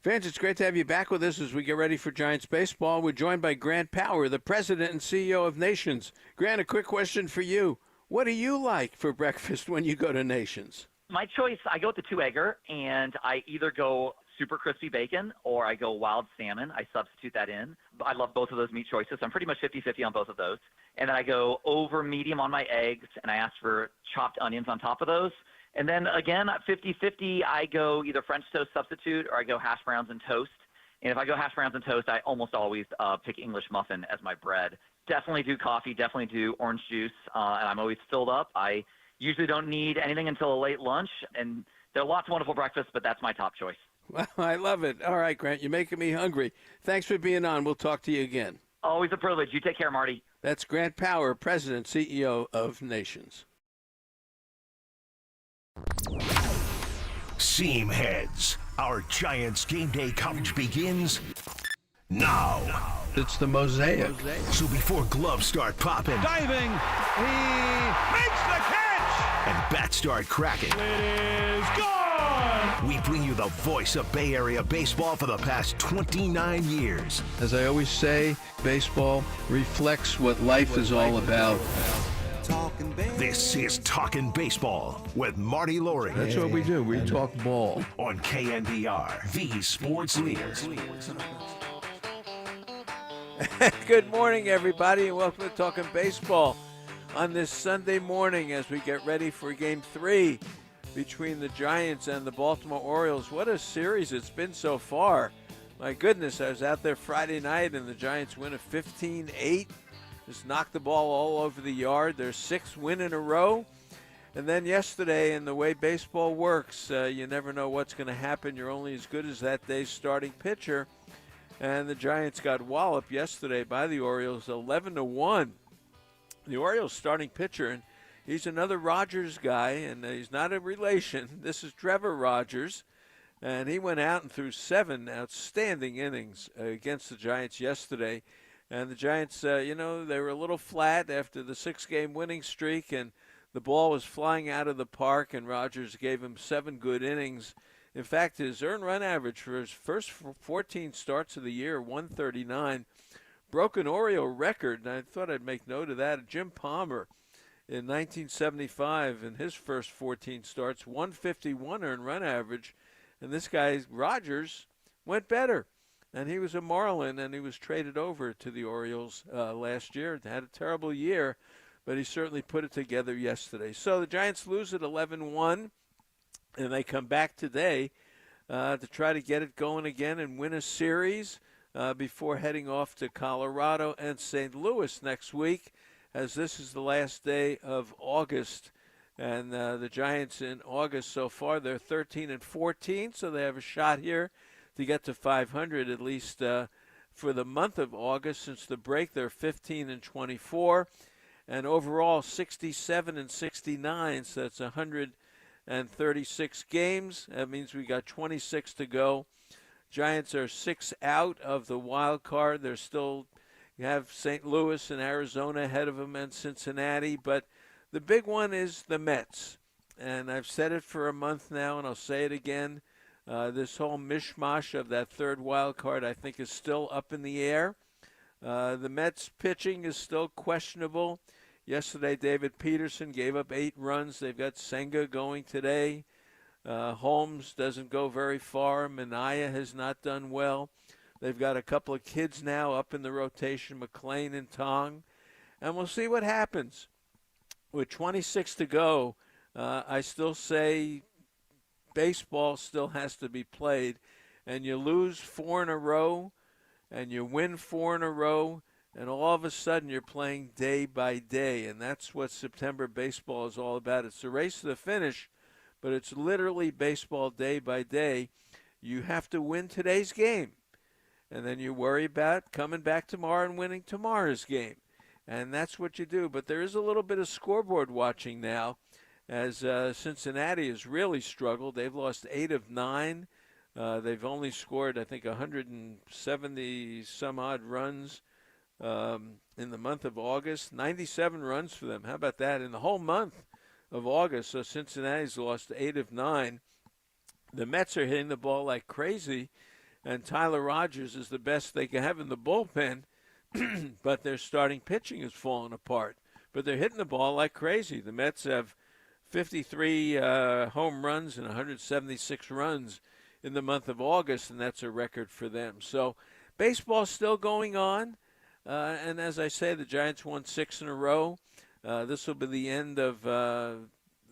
Fans, it's great to have you back with us as we get ready for Giants baseball. We're joined by Grant Power, the president and CEO of Nations. Grant, a quick question for you. What do you like for breakfast when you go to Nations? My choice, I go with the two-egger, and I either go super crispy bacon or I go wild salmon. I substitute that in. I love both of those meat choices. I'm pretty much 50-50 on both of those. And then I go over medium on my eggs, and I ask for chopped onions on top of those. And then again, at 50-50, I go either French toast substitute or I go hash browns and toast. And if I go hash browns and toast, I almost always pick English muffin as my bread. Definitely do coffee, definitely do orange juice, and I'm always filled up. I usually don't need anything until a late lunch, and there are lots of wonderful breakfasts, but that's my top choice. Well, I love it. All right, Grant, you're making me hungry. Thanks for being on. We'll talk to you again. Always a privilege. You take care, Marty. That's Grant Power, President, CEO of Nations. Seam heads. Our Giants game day coverage begins now. It's the mosaic. So before gloves start popping, diving, he makes the catch, and bats start cracking, it is gone. We bring you the voice of Bay Area baseball for the past 29 years. As I always say, baseball reflects what life is all about. This is Talkin' Baseball with Marty Lurie. That's what we do. We talk ball. On KNBR, the sports leader. Good morning, everybody, and welcome to Talkin' Baseball on this Sunday morning as we get ready for Game 3 between the Giants and the Baltimore Orioles. What a series it's been so far. My goodness, I was out there Friday night, and the Giants win a 15-8. Just knocked the ball all over the yard. Their sixth win in a row. And then yesterday, in the way baseball works, you never know what's going to happen. You're only as good as that day's starting pitcher. And the Giants got walloped yesterday by the Orioles, 11-1. The Orioles starting pitcher, and he's another Rogers guy, and he's not a relation. This is Trevor Rogers. And he went out and threw 7 outstanding innings against the Giants yesterday. And the Giants, they were a little flat after the 6-game winning streak, and the ball was flying out of the park, and Rogers gave him 7 good innings. In fact, his earned run average for his first 14 starts of the year, 139, broke an Oriole record, and I thought I'd make note of that. Jim Palmer in 1975, in his first 14 starts, 151 earned run average, and this guy, Rogers, went better. And he was a Marlin, and he was traded over to the Orioles last year. Had a terrible year, but he certainly put it together yesterday. So the Giants lose at 11-1, and they come back today to try to get it going again and win a series before heading off to Colorado and St. Louis next week, as this is the last day of August. And the Giants in August so far, they're 13-14, so they have a shot here to get to 500 at least for the month of August. Since the break, they're 15-24, and overall 67-69. So that's 136 games. That means we got 26 to go. Giants are 6 out of the wild card. They're still have St. Louis and Arizona ahead of them, and Cincinnati. But the big one is the Mets, and I've said it for a month now, and I'll say it again. This whole mishmash of that third wild card, I think, is still up in the air. The Mets pitching is still questionable. Yesterday, David Peterson gave up 8 runs. They've got Senga going today. Holmes doesn't go very far. Minaya has not done well. They've got a couple of kids now up in the rotation, McClain and Tong. And we'll see what happens. With 26 to go, I still say baseball still has to be played, and you lose 4 in a row and you win 4 in a row, and all of a sudden you're playing day by day, and that's what September baseball is all about. It's a race to the finish, but it's literally baseball day by day. You have to win today's game, and then you worry about coming back tomorrow and winning tomorrow's game, and that's what you do. But there is a little bit of scoreboard watching now, as Cincinnati has really struggled. They've lost 8 of 9. They've only scored, I think, 170-some-odd runs in the month of August. 97 runs for them. How about that? In the whole month of August, so Cincinnati's lost 8 of 9. The Mets are hitting the ball like crazy, and Tyler Rogers is the best they can have in the bullpen, but their starting pitching is falling apart. But they're hitting the ball like crazy. The Mets have 53 home runs and 176 runs in the month of August, and that's a record for them. So baseball's still going on, and as I say, the Giants won 6 in a row. This will be the end of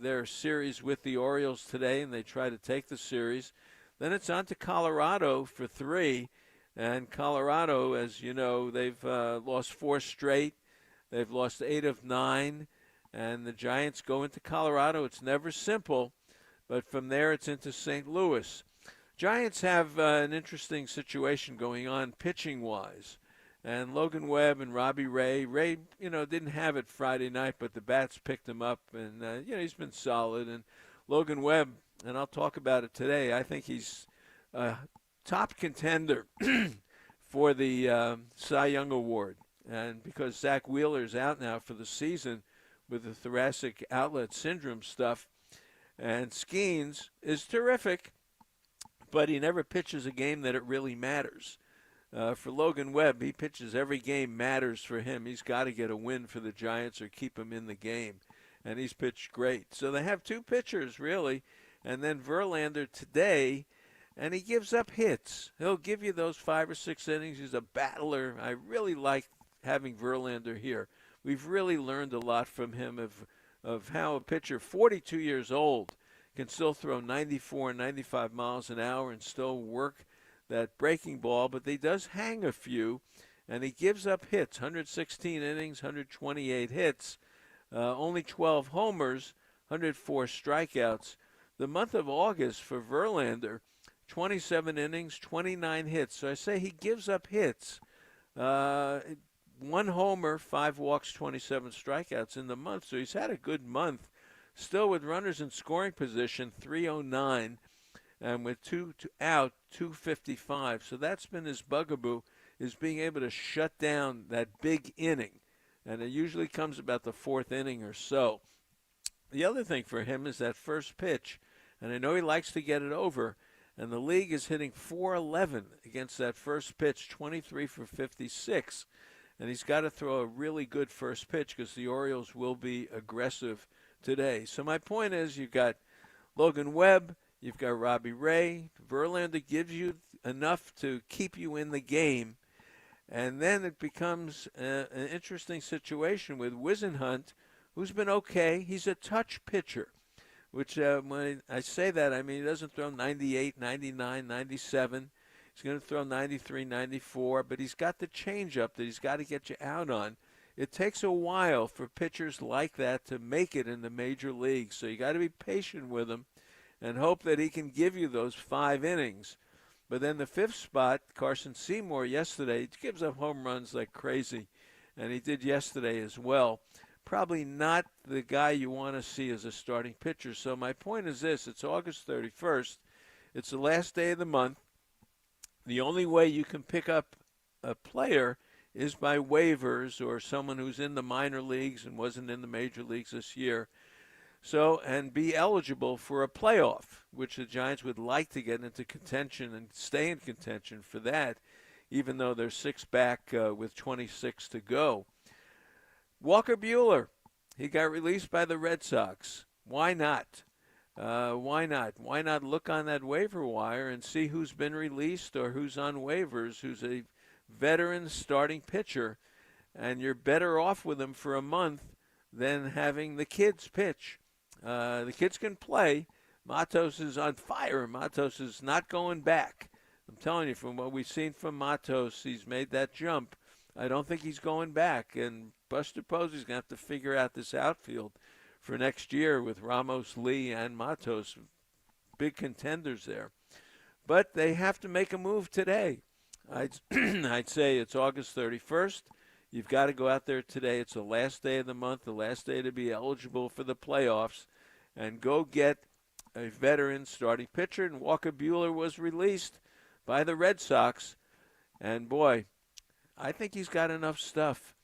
their series with the Orioles today, and they try to take the series. Then it's on to Colorado for 3, and Colorado, as you know, they've lost 4 straight. They've lost 8 of 9, and the Giants go into Colorado. It's never simple, but from there it's into St. Louis. Giants have an interesting situation going on pitching-wise. And Logan Webb and Robbie Ray. Ray, didn't have it Friday night, but the bats picked him up, and, he's been solid. And Logan Webb, and I'll talk about it today, I think he's a top contender for the Cy Young Award. And because Zach Wheeler's out now for the season with the thoracic outlet syndrome stuff, and Skeens is terrific, but he never pitches a game that it really matters. For Logan Webb, he pitches every game matters for him. He's got to get a win for the Giants or keep him in the game, and he's pitched great. So they have 2 pitchers, really, and then Verlander today, and he gives up hits. He'll give you those 5 or 6 innings. He's a battler. I really like having Verlander here. We've really learned a lot from him of how a pitcher, 42 years old, can still throw 94, 95 miles an hour and still work that breaking ball, but he does hang a few, and he gives up hits, 116 innings, 128 hits, only 12 homers, 104 strikeouts. The month of August for Verlander, 27 innings, 29 hits. So I say he gives up hits. 1 homer, 5 walks, 27 strikeouts in the month. So he's had a good month. Still with runners in scoring position, 309. And with 2 out, 255. So that's been his bugaboo, is being able to shut down that big inning. And it usually comes about the 4th inning or so. The other thing for him is that first pitch. And I know he likes to get it over. And the league is hitting .411 against that first pitch, 23 for 56. And he's got to throw a really good first pitch because the Orioles will be aggressive today. So my point is, you've got Logan Webb, you've got Robbie Ray. Verlander gives you enough to keep you in the game. And then it becomes an interesting situation with Wisenhunt, who's been okay. He's a touch pitcher, which when I say that, I mean he doesn't throw 98, 99, 97. He's going to throw 93, 94, but he's got the changeup that he's got to get you out on. It takes a while for pitchers like that to make it in the major leagues, so you got to be patient with him and hope that he can give you those 5 innings. But then the 5th spot, Carson Seymour yesterday, gives up home runs like crazy, and he did yesterday as well. Probably not the guy you want to see as a starting pitcher. So my point is this, it's August 31st. It's the last day of the month. The only way you can pick up a player is by waivers or someone who's in the minor leagues and wasn't in the major leagues this year. So, and be eligible for a playoff, which the Giants would like to get into contention and stay in contention for that, even though they're 6 back with 26 to go. Walker Buehler, he got released by the Red Sox. Why not? Why not? Why not look on that waiver wire and see who's been released or who's on waivers, who's a veteran starting pitcher, and you're better off with him for a month than having the kids pitch. The kids can play. Matos is on fire. Matos is not going back. I'm telling you, from what we've seen from Matos, he's made that jump. I don't think he's going back. And Buster Posey's going to have to figure out this outfield for next year with Ramos, Lee, and Matos. Big contenders there. But they have to make a move today. I'd say it's August 31st. You've got to go out there today. It's the last day of the month, the last day to be eligible for the playoffs, and go get a veteran starting pitcher. And Walker Buehler was released by the Red Sox. And, boy, I think he's got enough stuff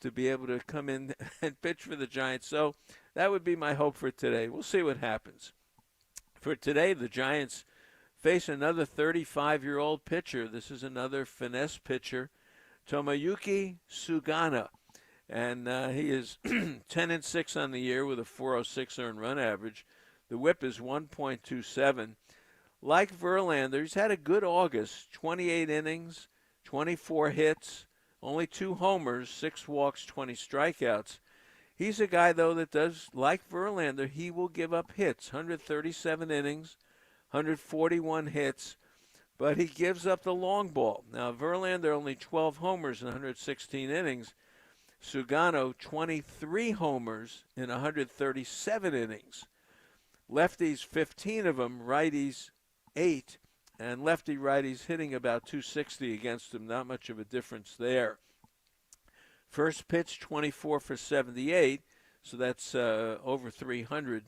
to be able to come in and pitch for the Giants. So that would be my hope for today. We'll see what happens. For today, the Giants face another 35-year-old pitcher. This is another finesse pitcher, Tomoyuki Sugano. And he is 10-6 on the year with a 4.06 earned run average. The whip is 1.27. Like Verlander, he's had a good August, 28 innings, 24 hits, only 2 homers, 6 walks, 20 strikeouts. He's a guy, though, that does, like Verlander, he will give up hits, 137 innings, 141 hits, but he gives up the long ball. Now, Verlander only 12 homers in 116 innings. Sugano, 23 homers in 137 innings. Lefties, 15 of them, righties, 8, and lefty-righties hitting about 260 against him. Not much of a difference there. First pitch, 24 for 78, so that's over 300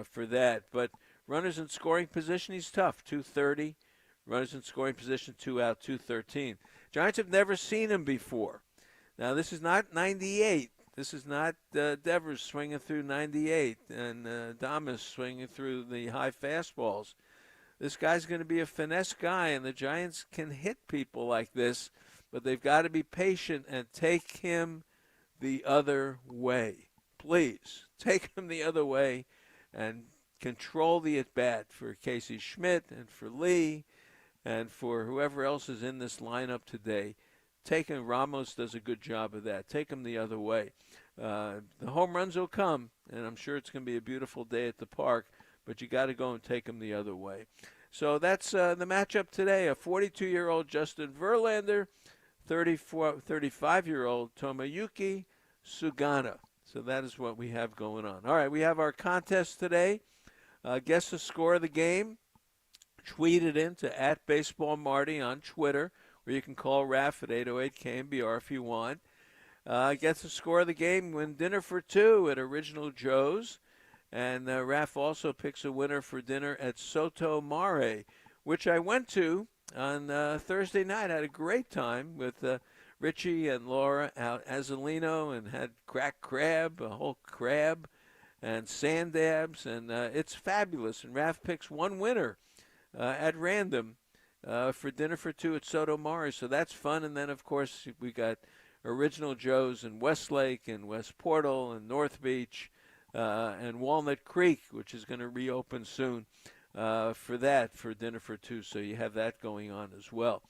for that. But runners in scoring position, he's tough, 230. Runners in scoring position, 2 out, 213. Giants have never seen him before. Now, this is not 98. This is not Devers swinging through 98 and Damas swinging through the high fastballs. This guy's going to be a finesse guy, and the Giants can hit people like this, but they've got to be patient and take him the other way. Please, take him the other way and control the at-bat for Casey Schmidt and for Lee and for whoever else is in this lineup today. Ramos does a good job of that. Take him the other way. The home runs will come, and I'm sure it's going to be a beautiful day at the park, but you got to go and take him the other way. So that's the matchup today. A 42-year-old Justin Verlander, 35-year-old Tomoyuki Sugano. So that is what we have going on. All right, we have our contest today. Guess the score of the game. Tweet it in to @BaseballMarty on Twitter, or you can call Raph at 808-KNBR if you want. Gets the score of the game, win dinner for 2 at Original Joe's. And Raph also picks a winner for dinner at Soto Mare, which I went to on Thursday night. I had a great time with Richie and Laura out Azalino and had cracked crab, a whole crab, and sand dabs. And it's fabulous. And Raph picks one winner at random for dinner for 2 at Soto Mare. So that's fun. And then, of course, we got Original Joe's in Westlake and West Portal and North Beach. And Walnut Creek, which is going to reopen soon for dinner for 2. So you have that going on as well.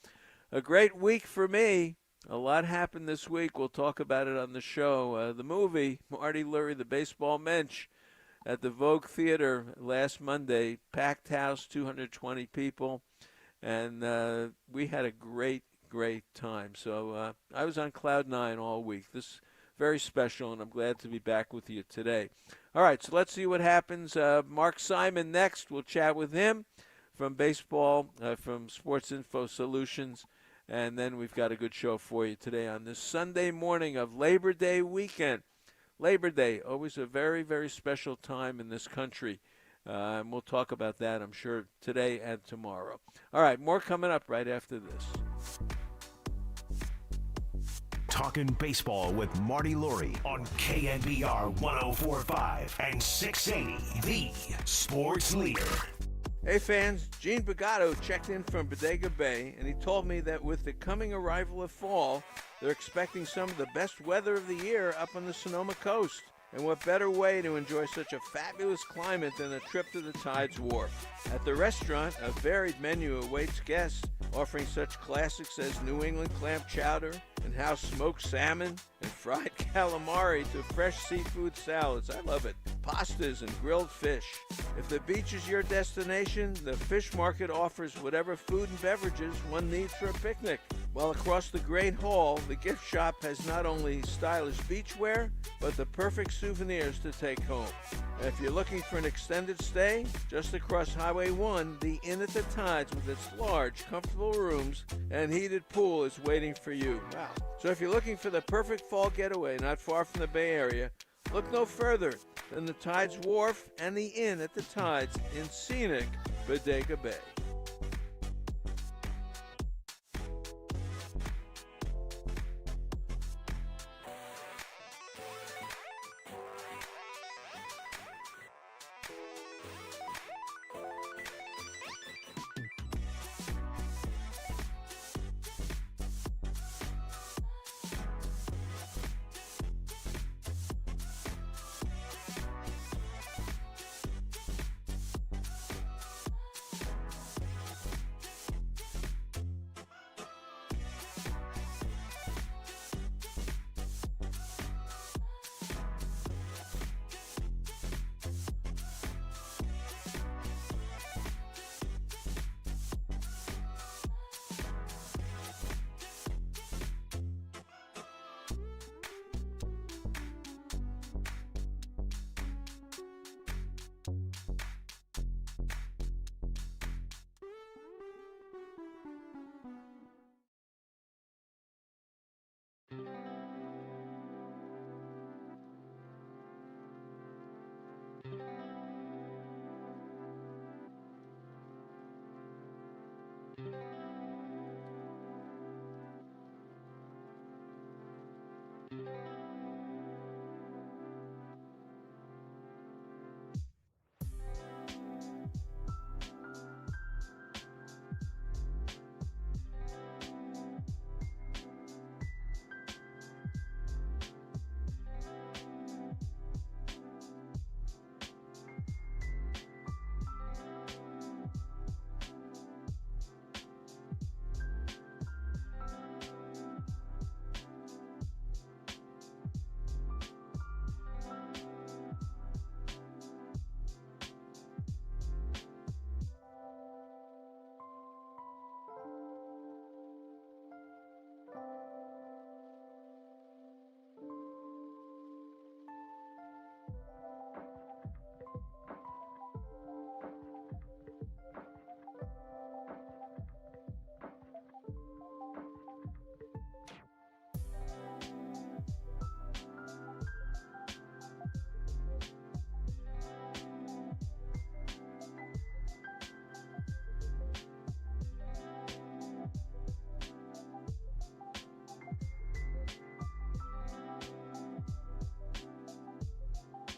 A great week for me. A lot happened this week. We'll talk about it on the show. The movie, Marty, Lurie, The Baseball Mensch, at the Vogue Theater last Monday. Packed house, 220 people. And we had a great time. So I was on cloud 9 all week. This very special, and I'm glad to be back with you today. All right, so let's see what happens. Mark Simon next. We'll chat with him from from Sports Info Solutions. And then we've got a good show for you today on this Sunday morning of Labor Day weekend. Labor Day, always a very, very special time in this country. And we'll talk about that, I'm sure, today and tomorrow. All right, more coming up right after this. Talkin' Baseball with Marty Lurie on KNBR 104.5 and 680, the sports leader. Hey fans, Gene Bagato checked in from Bodega Bay, and he told me that with the coming arrival of fall, they're expecting some of the best weather of the year up on the Sonoma coast. And what better way to enjoy such a fabulous climate than a trip to the Tides Wharf? At the restaurant, a varied menu awaits guests, offering such classics as New England clam chowder and house smoked salmon and fried calamari to fresh seafood salads. I love it. Pastas and grilled fish. If the beach is your destination, the fish market offers whatever food and beverages one needs for a picnic. While across the Great Hall, the gift shop has not only stylish beachwear, but the perfect souvenirs to take home. And if you're looking for an extended stay, just across Highway 1, the Inn at the Tides with its large, comfortable rooms and heated pool is waiting for you. Wow. So if you're looking for the perfect fall getaway not far from the Bay Area, look no further than the Tides Wharf and the Inn at the Tides in scenic Bodega Bay.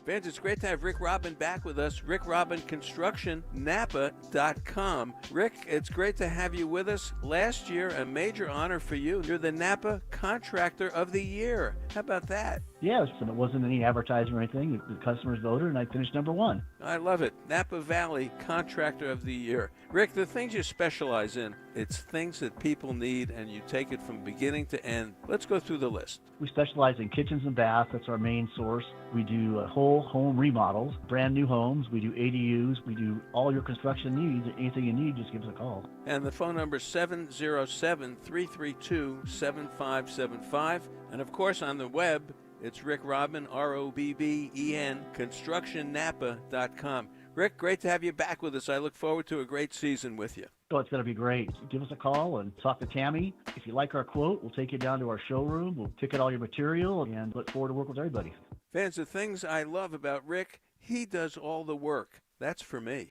Fans, it's great to have Rick Robin back with us. Rick Robin Construction, Napa.com. Rick, it's great to have you with us. Last year, a major honor for you. You're the Napa Contractor of the Year. How about that? Yeah, so it wasn't any advertising or anything. The customers voted, and I finished number one. I love it. Napa Valley Contractor of the Year. Rick, the things you specialize in, it's things that people need, and you take it from beginning to end. Let's go through the list. We specialize in kitchens and baths. That's our main source. We do whole home remodels, brand new homes. We do ADUs. We do all your construction needs. Anything you need, just give us a call. And the phone number is 707-332-7575. And, of course, on the web, it's Rick Robin, ROBBEN, ConstructionNapa.com. Rick, great to have you back with us. I look forward to a great season with you. Oh, it's going to be great. Give us a call and talk to Tammy. If you like our quote, we'll take you down to our showroom. We'll pick out all your material and look forward to work with everybody. Fans, the things I love about Rick, he does all the work. That's for me.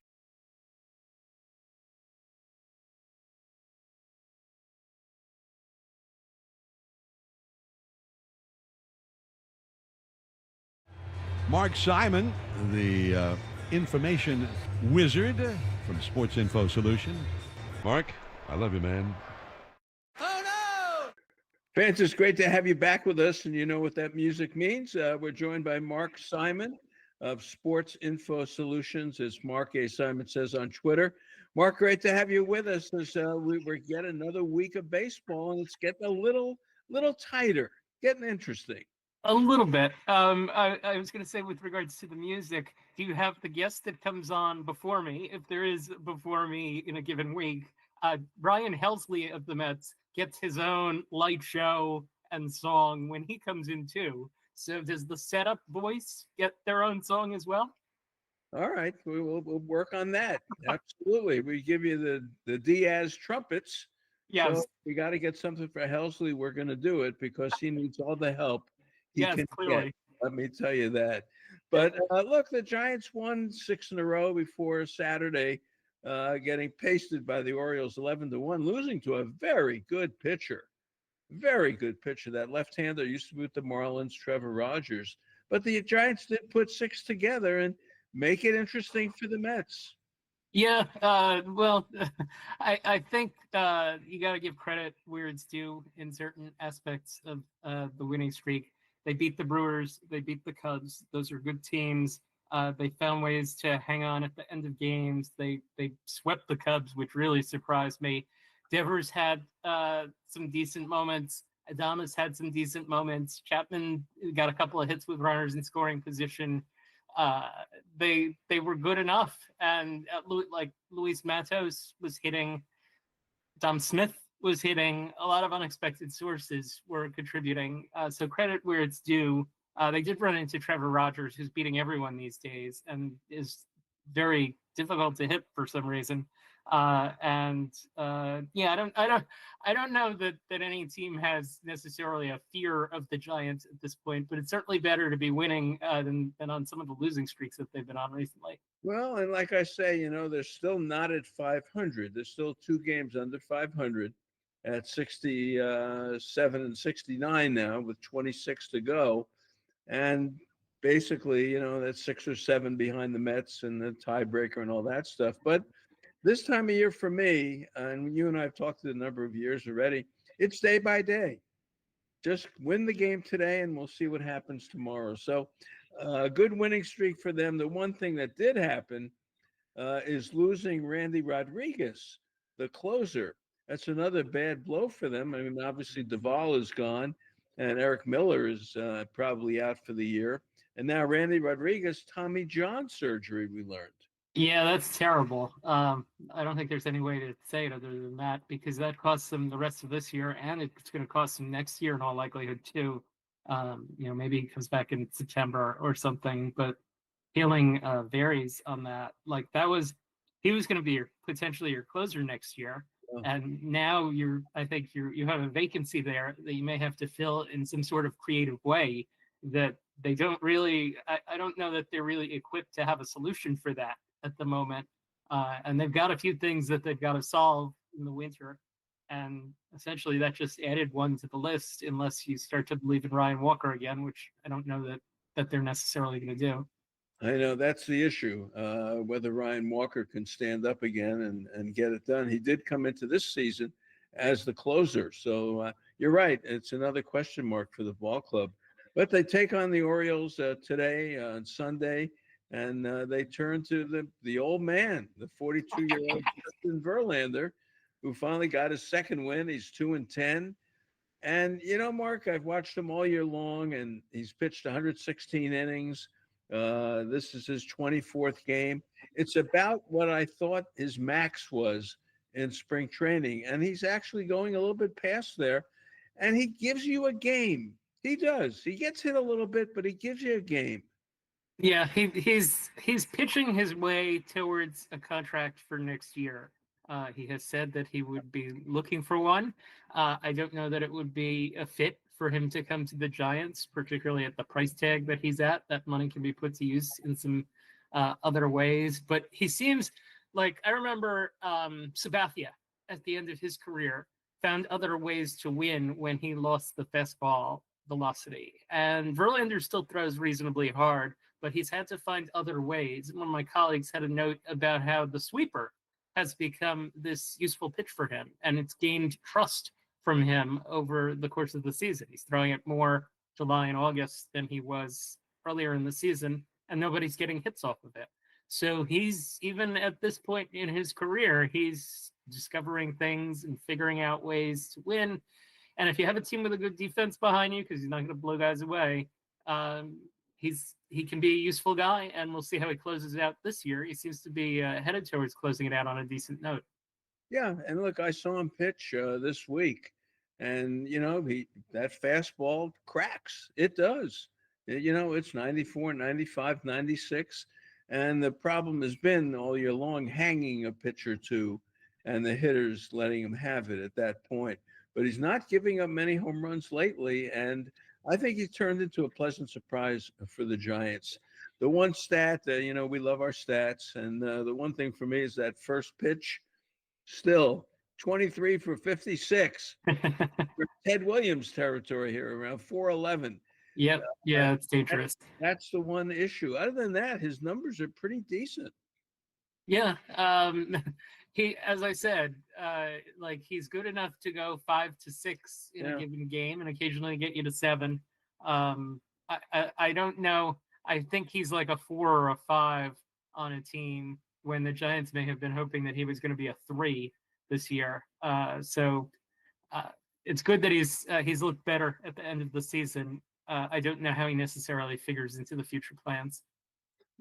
Mark Simon, the information wizard from Sports Info Solutions. Mark, I love you, man. Fans, it's great to have you back with us, and you know what that music means. We're joined by Mark Simon of Sports Info Solutions, as Mark A. Simon says on Twitter. Mark, great to have you with us as we're getting another week of baseball, and it's getting a little tighter, getting interesting. A little bit. I was going to say, with regards to the music, do you have the guest that comes on before me? If there is before me in a given week, Brian Helsley of the Mets gets his own light show and song when he comes in too. So does the setup voice get their own song as well? All right, we'll work on that. Absolutely. We give you the Diaz trumpets. Yes. So we got to get something for Helsley. We're going to do it because he needs all the help he Yes, can clearly. get. Let me tell you that. But look, the Giants won 6 in a row before Saturday, getting pasted by the Orioles 11-1, losing to a very good pitcher. Very good pitcher. That left-hander used to be with the Marlins, Trevor Rogers. But the Giants did put 6 together and make it interesting for the Mets. Yeah, well, I think you got to give credit where it's due in certain aspects of the winning streak. They beat the Brewers. They beat the Cubs. Those are good teams. They found ways to hang on at the end of games. They swept the Cubs, which really surprised me. Devers had some decent moments. Adames had some decent moments. Chapman got a couple of hits with runners in scoring position. They were good enough. And like Luis Matos was hitting, Dom Smith was hitting, a lot of unexpected sources were contributing. So credit where it's due. They did run into Trevor Rogers, who's beating everyone these days and is very difficult to hit for some reason. Yeah, I don't know that any team has necessarily a fear of the Giants at this point, but it's certainly better to be winning than on some of the losing streaks that they've been on recently. Well, and like I say, they're still not at 500. They're still 2 games under 500 at 67 and 69 now with 26 to go. And basically, that's 6 or 7 behind the Mets and the tiebreaker and all that stuff. But this time of year for me, and you and I have talked a number of years already, it's day by day. Just win the game today, and we'll see what happens tomorrow. So, a good winning streak for them. The one thing that did happen is losing Randy Rodriguez, the closer. That's another bad blow for them. I mean, obviously, Duvall is gone, and Eric Miller is probably out for the year. And now Randy Rodriguez, Tommy John surgery, we learned. Yeah, that's terrible. I don't think there's any way to say it other than that, because that costs them the rest of this year, and it's going to cost them next year in all likelihood too. Maybe he comes back in September or something, but healing varies on that. Like he was going to be potentially your closer next year, and now I think you have a vacancy there that you may have to fill in some sort of creative way that they don't really. I don't know that they're really equipped to have a solution for that at the moment, and they've got a few things that they've got to solve in the winter, and essentially that just added one to the list, unless you start to believe in Ryan Walker again, which I don't know that they're necessarily going to do. I know that's the issue, whether Ryan Walker can stand up again and get it done. He did come into this season as the closer, so you're right. It's another question mark for the ball club. But they take on the Orioles today on Sunday. And they turn to the old man, the 42-year-old Justin Verlander, who finally got his second win. He's 2-10. And, Mark, I've watched him all year long, and he's pitched 116 innings. This is his 24th game. It's about what I thought his max was in spring training. And he's actually going a little bit past there. And he gives you a game. He does. He gets hit a little bit, but he gives you a game. Yeah, he's pitching his way towards a contract for next year. He has said that he would be looking for one. I don't know that it would be a fit for him to come to the Giants, particularly at the price tag that he's at. That money can be put to use in some other ways. But he seems like, I remember Sabathia at the end of his career found other ways to win when he lost the fastball velocity. And Verlander still throws reasonably hard, but he's had to find other ways. One of my colleagues had a note about how the sweeper has become this useful pitch for him, and it's gained trust from him over the course of the season. He's throwing it more July and August than he was earlier in the season, and nobody's getting hits off of it. So he's, even at this point in his career, he's discovering things and figuring out ways to win. And if you have a team with a good defense behind you, because he's not going to blow guys away, he can be a useful guy, and we'll see how he closes it out this year. He seems to be headed towards closing it out on a decent note. Yeah, and look, I saw him pitch this week, and that fastball cracks. It does. It's 94, 95, 96, and the problem has been all year long hanging a pitch or two, and the hitters letting him have it at that point. But he's not giving up many home runs lately, and I think he turned into a pleasant surprise for the Giants. The one stat, we love our stats, and the one thing for me is that first pitch, still 23 for 56. Ted Williams territory here, around 411. Yep, yeah, it's dangerous. That's the one issue. Other than that, his numbers are pretty decent. Yeah, he, as I said, he's good enough to go 5 to 6 in a given game, and occasionally get you to 7. I don't know. I think he's like a 4 or a 5 on a team, when the Giants may have been hoping that he was going to be a 3 this year. So it's good that he's looked better at the end of the season. I don't know how he necessarily figures into the future plans.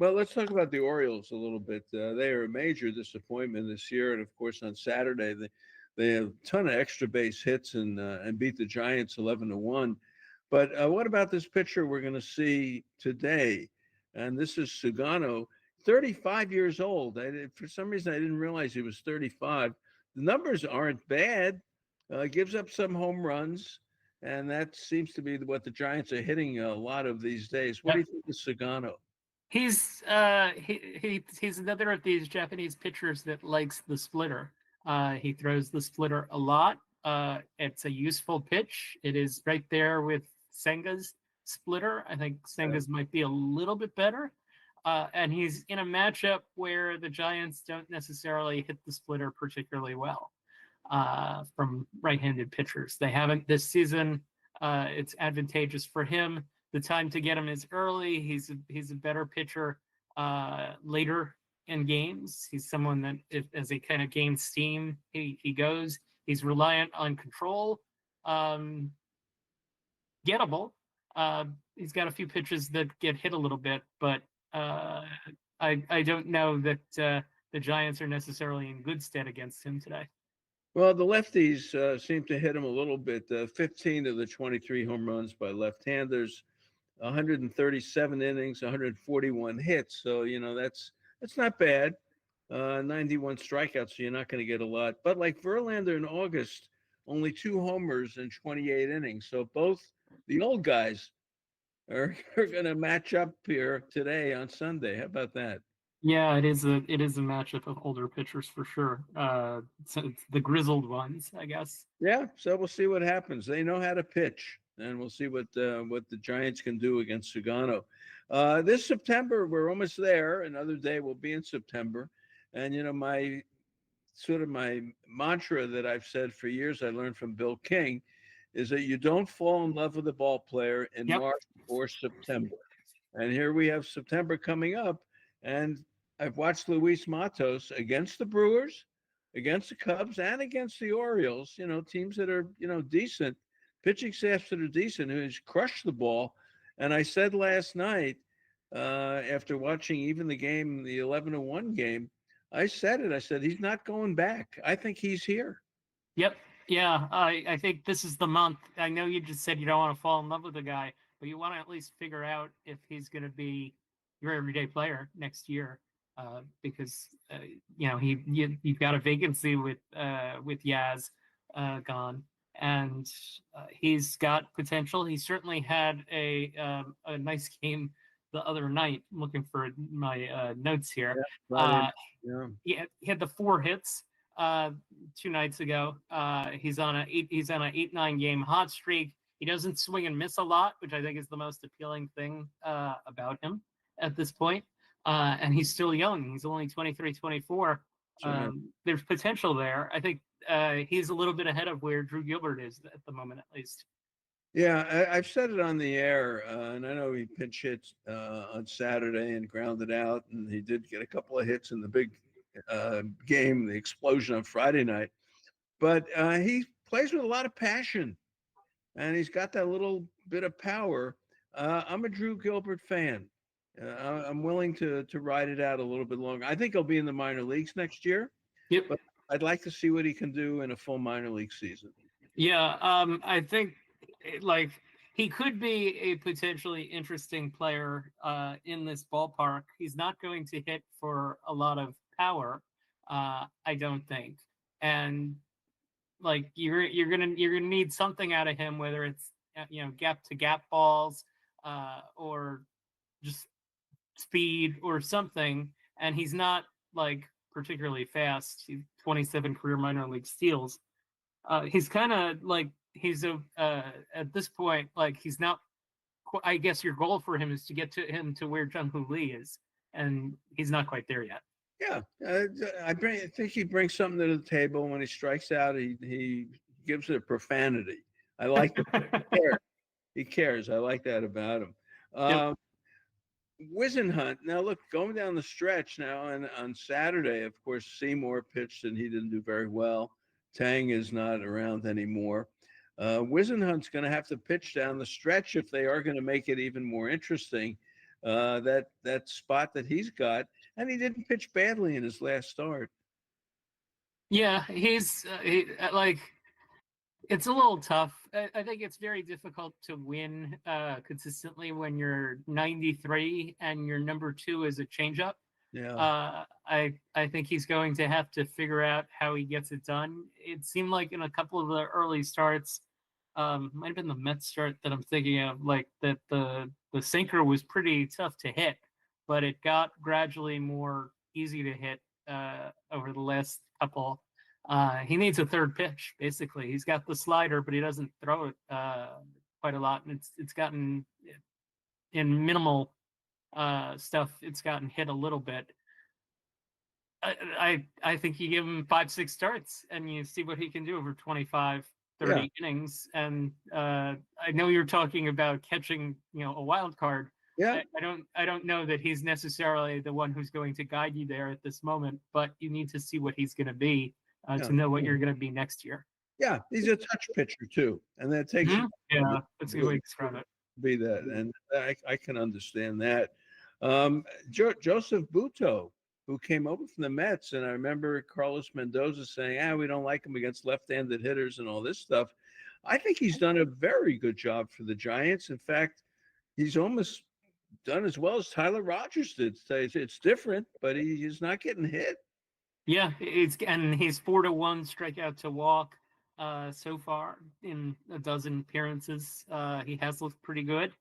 Well, let's talk about the Orioles a little bit. They are a major disappointment this year, and of course on Saturday they have a ton of extra base hits and beat the Giants 11-1. But what about this pitcher we're going to see today? And this is Sugano, 35 years old. For some reason, I didn't realize he was 35. The numbers aren't bad. Gives up some home runs, and that seems to be what the Giants are hitting a lot of these days. What do you think of Sugano? He's he's another of these Japanese pitchers that likes the splitter. He throws the splitter a lot. It's a useful pitch. It is right there with Senga's splitter. I think Senga's might be a little bit better. And he's in a matchup where the Giants don't necessarily hit the splitter particularly well from right-handed pitchers. They haven't this season. It's advantageous for him. The time to get him is early. He's a better pitcher later in games. He's someone that, as he kind of gains steam, he goes. He's reliant on control. Gettable. He's got a few pitches that get hit a little bit, but I don't know that the Giants are necessarily in good stead against him today. Well, the lefties seem to hit him a little bit. 15 of the 23 home runs by left-handers, 137 innings, 141 hits. So, that's not bad. 91 strikeouts, so you're not going to get a lot. But like Verlander in August, only 2 homers in 28 innings. So both the old guys are going to match up here today on Sunday. How about that? Yeah, it is a matchup of older pitchers for sure. So it's the grizzled ones, I guess. Yeah, so we'll see what happens. They know how to pitch, and we'll see what the Giants can do against Sugano. This September, we're almost there. Another day we'll be in September. And, my mantra that I've said for years, I learned from Bill King, is that you don't fall in love with a ball player in March or September. And here we have September coming up. And I've watched Luis Matos against the Brewers, against the Cubs, and against the Orioles, teams that are, decent, pitching staffs that are decent, who's crushed the ball. And I said last night, after watching even the game, the 11-1 game, I said, he's not going back. I think he's here. Yep. Yeah. I think this is the month. I know you just said you don't want to fall in love with the guy, but you want to at least figure out if he's going to be your everyday player next year, because you've got a vacancy with Yaz gone, and he's got potential. He certainly had a nice game the other night. I'm looking for my notes here. He had the 4 hits 2 nights ago. He's on an 8-9 game hot streak. He doesn't swing and miss a lot, which I think is the most appealing thing about him at this point. And he's still young. He's only 23, 24. Sure. There's potential there. I think he's a little bit ahead of where Drew Gilbert is at the moment, at least. Yeah, I've said it on the air, and I know he pinch hit on Saturday and grounded out, and he did get a couple of hits in the big game, the explosion on Friday night. But he plays with a lot of passion, and he's got that little bit of power. I'm a Drew Gilbert fan. I'm willing to ride it out a little bit longer. I think he'll be in the minor leagues next year. Yep. But I'd like to see what he can do in a full minor league season. Yeah, I think he could be a potentially interesting player in this ballpark. He's not going to hit for a lot of power, I don't think, and you're gonna need something out of him, whether it's gap to gap balls or just speed or something. And he's not particularly fast. He's 27 career minor league steals. He's kind of he's at this point, he's not. I guess your goal for him is to get to him to where Jung-Hoo Lee is, and he's not quite there yet. Yeah, I think he brings something to the table. When he strikes out, he gives it a profanity. I like it. He cares. I like that about him. Whisenhunt. Now, look, going down the stretch now, and on Saturday, of course, Seymour pitched, and he didn't do very well. Tang is not around anymore. Whisenhunt's going to have to pitch down the stretch if they are going to make it even more interesting. That spot that he's got, and he didn't pitch badly in his last start. Yeah, he's it's a little tough. I think it's very difficult to win consistently when you're 93 and your number 2 is a changeup. Yeah. I think he's going to have to figure out how he gets it done. It seemed like in a couple of the early starts, might have been the Mets start that I'm thinking of, that the sinker was pretty tough to hit. but it got gradually more easy to hit over the last couple. He needs a third pitch, basically. He's got the slider, but he doesn't throw it quite a lot, and it's gotten in minimal stuff. It's gotten hit a little bit. I think you give him 5-6 starts and you see what he can do over 25, 30 innings. And I know you're talking about catching, a wild card. Yeah. I don't know that he's necessarily the one who's going to guide you there at this moment, but you need to see what he's going to be to know what you're going to be next year. Yeah, he's a touch pitcher too, and that takes yeah, that's a good way to describe it. Be that, and I can understand that. Joseph Butto, who came over from the Mets, and I remember Carlos Mendoza saying, we don't like him against left-handed hitters and all this stuff. I think he's done a very good job for the Giants. In fact, he's almost done as well as Tyler Rogers did. It's different, but he's not getting hit. Yeah, he's 4-1 strikeout to walk so far in a dozen appearances. He has looked pretty good.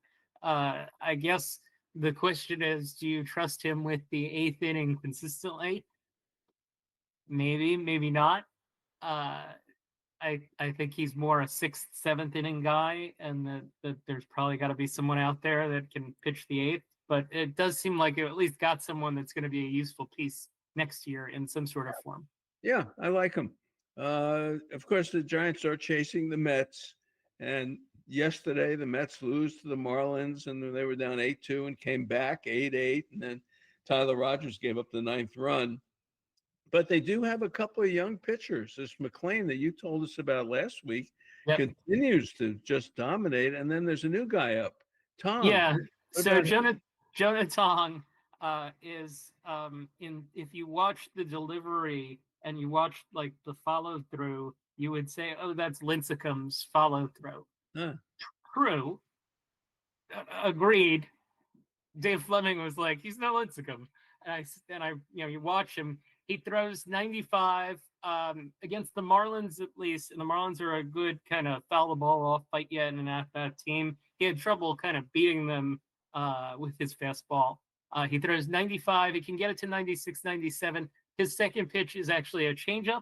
I guess the question is, do you trust him with the 8th inning consistently? Maybe, maybe not. I think he's more a 6th, 7th inning guy, and that there's probably got to be someone out there that can pitch the 8th. But it does seem like it at least got someone that's going to be a useful piece next year in some sort of form. Yeah, I like him. Of course, the Giants are chasing the Mets, and yesterday the Mets lose to the Marlins, and they were down 8-2 and came back 8-8, and then Tyler Rogers gave up the 9th run. But they do have a couple of young pitchers. This McLean that you told us about last week continues to just dominate, and then there's a new guy up, Tom. Yeah, so Jonah Tong is if you watch the delivery and you watch like the follow through, you would say, oh, that's Lincecum's follow through. True. Agreed. Dave Fleming was like, he's no Lincecum. And I you watch him, he throws 95 against the Marlins at least, and the Marlins are a good kind of foul the ball off, fight you in and at that team. He had trouble kind of beating them with his fastball. He throws 95. He can get it to 96, 97. His second pitch is actually a changeup,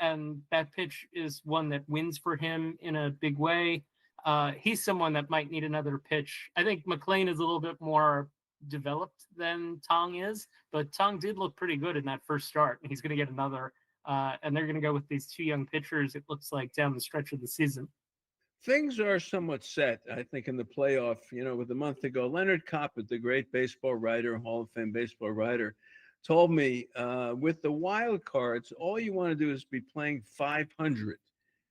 and that pitch is one that wins for him in a big way. He's someone that might need another pitch. I think McLean is a little bit more developed than Tong is, but Tong did look pretty good in that first start, and he's going to get another. And they're going to go with these two young pitchers, it looks like, down the stretch of the season. Things are somewhat set, I think, in the playoff. With a month to go, Leonard Koppett, the great baseball writer, Hall of Fame baseball writer, told me with the wild cards, all you want to do is be playing 500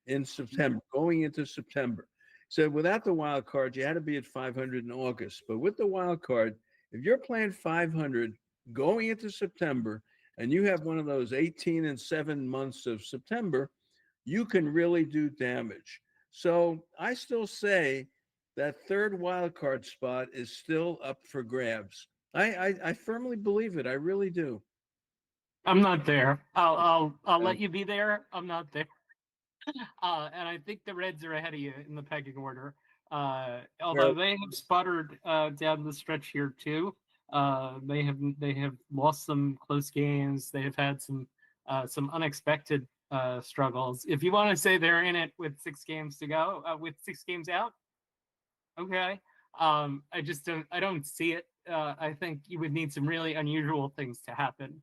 in September, going into September. So without the wild card, you had to be at 500 in August. But with the wild card, if you're playing 500 going into September, and you have one of those 18 and 7 months of September, you can really do damage. So I still say that third wild card spot is still up for grabs. I firmly believe it. I really do. I'm not there. I'll let you be there. I'm not there. And I think the Reds are ahead of you in the pecking order. Although they have sputtered down the stretch here too. They have lost some close games. They have had some unexpected struggles. If you want to say they're in it with 6 games to go, with 6 games out, okay. I don't see it. I think you would need some really unusual things to happen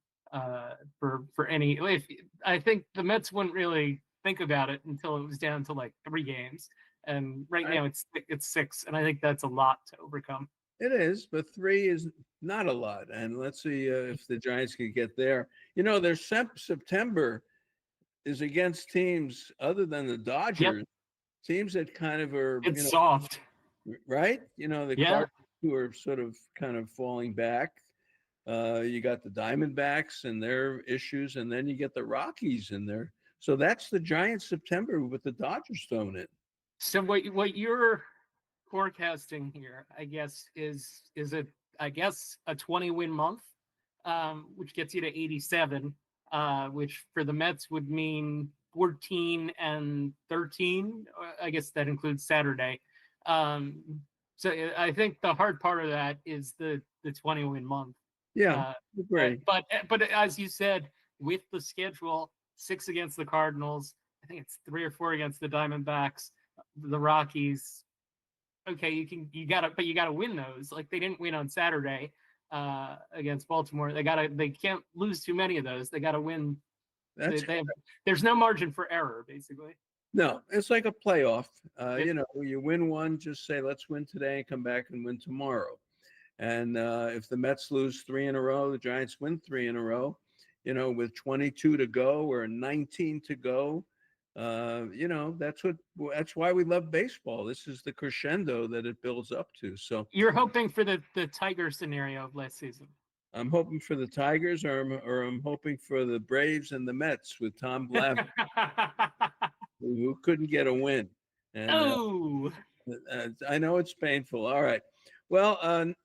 for any. I think the Mets wouldn't really think about it until it was down to like 3 games, and right now it's 6, and I think that's a lot to overcome. It is, but 3 is not a lot. And let's see if the Giants can get there. Their September is against teams other than the Dodgers, teams that kind of are soft, right? The Cardinals, who are sort of kind of falling back. You got the Diamondbacks and their issues, and then you get the Rockies in there. So that's the Giants September with the Dodgers thrown in. So what you're forecasting here, I guess, is a 20-win month, which gets you to 87, which for the Mets would mean 14 and 13. I guess that includes Saturday. So I think the hard part of that is the the 20-win month. Yeah, agree. But as you said, with the schedule, 6 against the Cardinals, I think it's 3 or 4 against the Diamondbacks, the Rockies. Okay, you gotta win those. Like, they didn't win on Saturday against Baltimore. They can't lose too many of those. They gotta win. There's no margin for error, basically. No, it's like a playoff. You win one, just say, let's win today and come back and win tomorrow. And if the Mets lose 3 in a row, the Giants win 3 in a row, with 22 to go or 19 to go. That's why we love baseball. This is the crescendo that it builds up to. So you're hoping for the Tiger scenario of last season. I'm hoping for the Tigers, or I'm hoping for the Braves and the Mets with Tom Glavine, who couldn't get a win. And, I know it's painful. All right. Well,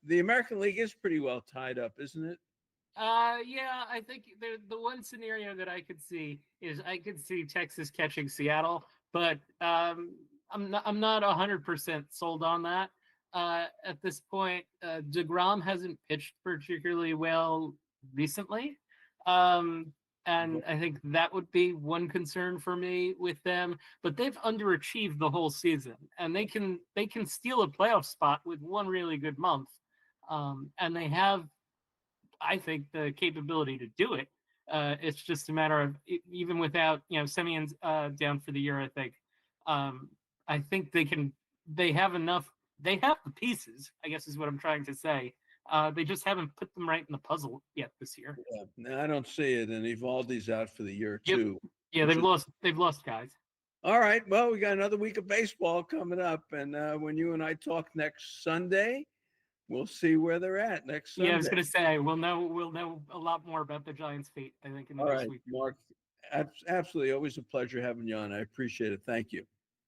the American League is pretty well tied up, isn't it? Yeah, I think the one scenario that I could see is I could see Texas catching Seattle, but I'm not 100% sold on that. At this point, DeGrom hasn't pitched particularly well recently. And I think that would be one concern for me with them. But they've underachieved the whole season, and they can steal a playoff spot with one really good month. And they have, I think, the capability to do it. It's just a matter of, even without Semion's down for the year, I think they have enough. They have the pieces, I guess is what I'm trying to say. They just haven't put them right in the puzzle yet this year. Yeah, no, I don't see it. And Evaldi's out for the year too. Yeah, they've lost guys. All right. Well, we got another week of baseball coming up, and when you and I talk next Sunday, we'll see where they're at next Sunday. Yeah, I was going to say we'll know a lot more about the Giants' fate, I think, in the next week. Mark, absolutely, always a pleasure having you on. I appreciate it. Thank you.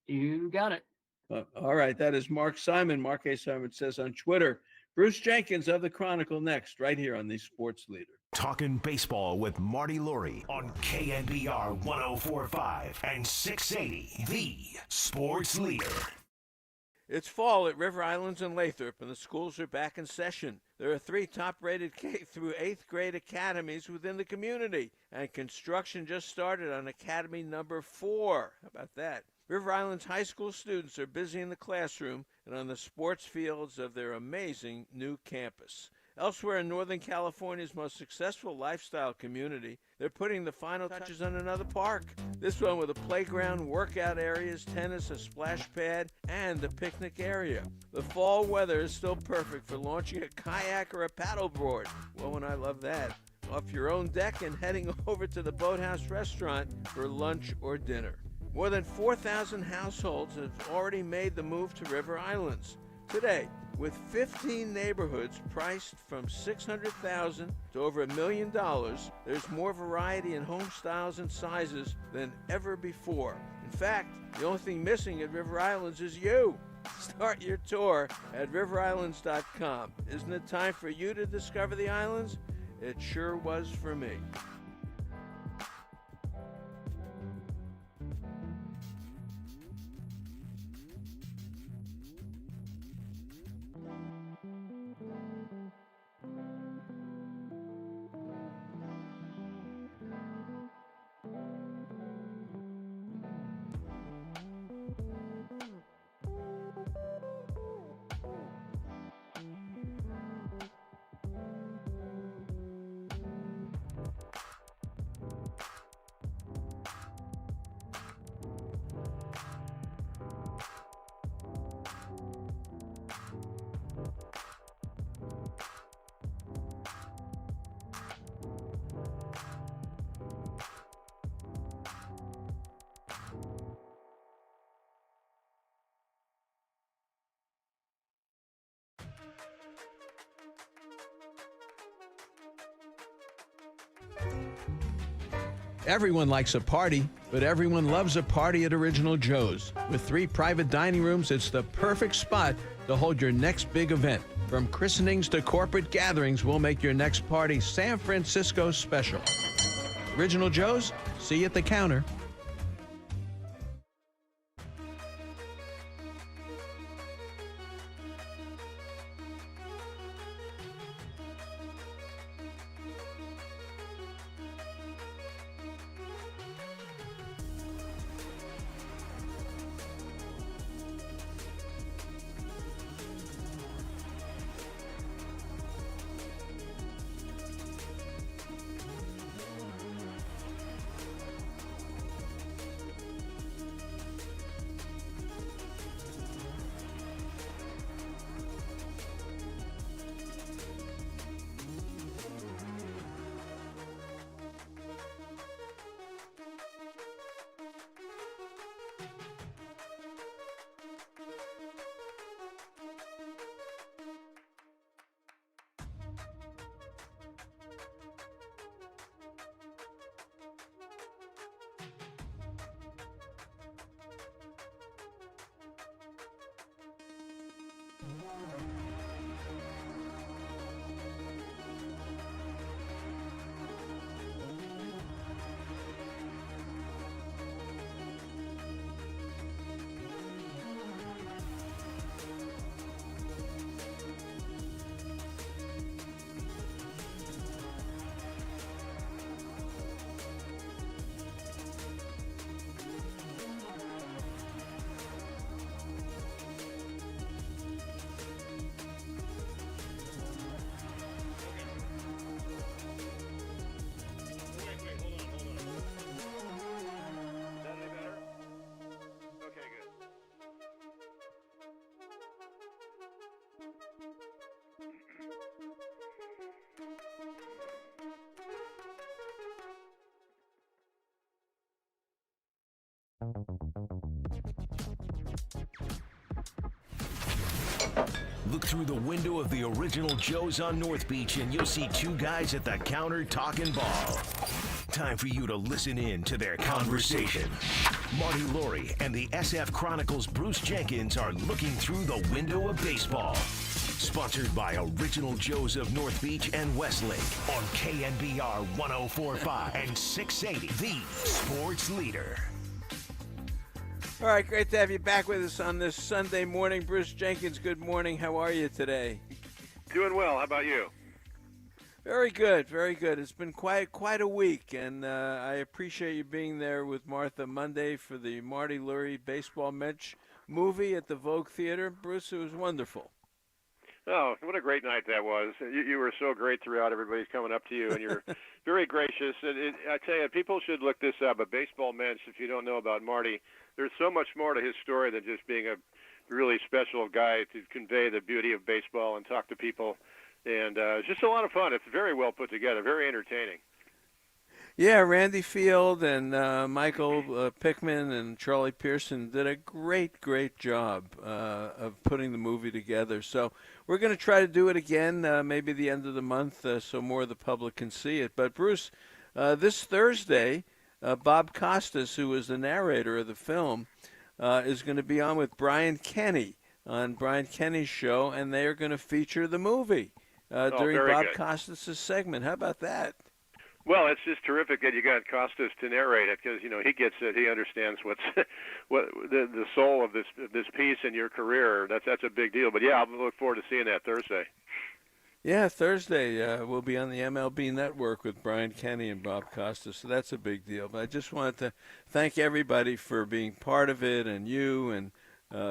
You got it. All right, that is Mark Simon. Mark A. Simon says on Twitter. Bruce Jenkins of the Chronicle next, right here on the Sports Leader. Talking baseball with Marty Lurie on KNBR 104.5 and 680, the Sports Leader. It's fall at River Islands and Lathrop, and the schools are back in session. There are 3 top-rated K through 8th grade academies within the community, and construction just started on Academy number 4. How about that? River Islands High School students are busy in the classroom and on the sports fields of their amazing new campus. Elsewhere in Northern California's most successful lifestyle community, they're putting the final touches on another park. This one with a playground, workout areas, tennis, a splash pad, and a picnic area. The fall weather is still perfect for launching a kayak or a paddleboard. Well, and I love that. Off your own deck and heading over to the Boathouse restaurant for lunch or dinner. More than 4,000 households have already made the move to River Islands. Today, with 15 neighborhoods priced from $600,000 to over $1 million, there's more variety in home styles and sizes than ever before. In fact, the only thing missing at River Islands is you. Start your tour at riverislands.com. Isn't it time for you to discover the islands? It sure was for me. Everyone likes a party, but everyone loves a party at Original Joe's. With 3 private dining rooms, it's the perfect spot to hold your next big event. From christenings to corporate gatherings, we'll make your next party San Francisco special. Original Joe's, see you at the counter. Look through the window of the original Joe's on North Beach and you'll see two guys at the counter talking ball. Time for you to listen in to their conversation. Marty Lurie and the SF Chronicles' Bruce Jenkins are looking through the window of baseball. Sponsored by Original Joe's of North Beach and Westlake on KNBR 104.5 and 680, the sports leader. All right, great to have you back with us on this Sunday morning. Bruce Jenkins, good morning. How are you today? Doing well. How about you? Very good, very good. It's been quite a week, and I appreciate you being there with Martha Monday for the Marty Lurie Baseball Match movie at the Vogue Theater. Bruce, it was wonderful. Oh, what a great night that was. You were so great throughout. Everybody's coming up to you, and you're very gracious. And I tell you, people should look this up, a baseball match, if you don't know about Marty. There's so much more to his story than just being a really special guy to convey the beauty of baseball and talk to people. And it's just a lot of fun. It's very well put together, very entertaining. Yeah, Randy Field and Michael Pickman and Charlie Pearson did a great job of putting the movie together. So we're going to try to do it again, maybe the end of the month, so more of the public can see it. But, Bruce, this Thursday, Bob Costas, who was the narrator of the film, is going to be on with Brian Kenny on Brian Kenny's show, and they are going to feature the movie during Bob Costas' segment. How about that? Well, it's just terrific that you got Costas to narrate it because he gets it. He understands what the soul of this piece in your career. That's a big deal. But yeah, I'll look forward to seeing that Thursday. Yeah, Thursday we'll be on the MLB Network with Brian Kenny and Bob Costas, so that's a big deal. But I just wanted to thank everybody for being part of it, and you, and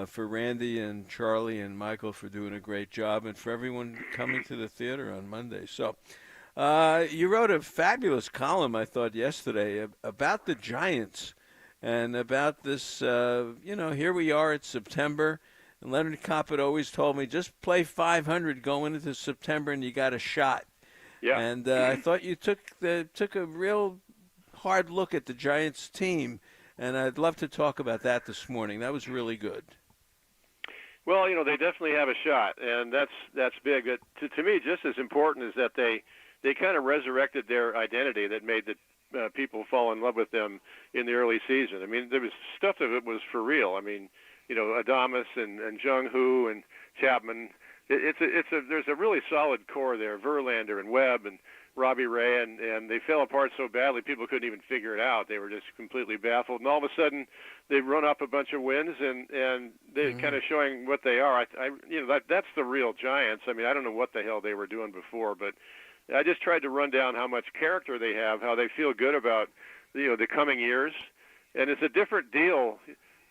for Randy and Charlie and Michael for doing a great job, and for everyone coming to the theater on Monday. So you wrote a fabulous column, I thought, yesterday about the Giants and about this, here we are, it's September. And Leonard Kopp had always told me, just play 500 going into September and you got a shot. Yeah. And I thought you took a real hard look at the Giants team, and I'd love to talk about that this morning. That was really good. Well, they definitely have a shot, and that's big. But to me, just as important is that they kind of resurrected their identity that made the people fall in love with them in the early season. I mean, there was stuff of it was for real. I mean, Adames and Jung-Hoo and Chapman. There's a really solid core there. Verlander and Webb and Robbie Ray, and they fell apart so badly people couldn't even figure it out. They were just completely baffled. And all of a sudden, they've run up a bunch of wins, and they're kind of showing what they are. That's the real Giants. I mean, I don't know what the hell they were doing before, but I just tried to run down how much character they have, how they feel good about the coming years, and it's a different deal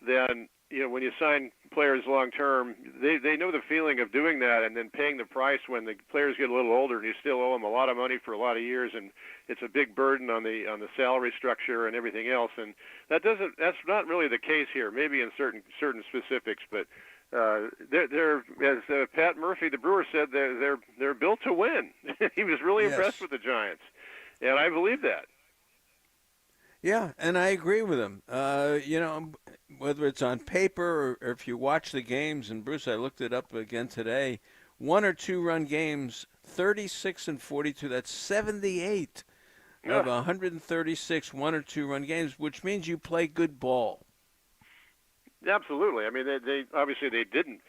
than when you sign players long term. They know the feeling of doing that and then paying the price when the players get a little older and you still owe them a lot of money for a lot of years, and it's a big burden on the salary structure and everything else. And that's not really the case here. Maybe in certain specifics, but they're as Pat Murphy, the Brewer, said, they're built to win. He was really impressed with the Giants, and I believe that. Yeah, and I agree with him. Whether it's on paper or if you watch the games, and Bruce, I looked it up again today, 1 or 2 run games, 36 and 42. That's 78 of 136 1 or 2 run games, which means you play good ball. Absolutely. I mean, they obviously they didn't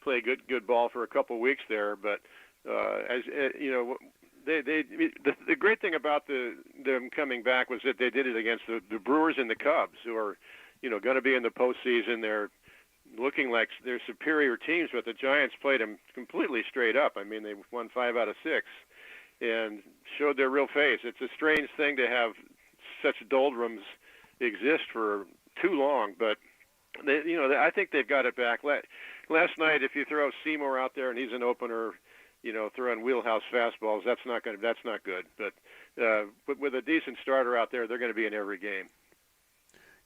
play good ball for a couple of weeks there. But as you know, the great thing about them coming back was that they did it against the Brewers and the Cubs, who are, you know, going to be in the postseason. They're looking like they're superior teams, but the Giants played them completely straight up. I mean, they won 5 out of 6 and showed their real face. It's a strange thing to have such doldrums exist for too long, but I think they've got it back. Last night, if you throw Seymour out there and he's an opener, you know, throwing wheelhouse fastballs, that's not good. But with a decent starter out there, they're going to be in every game.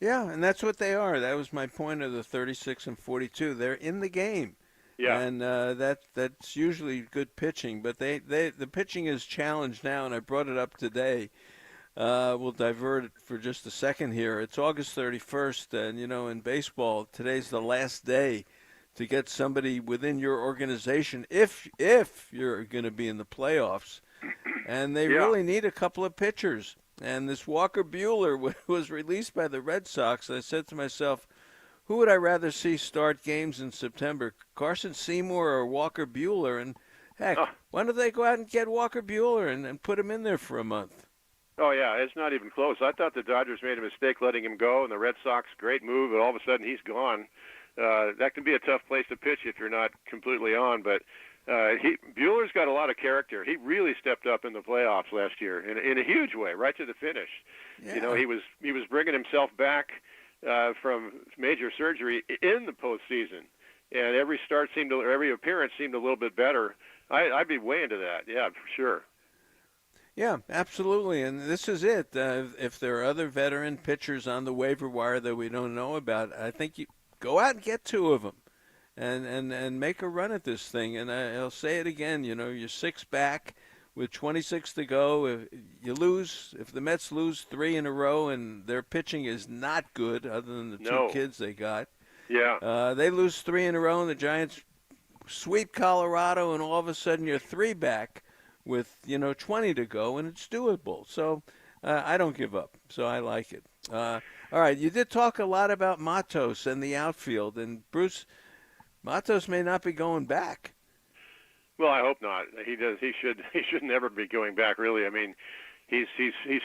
Yeah, and that's what they are. That was my point of the 36 and 42. They're in the game. Yeah. And that's usually good pitching, but the pitching is challenged now, and I brought it up today. We'll divert it for just a second here. It's August 31st, and, you know, in baseball, today's the last day to get somebody within your organization if you're going to be in the playoffs. And they really need a couple of pitchers. And this Walker Buehler was released by the Red Sox. I said to myself, who would I rather see start games in September, Carson Seymour or Walker Buehler? And, heck, why don't they go out and get Walker Buehler and put him in there for a month? Oh, yeah, it's not even close. I thought the Dodgers made a mistake letting him go, and the Red Sox, great move, and all of a sudden he's gone. That can be a tough place to pitch if you're not completely on, but Buehler's got a lot of character. He really stepped up in the playoffs last year in a huge way, right to the finish. Yeah. You know, he was bringing himself back from major surgery in the postseason, and every appearance seemed a little bit better. I'd be way into that, yeah, for sure. Yeah, absolutely, and this is it. If there are other veteran pitchers on the waiver wire that we don't know about, I think you go out and get 2 of them. And make a run at this thing. And I'll say it again, you know, you're 6 back with 26 to go. If the Mets lose 3 in a row and their pitching is not good, other than the 2 kids they got, they lose 3 in a row and the Giants sweep Colorado, and all of a sudden you're 3 back with, you know, 20 to go, and it's doable. So I don't give up. So I like it. All right, you did talk a lot about Matos and the outfield, and Bruce, Matos may not be going back. Well, I hope not. He should never be going back, really. I mean, he's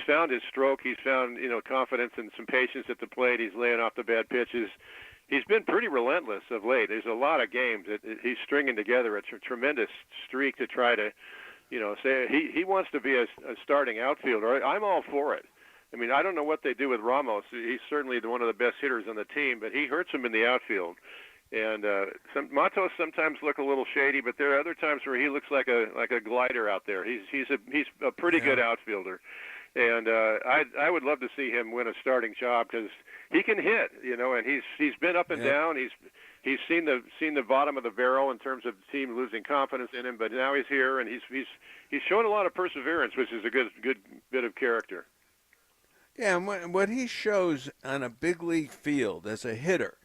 found his stroke. He's found, you know, confidence and some patience at the plate. He's laying off the bad pitches. He's been pretty relentless of late. There's a lot of games that he's stringing together a tremendous streak to try to, you know, say he wants to be a starting outfielder. I'm all for it. I mean, I don't know what they do with Ramos. He's certainly one of the best hitters on the team, but he hurts him in the outfield. And Matos sometimes look a little shady, but there are other times where he looks like a glider out there. He's a pretty good outfielder, and I would love to see him win a starting job because he can hit, you know, and he's been up and down. He's seen the bottom of the barrel in terms of the team losing confidence in him, but now he's here and he's shown a lot of perseverance, which is a good bit of character. Yeah, and what he shows on a big league field as a hitter.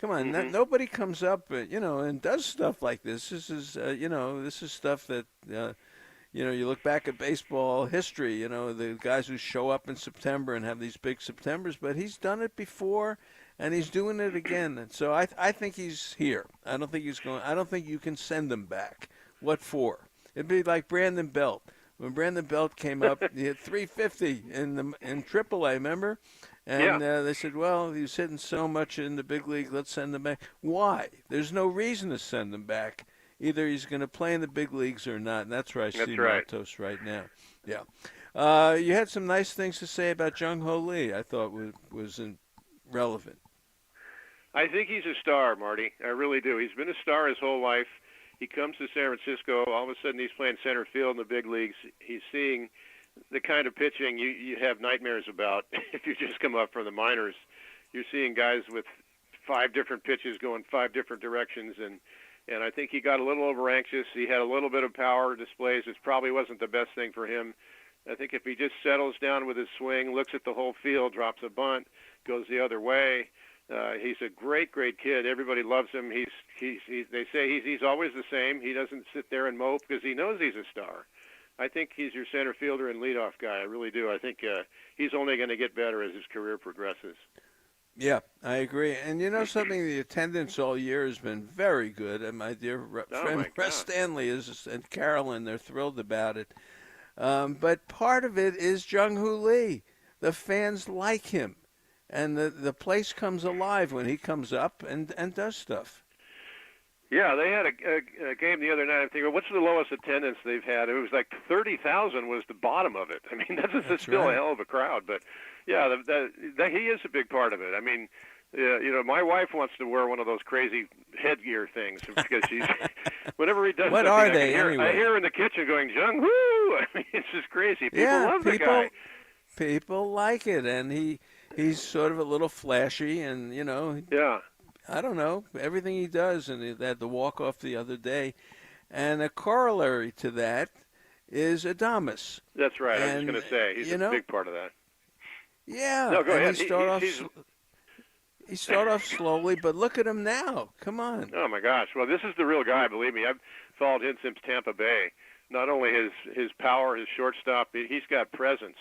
Come on, nobody comes up, you know, and does stuff like this. This is, you know, this is stuff that, you know, you look back at baseball history, you know, the guys who show up in September and have these big Septembers, but he's done it before, and he's doing it again. And so I think he's here. I don't think he's going. I don't think you can send him back. What for? It'd be like Brandon Belt. When Brandon Belt came up, he hit 350 in AAA, remember? And they said, well, he's hitting so much in the big league, let's send him back. Why? There's no reason to send him back. Either he's going to play in the big leagues or not, and that's where I see Matos right now. Yeah. You had some nice things to say about Jung-Ho Lee, I thought was relevant. I think he's a star, Marty. I really do. He's been a star his whole life. He comes to San Francisco. All of a sudden he's playing center field in the big leagues. He's seeing the kind of pitching you have nightmares about if you just come up from the minors. You're seeing guys with 5 different pitches going 5 different directions, and I think he got a little over anxious. He had a little bit of power displays, which probably wasn't the best thing for him. I think if he just settles down with his swing, looks at the whole field, drops a bunt, goes the other way, he's a great kid. Everybody loves him. They say he's always the same. He doesn't sit there and mope because he knows he's a star. I think he's your center fielder and leadoff guy. I really do. I think he's only going to get better as his career progresses. Yeah, I agree. And you know something, the attendance all year has been very good. And my dear friend Russ Stanley and Carolyn, they're thrilled about it. But part of it is Jung-Hoo Lee. The fans like him. And the place comes alive when he comes up and does stuff. Yeah, they had a game the other night. I'm thinking, what's the lowest attendance they've had? It was like 30,000 was the bottom of it. I mean, that's still a hell of a crowd. But, yeah, he is a big part of it. I mean, you know, my wife wants to wear one of those crazy headgear things because she's whenever he does what something, are they anyway? I hear her in the kitchen going, Jung-Hoo! I mean, it's just crazy. People love the guy. People like it, and he's sort of a little flashy, and, you know. Yeah. I don't know, everything he does, and he had the walk-off the other day. And a corollary to that is Adames. That's right. I was going to say, he's a big part of that. Yeah. No, go ahead. He started off slowly, but look at him now. Come on. Oh, my gosh. Well, this is the real guy, believe me. I've followed him since Tampa Bay. Not only his power, his shortstop, he's got presence,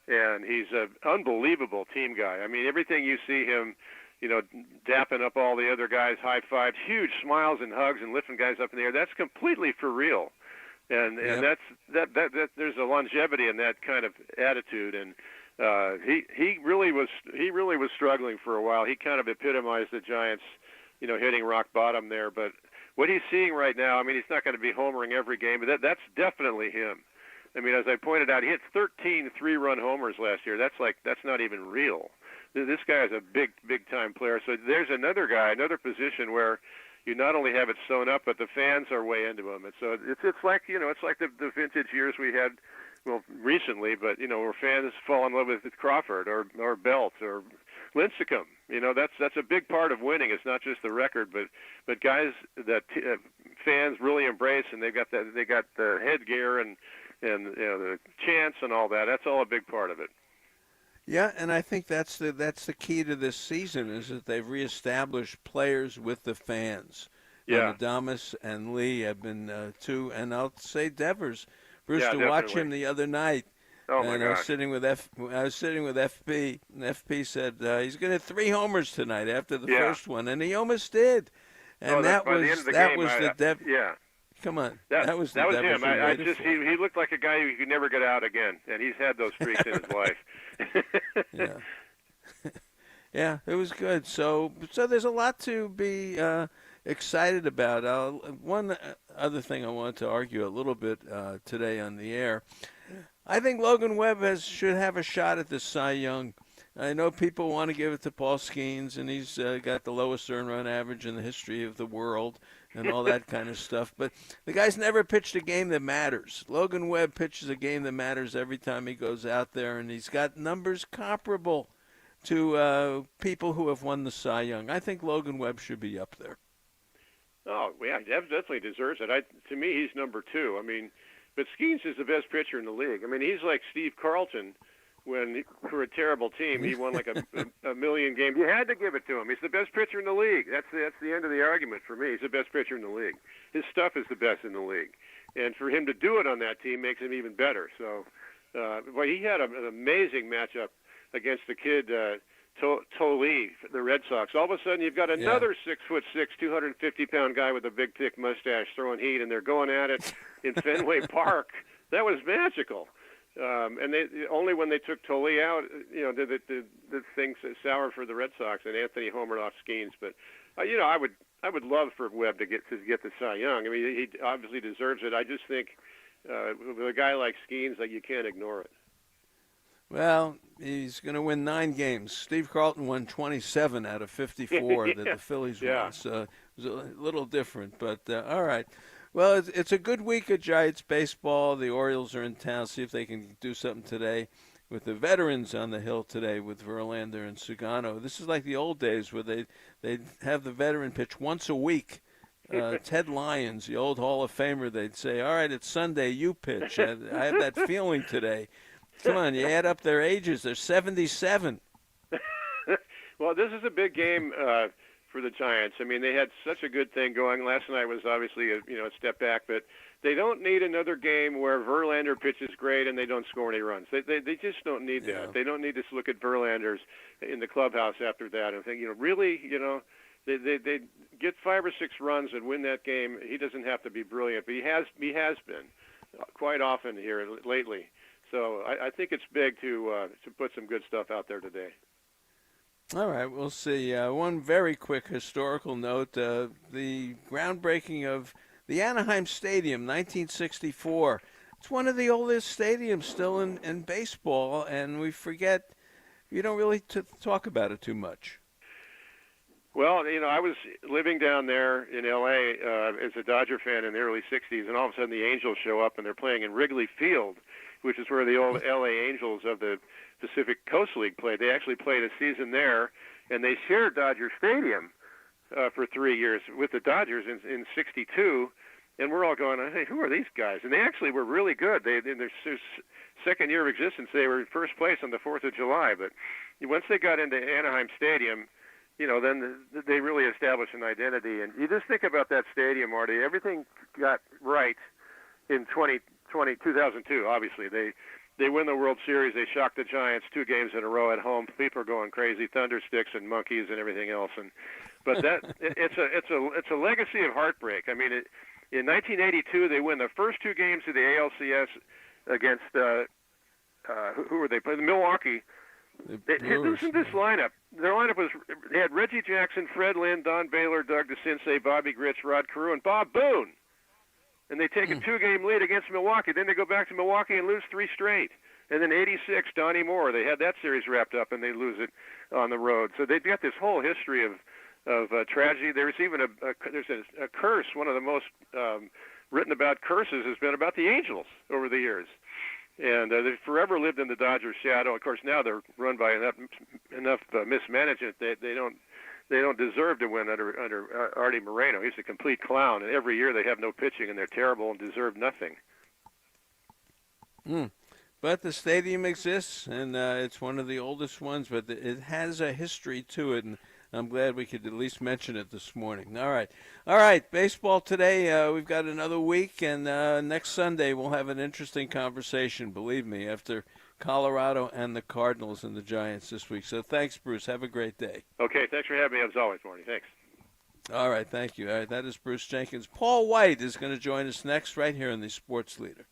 and he's an unbelievable team guy. I mean, everything you see him, you know, dapping up all the other guys, high fives, huge smiles and hugs, and lifting guys up in the air. That's completely for real, and that there's a longevity in that kind of attitude. And he really was struggling for a while. He kind of epitomized the Giants, you know, hitting rock bottom there. But what he's seeing right now, I mean, he's not going to be homering every game, but that's definitely him. I mean, as I pointed out, he hit 13 3-run homers last year. That's not even real. This guy is a big-time player. So there's another guy, another position where you not only have it sewn up, but the fans are way into him. And so it's like, you know, it's like the vintage years we had, well, recently, but, you know, where fans fall in love with Crawford or Belt or Lincecum. You know, that's a big part of winning. It's not just the record, but guys that fans really embrace, and they got the headgear and you know, the chants and all that. That's all a big part of it. Yeah, and I think that's the key to this season is that they've reestablished players with the fans. Yeah. Adames and Lee have been two, and I'll say Devers. Bruce, yeah, to definitely. Watch him the other night. Oh my gosh! I was sitting with FP, and FP said he's going to hit 3 homers tonight after the first one, and he almost did. And that was the yeah. Come on, that was him. He looked like a guy who could never get out again, and he's had those streaks in his life. Yeah, yeah, it was good. So there's a lot to be excited about. One other thing I wanted to argue a little bit today on the air. I think Logan Webb should have a shot at this Cy Young. I know people want to give it to Paul Skeens, and he's got the lowest earned run average in the history of the world and all that kind of stuff. But the guy's never pitched a game that matters. Logan Webb pitches a game that matters every time he goes out there, and he's got numbers comparable to people who have won the Cy Young. I think Logan Webb should be up there. Oh, yeah, definitely deserves it. To me, he's number 2. I mean, but Skeens is the best pitcher in the league. I mean, he's like Steve Carlton. When for a terrible team, he won like a million games. You had to give it to him. He's the best pitcher in the league. That's the end of the argument for me. He's the best pitcher in the league. His stuff is the best in the league, and for him to do it on that team makes him even better. So, well, he had an amazing matchup against the kid Tolee, the Red Sox. All of a sudden, you've got another 6'6", 250-pound guy with a big, thick mustache throwing heat, and they're going at it in Fenway Park. That was magical. And only when they took Tolee out, you know, did things sour for the Red Sox, and Anthony homered off Skeens. But you know, I would love for Webb to get the Cy Young. I mean, he obviously deserves it. I just think with a guy like Skeens, like, you can't ignore it. Well, he's going to win 9 games. Steve Carlton won 27 out of 54 that the Phillies won. So it was a little different, but all right. Well, it's a good week of Giants baseball. The Orioles are in town. See if they can do something today with the veterans on the hill today with Verlander and Sugano. This is like the old days where they'd have the veteran pitch once a week. Ted Lyons, the old Hall of Famer, they'd say, all right, it's Sunday, you pitch. I have that feeling today. Come on, you add up their ages. They're 77. Well, this is a big game for the Giants. I mean, they had such a good thing going. Last night was obviously a step back, but They don't need another game where Verlander pitches great and they don't score any runs. They just don't need that. Yeah. They don't need to look at Verlanders in the clubhouse after that and think, really, they get 5 or 6 runs and win that game. He doesn't have to be brilliant, but he has been quite often here lately. So I think it's big to put some good stuff out there today. All right, we'll see. One very quick historical note, the groundbreaking of the Anaheim Stadium, 1964. It's one of the oldest stadiums still in baseball, and we forget, you don't really talk about it too much. Well, I was living down there in L.A. As a Dodger fan in the early 60s, and all of a sudden the Angels show up, and they're playing in Wrigley Field, which is where the old L.A. Angels of the Pacific Coast League played. They actually played a season there, and they shared Dodger Stadium for 3 years with the Dodgers in 62, and we're all going, hey, who are these guys? And they actually were really good. In their second year of existence, they were in first place on the 4th of July. But once they got into Anaheim Stadium, then they really established an identity. And you just think about that stadium, Marty. Everything got right in 2002, obviously. They win the World Series. They shocked the Giants 2 games in a row at home. People are going crazy, thundersticks and monkeys and everything else. But it's a legacy of heartbreak. I mean, in 1982, they win the first 2 games of the ALCS against who were they playing? Milwaukee. Listen to this lineup. Their lineup they had Reggie Jackson, Fred Lynn, Don Baylor, Doug DeCinces, Bobby Grich, Rod Carew, and Bob Boone. And they take a 2-game lead against Milwaukee. Then they go back to Milwaukee and lose 3 straight. And then 86, Donnie Moore. They had that series wrapped up, and they lose it on the road. So they've got this whole history of tragedy. There's even a curse. One of the most written about curses has been about the Angels over the years. And they've forever lived in the Dodgers' shadow. Of course, now they're run by enough mismanagement that they don't deserve to win under Artie Moreno. He's a complete clown, and every year they have no pitching, and they're terrible and deserve nothing. But the stadium exists, and it's one of the oldest ones, but it has a history to it, and I'm glad we could at least mention it this morning. All right, baseball today. We've got another week, and next Sunday we'll have an interesting conversation, believe me, after Colorado and the Cardinals and the Giants this week. So thanks, Bruce. Have a great day. Okay, thanks for having me as always, Marty. Thanks. All right, thank you. All right, that is Bruce Jenkins. Paul White is going to join us next right here in the Sports Leader.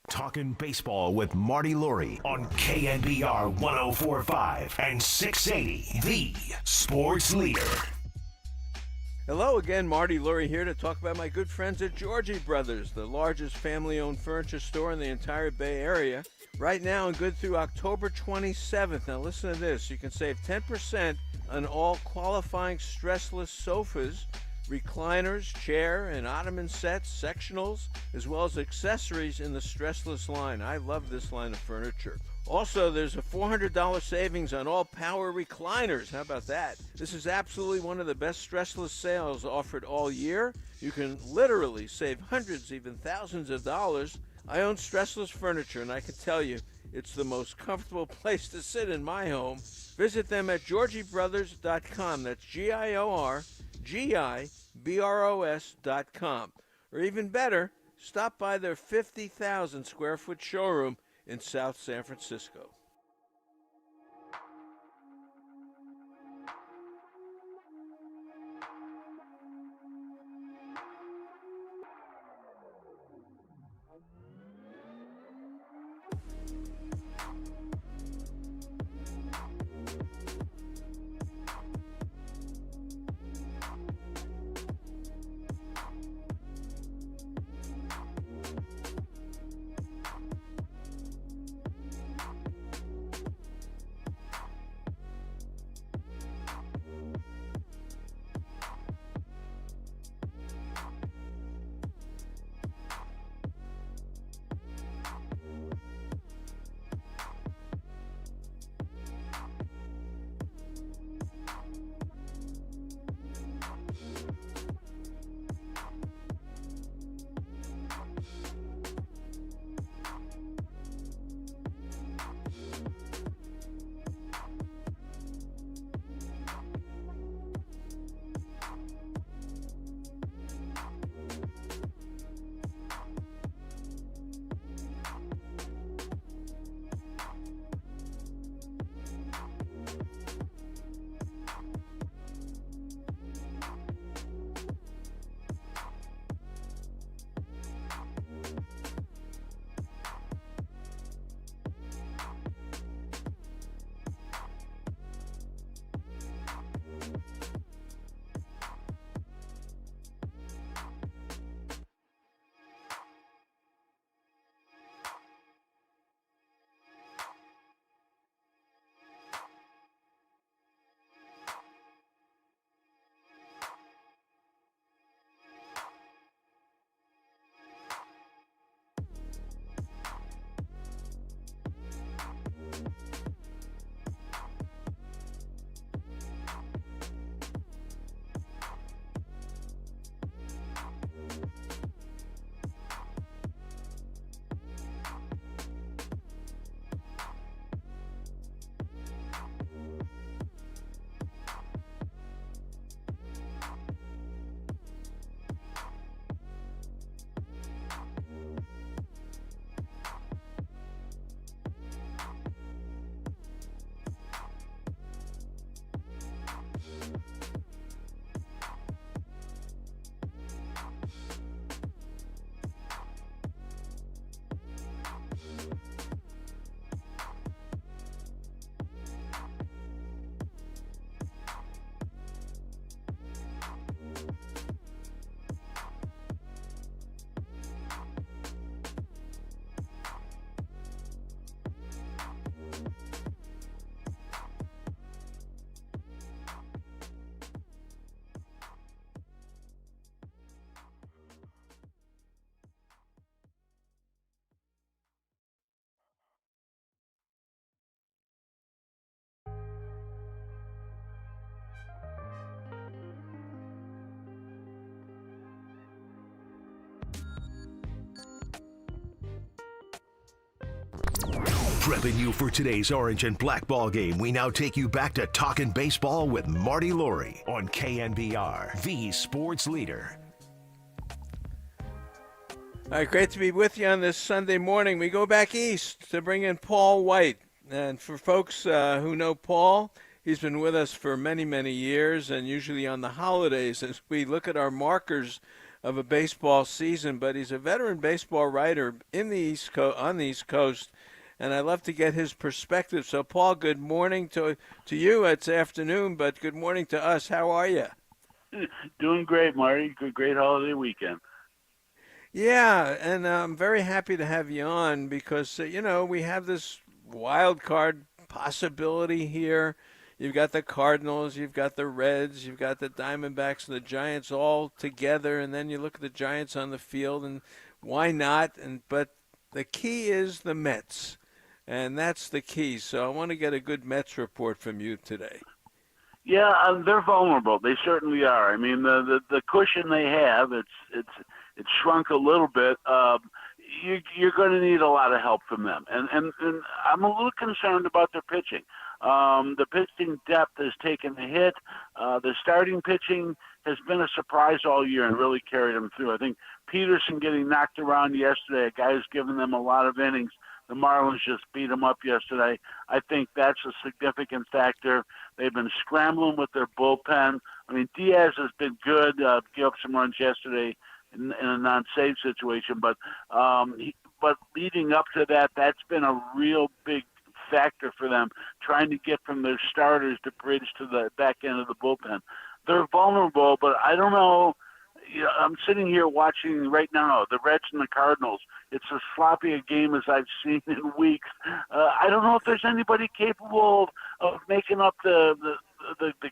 Talking baseball with Marty Lurie on KNBR 104.5 and 680, the Sports Leader. Hello again, Marty Lurie here to talk about my good friends at Georgie Brothers, the largest family-owned furniture store in the entire Bay Area. Right now and good through October 27th. Now listen to this. You can save 10% on all qualifying stressless sofas, recliners, chair and ottoman sets, sectionals, as well as accessories in the stressless line. I love this line of furniture. Also, there's a $400 savings on all power recliners. How about that? This is absolutely one of the best stressless sales offered all year. You can literally save hundreds, even thousands of dollars. I own stressless furniture, and I can tell you, it's the most comfortable place to sit in my home. Visit them at GeorgieBrothers.com. That's GIORGIBROS.com. Or even better, stop by their 50,000 square foot showroom in South San Francisco. Prepping you for today's orange and black ball game, we now take you back to Talkin' Baseball with Marty Lurie on KNBR, the sports leader. All right, great to be with you on this Sunday morning. We go back east to bring in Paul White. And for folks who know Paul, he's been with us for many, many years, and usually on the holidays as we look at our markers of a baseball season. But he's a veteran baseball writer in the on the East Coast, and I'd love to get his perspective. So, Paul, good morning to you. It's afternoon, but good morning to us. How are you? Doing great, Marty. Great holiday weekend. Yeah, and I'm very happy to have you on because, we have this wild card possibility here. You've got the Cardinals, you've got the Reds, you've got the Diamondbacks and the Giants all together, and then you look at the Giants on the field, and why not? But the key is the Mets, and that's the key. So I want to get a good Mets report from you today. Yeah, they're vulnerable. They certainly are. I mean, the cushion they have, it's shrunk a little bit. You're going to need a lot of help from them, and I'm a little concerned about their pitching. The pitching depth has taken a hit. The starting pitching has been a surprise all year and really carried them through. I think Peterson getting knocked around yesterday, a guy who's given them a lot of innings. The Marlins just beat them up yesterday. I think that's a significant factor. They've been scrambling with their bullpen. I mean, Diaz has been good, gave up some runs yesterday in a non-save situation, but leading up to that, that's been a real big factor for them, trying to get from their starters to bridge to the back end of the bullpen. They're vulnerable, but I don't know. I'm sitting here watching right now the Reds and the Cardinals. It's as sloppy a game as I've seen in weeks. I don't know if there's anybody capable of making up the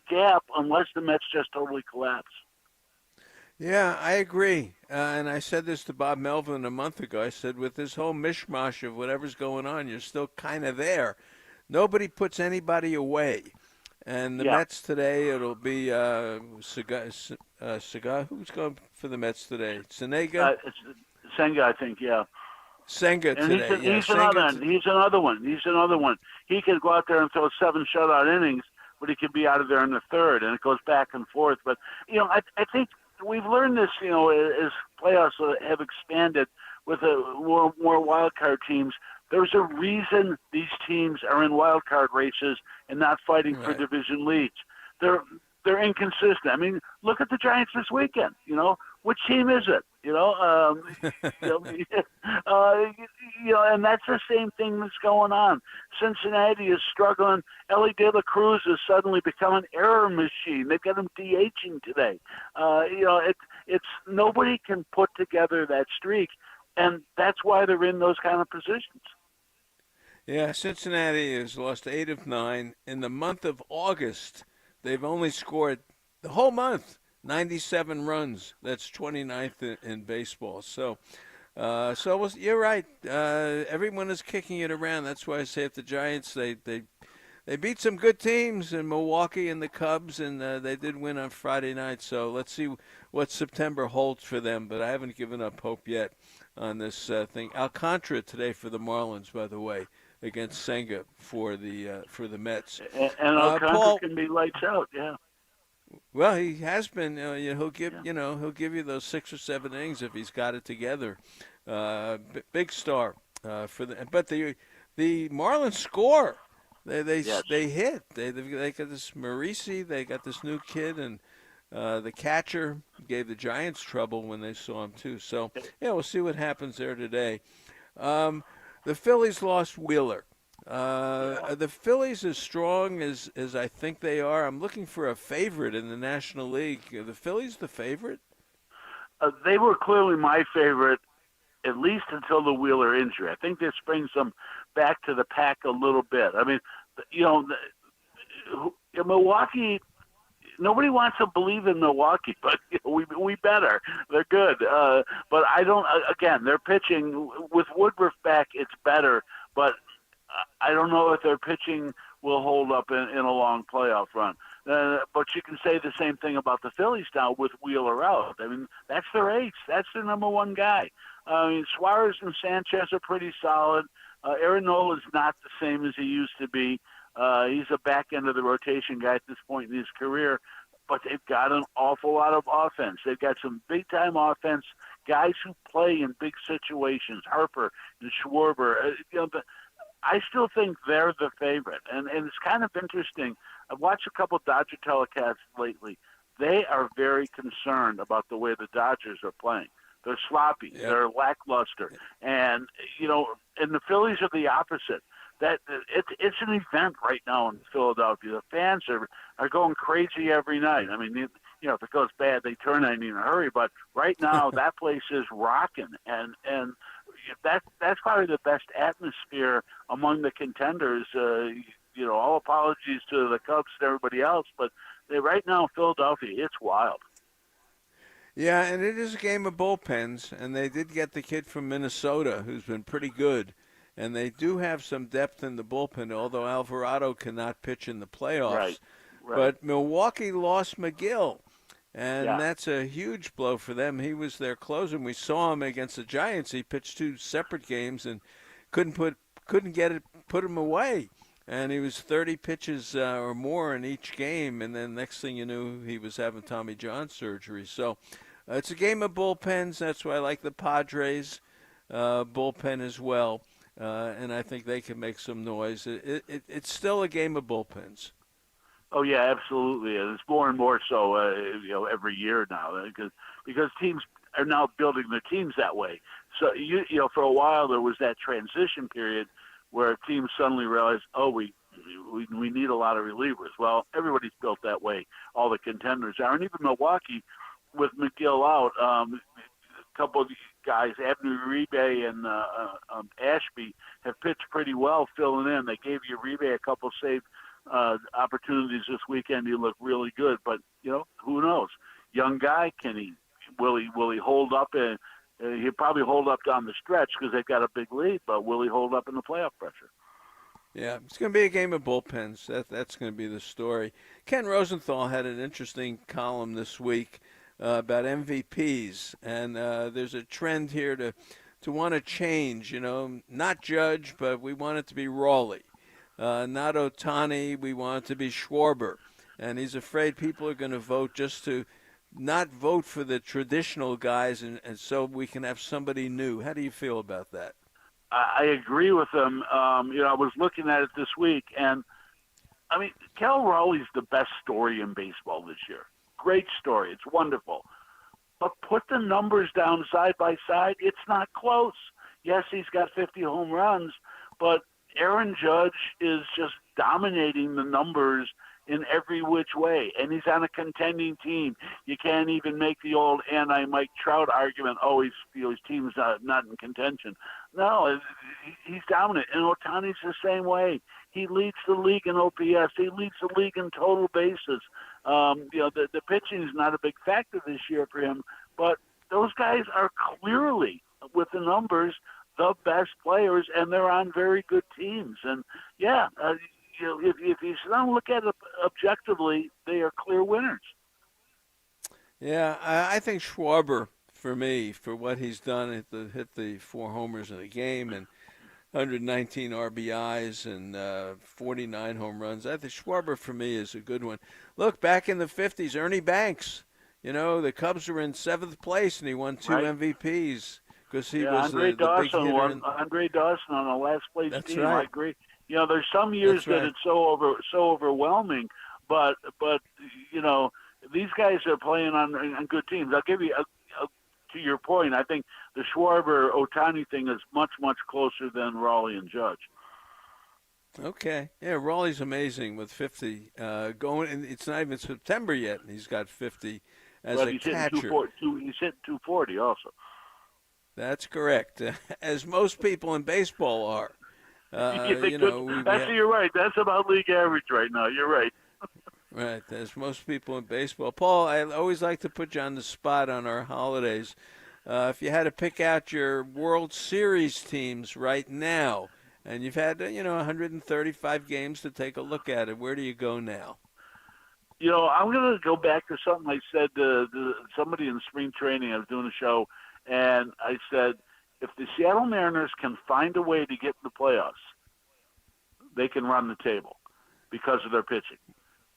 gap unless the Mets just totally collapse. Yeah, I agree. And I said this to Bob Melvin a month ago. I said, with this whole mishmash of whatever's going on, you're still kind of there. Nobody puts anybody away. And the Mets today, it'll be Sega. Who's going for the Mets today? Senga? Senga, I think, yeah. Senga today. He's another one. He could go out there and throw 7 shutout innings, but he could be out of there in the third, and it goes back and forth. But, I think we've learned this, as playoffs have expanded with more wild card teams. There's a reason these teams are in wild card races and not fighting for division leads. They're inconsistent. I mean, look at the Giants this weekend. Which team is it? And that's the same thing that's going on. Cincinnati is struggling. Ellie De La Cruz has suddenly become an error machine. They've got him DHing today. It's nobody can put together that streak, and that's why they're in those kind of positions. Yeah, Cincinnati has lost 8 of 9. In the month of August, they've only scored the whole month 97 runs. That's 29th in baseball. So you're right. Everyone is kicking it around. That's why I say if the Giants, they beat some good teams in Milwaukee and the Cubs, and they did win on Friday night. So let's see what September holds for them. But I haven't given up hope yet on this thing. Alcantara today for the Marlins, by the way, against Senga for the Mets. And Alcantara can be lights out, yeah. Well, he has been. He'll give you those 6 or 7 innings if he's got it together. Big star for the. But the Marlins score. They hit. They got this Maurice. They got this new kid, and the catcher gave the Giants trouble when they saw him too. So we'll see what happens there today. The Phillies lost Wheeler. Are the Phillies as strong as I think they are? I'm looking for a favorite in the National League. Are the Phillies the favorite? They were clearly my favorite, at least until the Wheeler injury. I think this brings them back to the pack a little bit. I mean, Milwaukee, nobody wants to believe in Milwaukee, but we better. They're good. But I don't, again, their pitching, with Woodruff back, it's better, but I don't know if their pitching will hold up in a long playoff run. But you can say the same thing about the Phillies now with Wheeler out. I mean, that's their ace. That's their number one guy. I mean, Suarez and Sanchez are pretty solid. Aaron Nola is not the same as he used to be. He's a back end of the rotation guy at this point in his career, but they've got an awful lot of offense. They've got some big time offense, guys who play in big situations. Harper and Schwarber. I still think they're the favorite, and it's kind of interesting. I've watched a couple Dodger telecasts lately. They are very concerned about the way the Dodgers are playing. They're sloppy. Yep. They're lackluster. And, and the Phillies are the opposite. That it's an event right now in Philadelphia. The fans are going crazy every night. I mean, if it goes bad, they turn on you in a hurry. But right now, that place is rocking. And that's probably the best atmosphere among the contenders. All apologies to the Cubs and everybody else, but right now, Philadelphia, it's wild. Yeah, and it is a game of bullpens, and they did get the kid from Minnesota who's been pretty good. And they do have some depth in the bullpen, although Alvarado cannot pitch in the playoffs. Right. But Milwaukee lost McGill, and that's a huge blow for them. He was their closer. We saw him against the Giants. He pitched 2 separate games and couldn't put him away. And he was 30 pitches or more in each game, and then next thing you knew, he was having Tommy John surgery. So it's a game of bullpens. That's why I like the Padres bullpen as well. And I think they can make some noise. It's still a game of bullpens. Oh yeah, absolutely. And it's more and more so, every year now, because teams are now building their teams that way. So for a while there was that transition period where teams suddenly realized, we need a lot of relievers. Well, everybody's built that way. All the contenders are, and even Milwaukee with McGill out, a couple of guys, Abner Uribe and Ashby, have pitched pretty well filling in. They gave Uribe a couple save opportunities this weekend. He looked really good, but who knows? Young guy, will he hold up? He'll probably hold up down the stretch because they've got a big lead, but will he hold up in the playoff pressure? Yeah, it's going to be a game of bullpens. That's going to be the story. Ken Rosenthal had an interesting column this week about MVPs, and there's a trend here to want to change, not Judge, but we want it to be Raleigh. Not Ohtani, we want it to be Schwarber. And he's afraid people are going to vote just to not vote for the traditional guys, and so we can have somebody new. How do you feel about that? I agree with him. I was looking at it this week, and, Cal Raleigh's the best story in baseball this year. Great story. It's wonderful. But put the numbers down side by side. It's not close. Yes, he's got 50 home runs, but Aaron Judge is just dominating the numbers in every which way, and he's on a contending team. You can't even make the old anti-Mike Trout argument, his team's not in contention. No, he's dominant, and Ohtani's the same way. He leads the league in OPS. He leads the league in total bases. The pitching is not a big factor this year for him, but those guys are clearly, with the numbers, the best players, and they're on very good teams. And, if you don't look at it objectively, they are clear winners. Yeah, I think Schwarber, for me, for what he's done, hit the 4 homers in a game and 119 RBIs and 49 home runs. I think Schwarber, for me, is a good one. Look, back in the 50s, Ernie Banks, the Cubs were in 7th place, and he won 2 MVPs because he was the big hitter. Andre Dawson on a last-place team, right. I agree. There's some years that it's so overwhelming, but these guys are playing on good teams. I'll give you to your point. I think the Schwarber Ohtani thing is much closer than Raleigh and Judge. Okay, yeah, Raleigh's amazing with 50 going, and it's not even September yet, and he's got 50 as a catcher. He's hitting 240 also. That's correct, as most people in baseball are. You're right. That's about league average right now. You're right. Right, as most people in baseball. Paul, I always like to put you on the spot on our holidays. If you had to pick out your World Series teams right now, and you've had 135 games to take a look at it, where do you go now? I'm going to go back to something I said to somebody in spring training. I was doing a show, and I said, if the Seattle Mariners can find a way to get in the playoffs, they can run the table because of their pitching.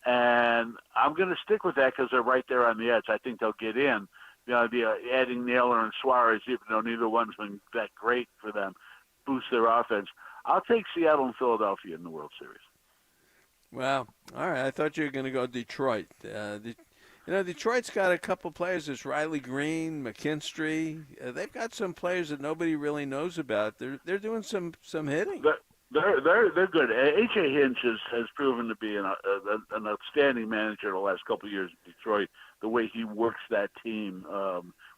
And I'm going to stick with that because they're right there on the edge. I think they'll get in. The idea adding Naylor and Suarez, even though neither one's been that great for them, boost their offense. I'll take Seattle and Philadelphia in the World Series. Well, all right. I thought you were going to go Detroit. Detroit's got a couple players. There's Riley Green, McKinstry. They've got some players that nobody really knows about. They're doing some hitting. They're good. A.J. Hinch has proven to be an outstanding manager the last couple of years in Detroit. The way he works that team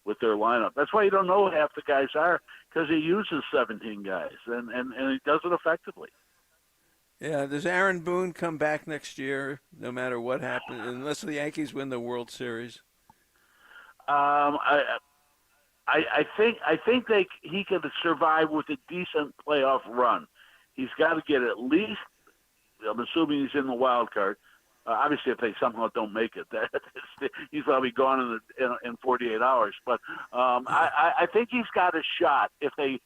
with their lineup. That's why you don't know who half the guys are, because he uses 17 guys and he does it effectively. Yeah, does Aaron Boone come back next year, no matter what happens, unless the Yankees win the World Series? I think he could survive with a decent playoff run. He's got to get at least. I'm assuming he's in the wild card. Obviously, if they somehow don't make it, he's probably gone in 48 hours. But I think he's got a shot. If they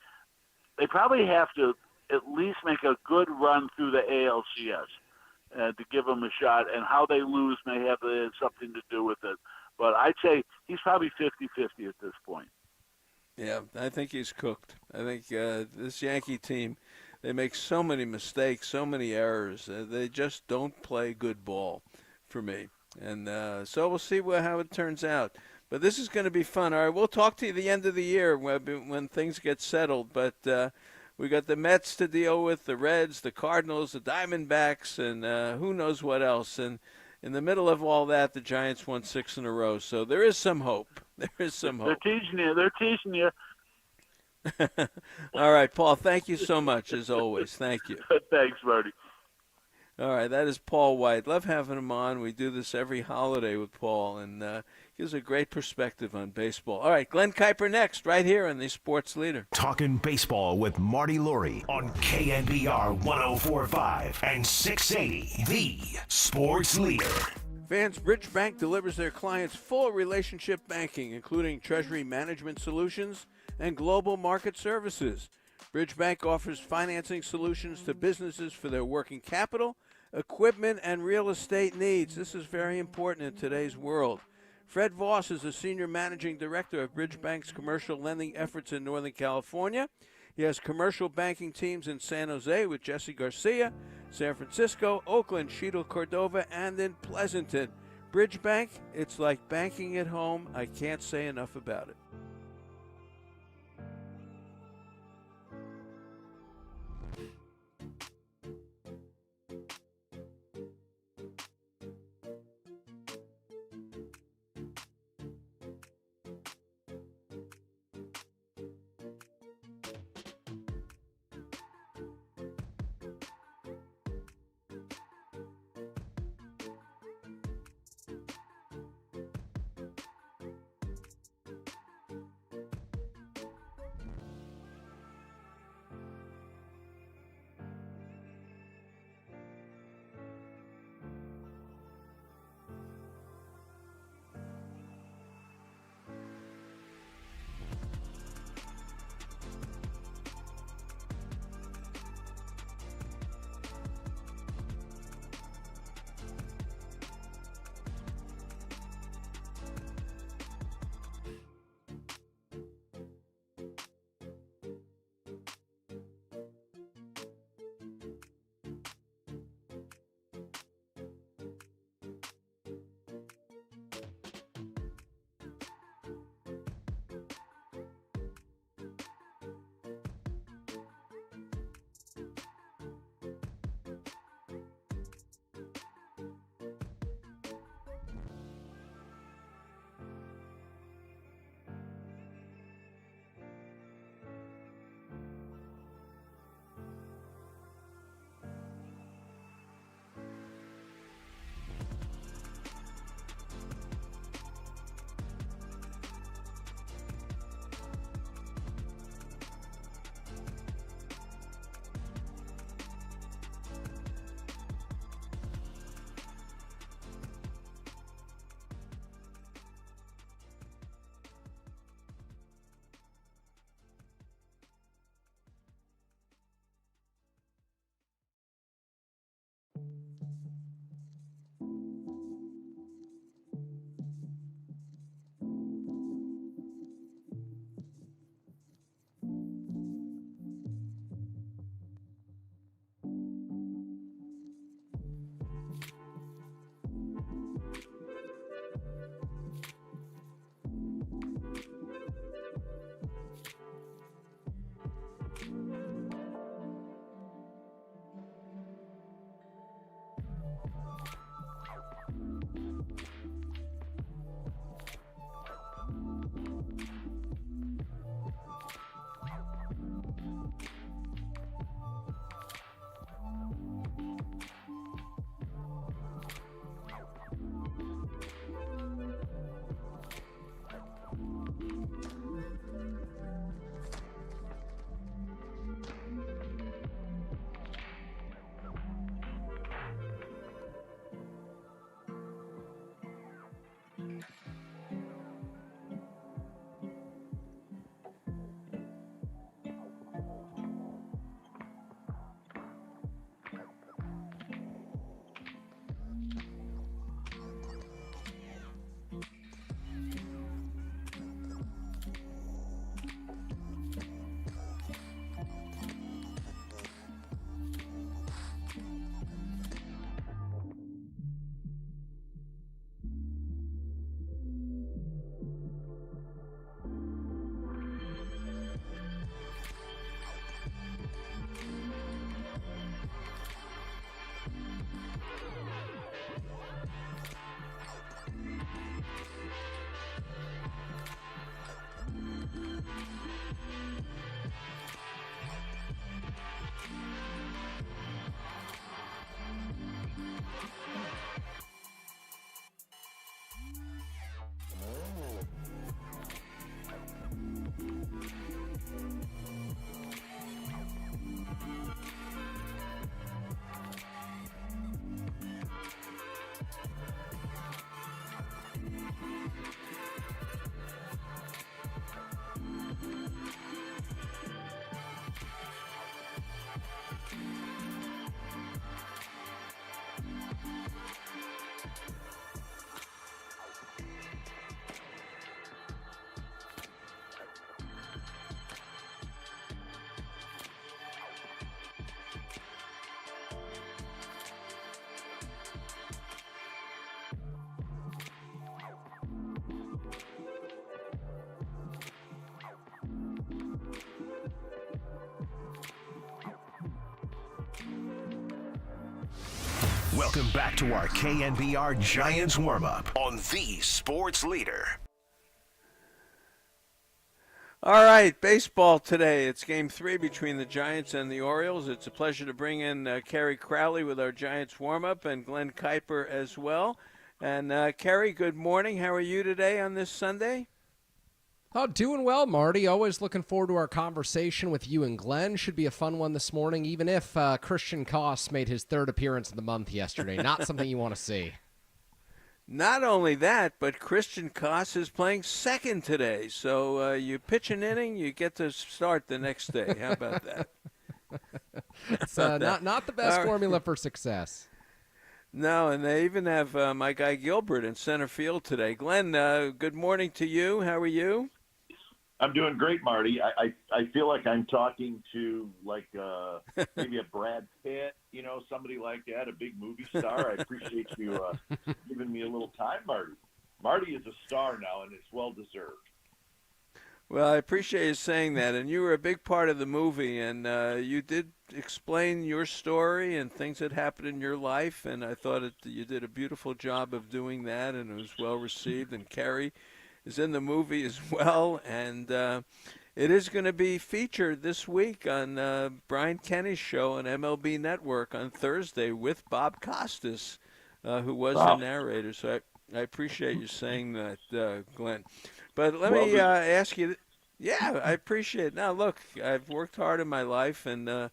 probably have to at least make a good run through the ALCS to give him a shot, and how they lose may have something to do with it. But I'd say he's probably 50-50 at this point. Yeah, I think he's cooked. I think this Yankee team, they make so many mistakes, so many errors. They just don't play good ball for me. And so we'll see how it turns out. But this is going to be fun. All right, we'll talk to you at the end of the year when things get settled. But we got the Mets to deal with, the Reds, the Cardinals, the Diamondbacks, and who knows what else. And in the middle of all that, the Giants won 6 in a row. So there is some hope. There is some hope. They're teasing you. All right, Paul, thank you so much, as always. Thank you. Thanks, Marty. All right, that is Paul White. Love having him on. We do this every holiday with Paul, and gives a great perspective on baseball. All right, Glenn Kuiper next, right here on the Sports Leader. Talking baseball with Marty Lurie on KNBR 104.5 and 680, the Sports Leader. Vans Bridge Bank delivers their clients full relationship banking, including treasury management solutions and global market services. Bridge Bank offers financing solutions to businesses for their working capital, equipment, and real estate needs. This is very important in today's world. Fred Voss is the Senior Managing Director of Bridge Bank's commercial lending efforts in Northern California. He has commercial banking teams in San Jose with Jesse Garcia, San Francisco, Oakland, Cheadle Cordova, and in Pleasanton. Bridge Bank, it's like banking at home. I can't say enough about it. Welcome back to our KNBR Giants warm-up on the Sports Leader. All right, baseball today. It's Game 3 between the Giants and the Orioles. It's a pleasure to bring in Kerry Crowley with our Giants warm-up and Glenn Kuiper as well. And Kerry, good morning. How are you today on this Sunday? Oh, doing well, Marty. Always looking forward to our conversation with you and Glenn. Should be a fun one this morning, even if Christian Koss made his third appearance of the month yesterday. Not something you want to see. Not only that, but Christian Koss is playing second today. So you pitch an inning, you get to start the next day. How about that? It's not the best formula for success. No, and they even have my guy Gilbert in center field today. Glenn, good morning to you. How are you? I'm doing great, Marty. I feel like I'm talking to maybe a Brad Pitt, somebody like that, a big movie star. I appreciate you giving me a little time, Marty. Marty is a star now, and it's well-deserved. Well, I appreciate you saying that, and you were a big part of the movie, and you did explain your story and things that happened in your life, and I thought you did a beautiful job of doing that, and it was well-received, and Kerry is in the movie as well, and it is going to be featured this week on Brian Kenny's show on MLB Network on Thursday with Bob Costas, who was the narrator. So I appreciate you saying that, Glenn. But let me ask you, I appreciate it. Now, look, I've worked hard in my life, and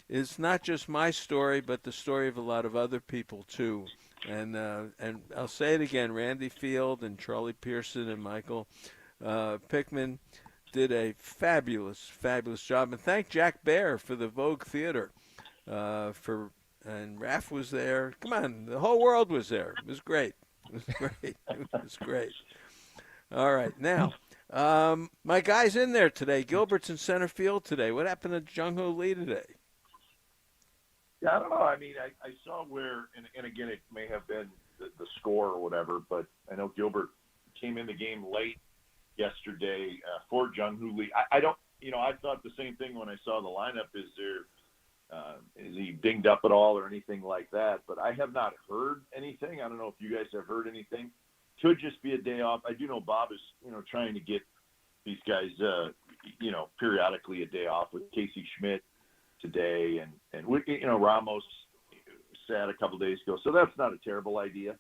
it's not just my story, but the story of a lot of other people, too. And I'll say it again, Randy Field and Charlie Pearson and Michael Pickman did a fabulous, fabulous job. And thank Jack Baer for the Vogue Theater. And Raph was there. Come on, the whole world was there. It was great. It was great. It was great. All right, now, my guy's in there today. Gilbert's in center field today. What happened to Jung-Ho Lee today? Yeah, I don't know. I mean, I saw where, and again, it may have been the score or whatever, but I know Gilbert came in the game late yesterday for Jung-Ho Lee. I don't, I thought the same thing when I saw the lineup. Is he dinged up at all or anything like that? But I have not heard anything. I don't know if you guys have heard anything. Could just be a day off. I do know Bob is, trying to get these guys, periodically a day off with Casey Schmidt today, and Ramos sat a couple days ago, so that's not a terrible idea.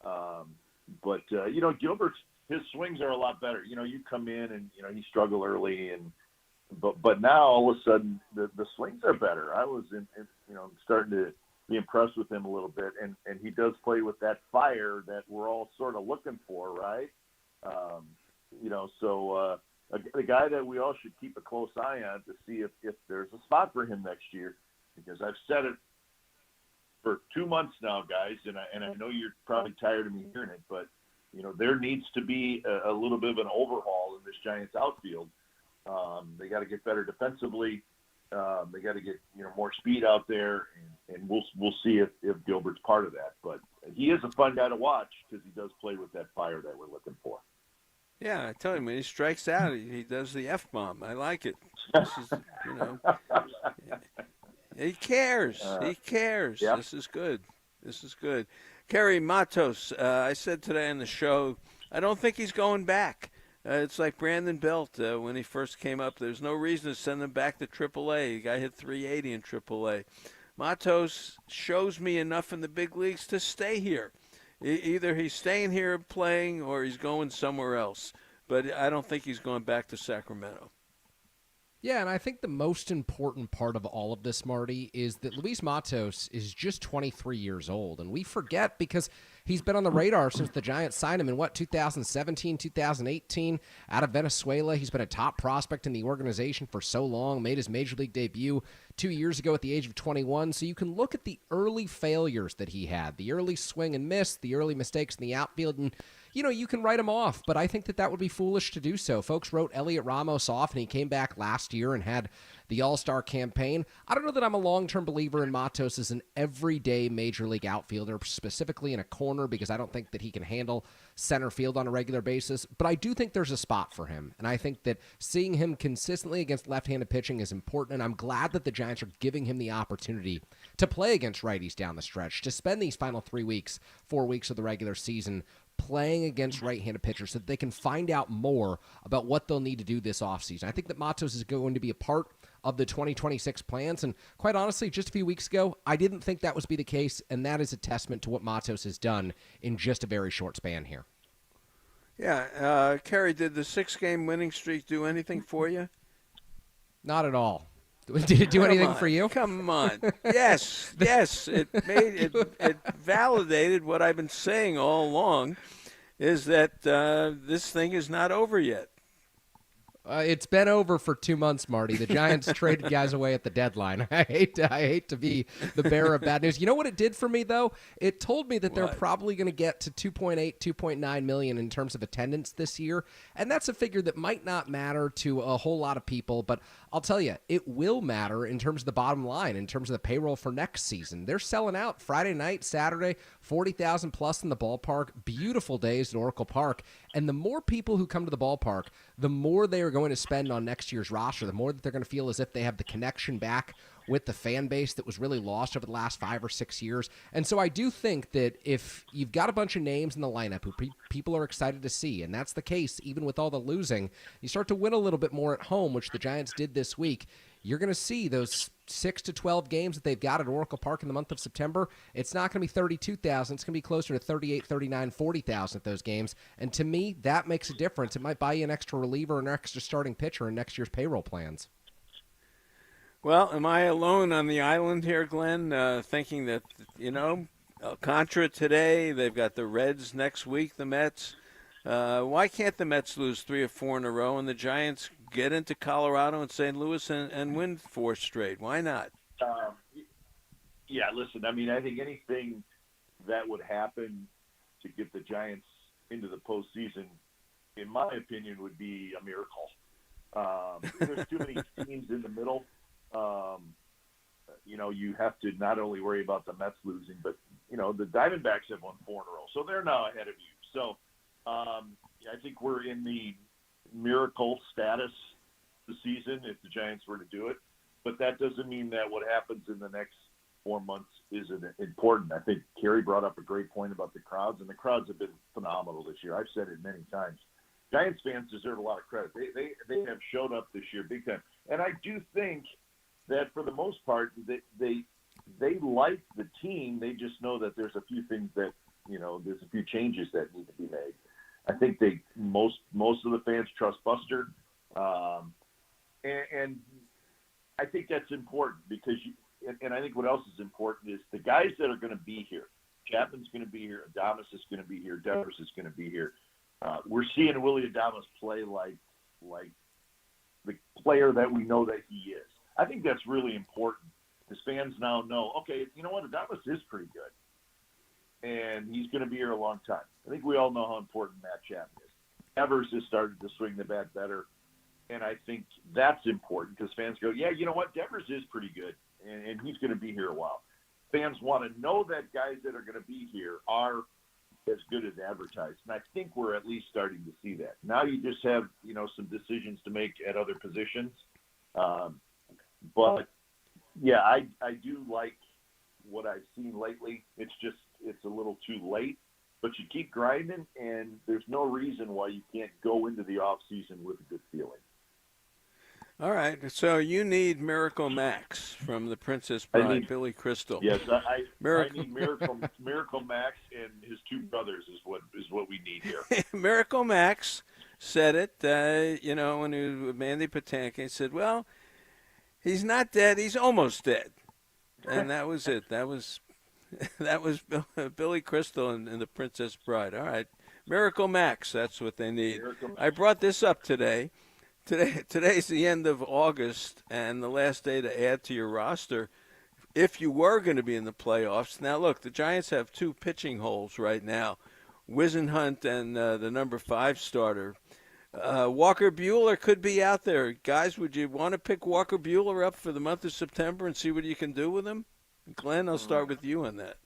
But Gilbert's, his swings are a lot better. You come in and he struggled early, but now all of a sudden the swings are better. I was starting to be impressed with him a little bit, and he does play with that fire that we're all sort of looking for, right? So a guy that we all should keep a close eye on to see if there's a spot for him next year, because I've said it for 2 months now, guys, and I know you're probably tired of me hearing it, but there needs to be a little bit of an overhaul in this Giants outfield. They got to get better defensively. They got to get more speed out there, and we'll see if Gilbert's part of that. But he is a fun guy to watch because he does play with that fire that we're looking for. Yeah, I tell him when he strikes out, he does the F-bomb. I like it. This is, he cares. He cares. Yep. This is good. This is good. Kerry Matos, I said today on the show, I don't think he's going back. It's like Brandon Belt when he first came up. There's no reason to send him back to AAA. The guy hit 380 in AAA. Matos shows me enough in the big leagues to stay here. Either he's staying here playing or he's going somewhere else. But I don't think he's going back to Sacramento. Yeah, and I think the most important part of all of this, Marty, is that Luis Matos is just 23 years old. And we forget because he's been on the radar since the Giants signed him in, 2017, 2018, out of Venezuela. He's been a top prospect in the organization for so long, made his major league debut 2 years ago at the age of 21. So you can look at the early failures that he had, the early swing and miss, the early mistakes in the outfield, and you can write him off, but I think that would be foolish to do so. Folks wrote Elliot Ramos off, and he came back last year and had the All-Star campaign. I don't know that I'm a long-term believer in Matos as an everyday major league outfielder, specifically in a corner, because I don't think that he can handle center field on a regular basis, but I do think there's a spot for him, and I think that seeing him consistently against left-handed pitching is important, and I'm glad that the Giants are giving him the opportunity to play against righties down the stretch, to spend these final 4 weeks of the regular season playing against right-handed pitchers so that they can find out more about what they'll need to do this offseason. I think that Matos is going to be a part of the 2026 plans, and quite honestly, just a few weeks ago, I didn't think that was be the case, and that is a testament to what Matos has done in just a very short span here. Yeah, Kerry, did the 6-game winning streak do anything for you? Not at all. Did it do anything for you? Come on. Yes. It validated what I've been saying all along, is that this thing is not over yet. It's been over for 2 months, Marty. The Giants traded guys away at the deadline. I hate to be the bearer of bad news. You know what it did for me, though? It told me that they're probably going to get to 2.8, 2.9 million in terms of attendance this year, and that's a figure that might not matter to a whole lot of people, but I'll tell you, it will matter in terms of the bottom line, in terms of the payroll for next season. They're selling out Friday night, Saturday, 40,000 plus in the ballpark, beautiful days at Oracle Park, and the more people who come to the ballpark, the more they are going to spend on next year's roster, the more that they're going to feel as if they have the connection back with the fan base that was really lost over the last 5 or 6 years. And so I do think that if you've got a bunch of names in the lineup who people are excited to see, and that's the case even with all the losing, you start to win a little bit more at home, which the Giants did this week. You're going to see those 6 to 12 games that they've got at Oracle Park in the month of September. It's not going to be 32,000. It's going to be closer to 38, 39, 40,000 at those games. And to me, that makes a difference. It might buy you an extra reliever, an extra starting pitcher in next year's payroll plans. Well, am I alone on the island here, Glenn, thinking that, Contra today, they've got the Reds next week, the Mets. Why can't the Mets lose 3 or 4 in a row and the Giants get into Colorado and St. Louis and win 4 straight? Why not? Yeah, listen, I think anything that would happen to get the Giants into the postseason, in my opinion, would be a miracle. There's too many teams in the middle. You have to not only worry about the Mets losing, but, the Diamondbacks have won 4 in a row, so they're now ahead of you. So I think we're in the miracle status this season if the Giants were to do it. But that doesn't mean that what happens in the next 4 months isn't important. I think Kerry brought up a great point about the crowds, and the crowds have been phenomenal this year. I've said it many times. Giants fans deserve a lot of credit. They have showed up this year big time. And I do think that for the most part they like the team. They just know that there's a few things that, there's a few changes that need to be made. I think most of the fans trust Buster. And I think that's important because and I think what else is important is the guys that are going to be here. Chapman's going to be here. Adames is going to be here. Devers is going to be here. We're seeing Willie Adames play like the player that we know that he is. I think that's really important because fans now know, okay, you know what, Adames is pretty good, and he's going to be here a long time. I think we all know how important Matt Chapman is. Devers has started to swing the bat better, and I think that's important because fans go, yeah, you know what, Devers is pretty good, and he's going to be here a while. Fans want to know that guys that are going to be here are as good as advertised, and I think we're at least starting to see that. Now you just have, some decisions to make at other positions. But, yeah, I do like what I've seen lately. It's a little too late. But you keep grinding, and there's no reason why you can't go into the offseason with a good feeling. All right, so you need Miracle Max from the Princess Bride, Billy Crystal. Yes, I need Miracle Max and his 2 brothers is what we need here. Miracle Max said it, when he was with Mandy Patinkin. He said, well, he's not dead, he's almost dead. And that was it. That was Billy Crystal and the Princess Bride. All right, Miracle Max, that's what they need. I brought this up today. Today's the end of August and the last day to add to your roster if you were going to be in the playoffs. Now, look, the Giants have 2 pitching holes right now, Whisenhunt and the number 5 starter. Walker Buehler could be out there. Guys, would you want to pick Walker Buehler up for the month of September and see what you can do with him? Glenn, I'll start with you on that.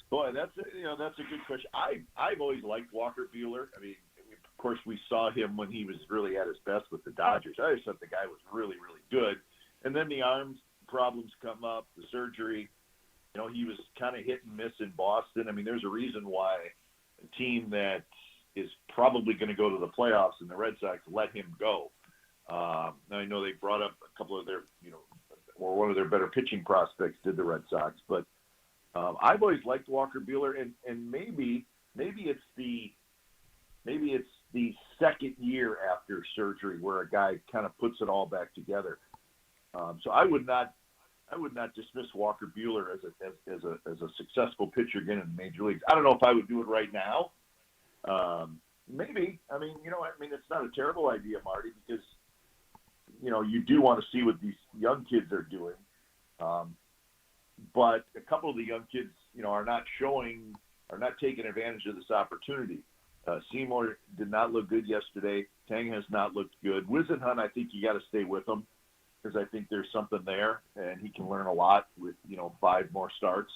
Boy, that's a good question. I've always liked Walker Buehler. I mean, of course, we saw him when he was really at his best with the Dodgers. I always thought the guy was really, really good. And then the arm problems come up, the surgery. He was kind of hit and miss in Boston. I mean, there's a reason why a team that is probably going to go to the playoffs and the Red Sox let him go. Now, I know they brought up a couple of their, or one of their better pitching prospects did the Red Sox, but I've always liked Walker Buehler, and maybe it's the second year after surgery where a guy kind of puts it all back together. So I would not dismiss Walker Buehler as a successful pitcher again in the major leagues. I don't know if I would do it right now. Maybe. I mean, it's not a terrible idea, Marty, because you do want to see what these young kids are doing. But a couple of the young kids, are not taking advantage of this opportunity. Seymour did not look good yesterday. Tang has not looked good. Wisenhunt, I think you got to stay with him because I think there's something there, and he can learn a lot with 5 more starts.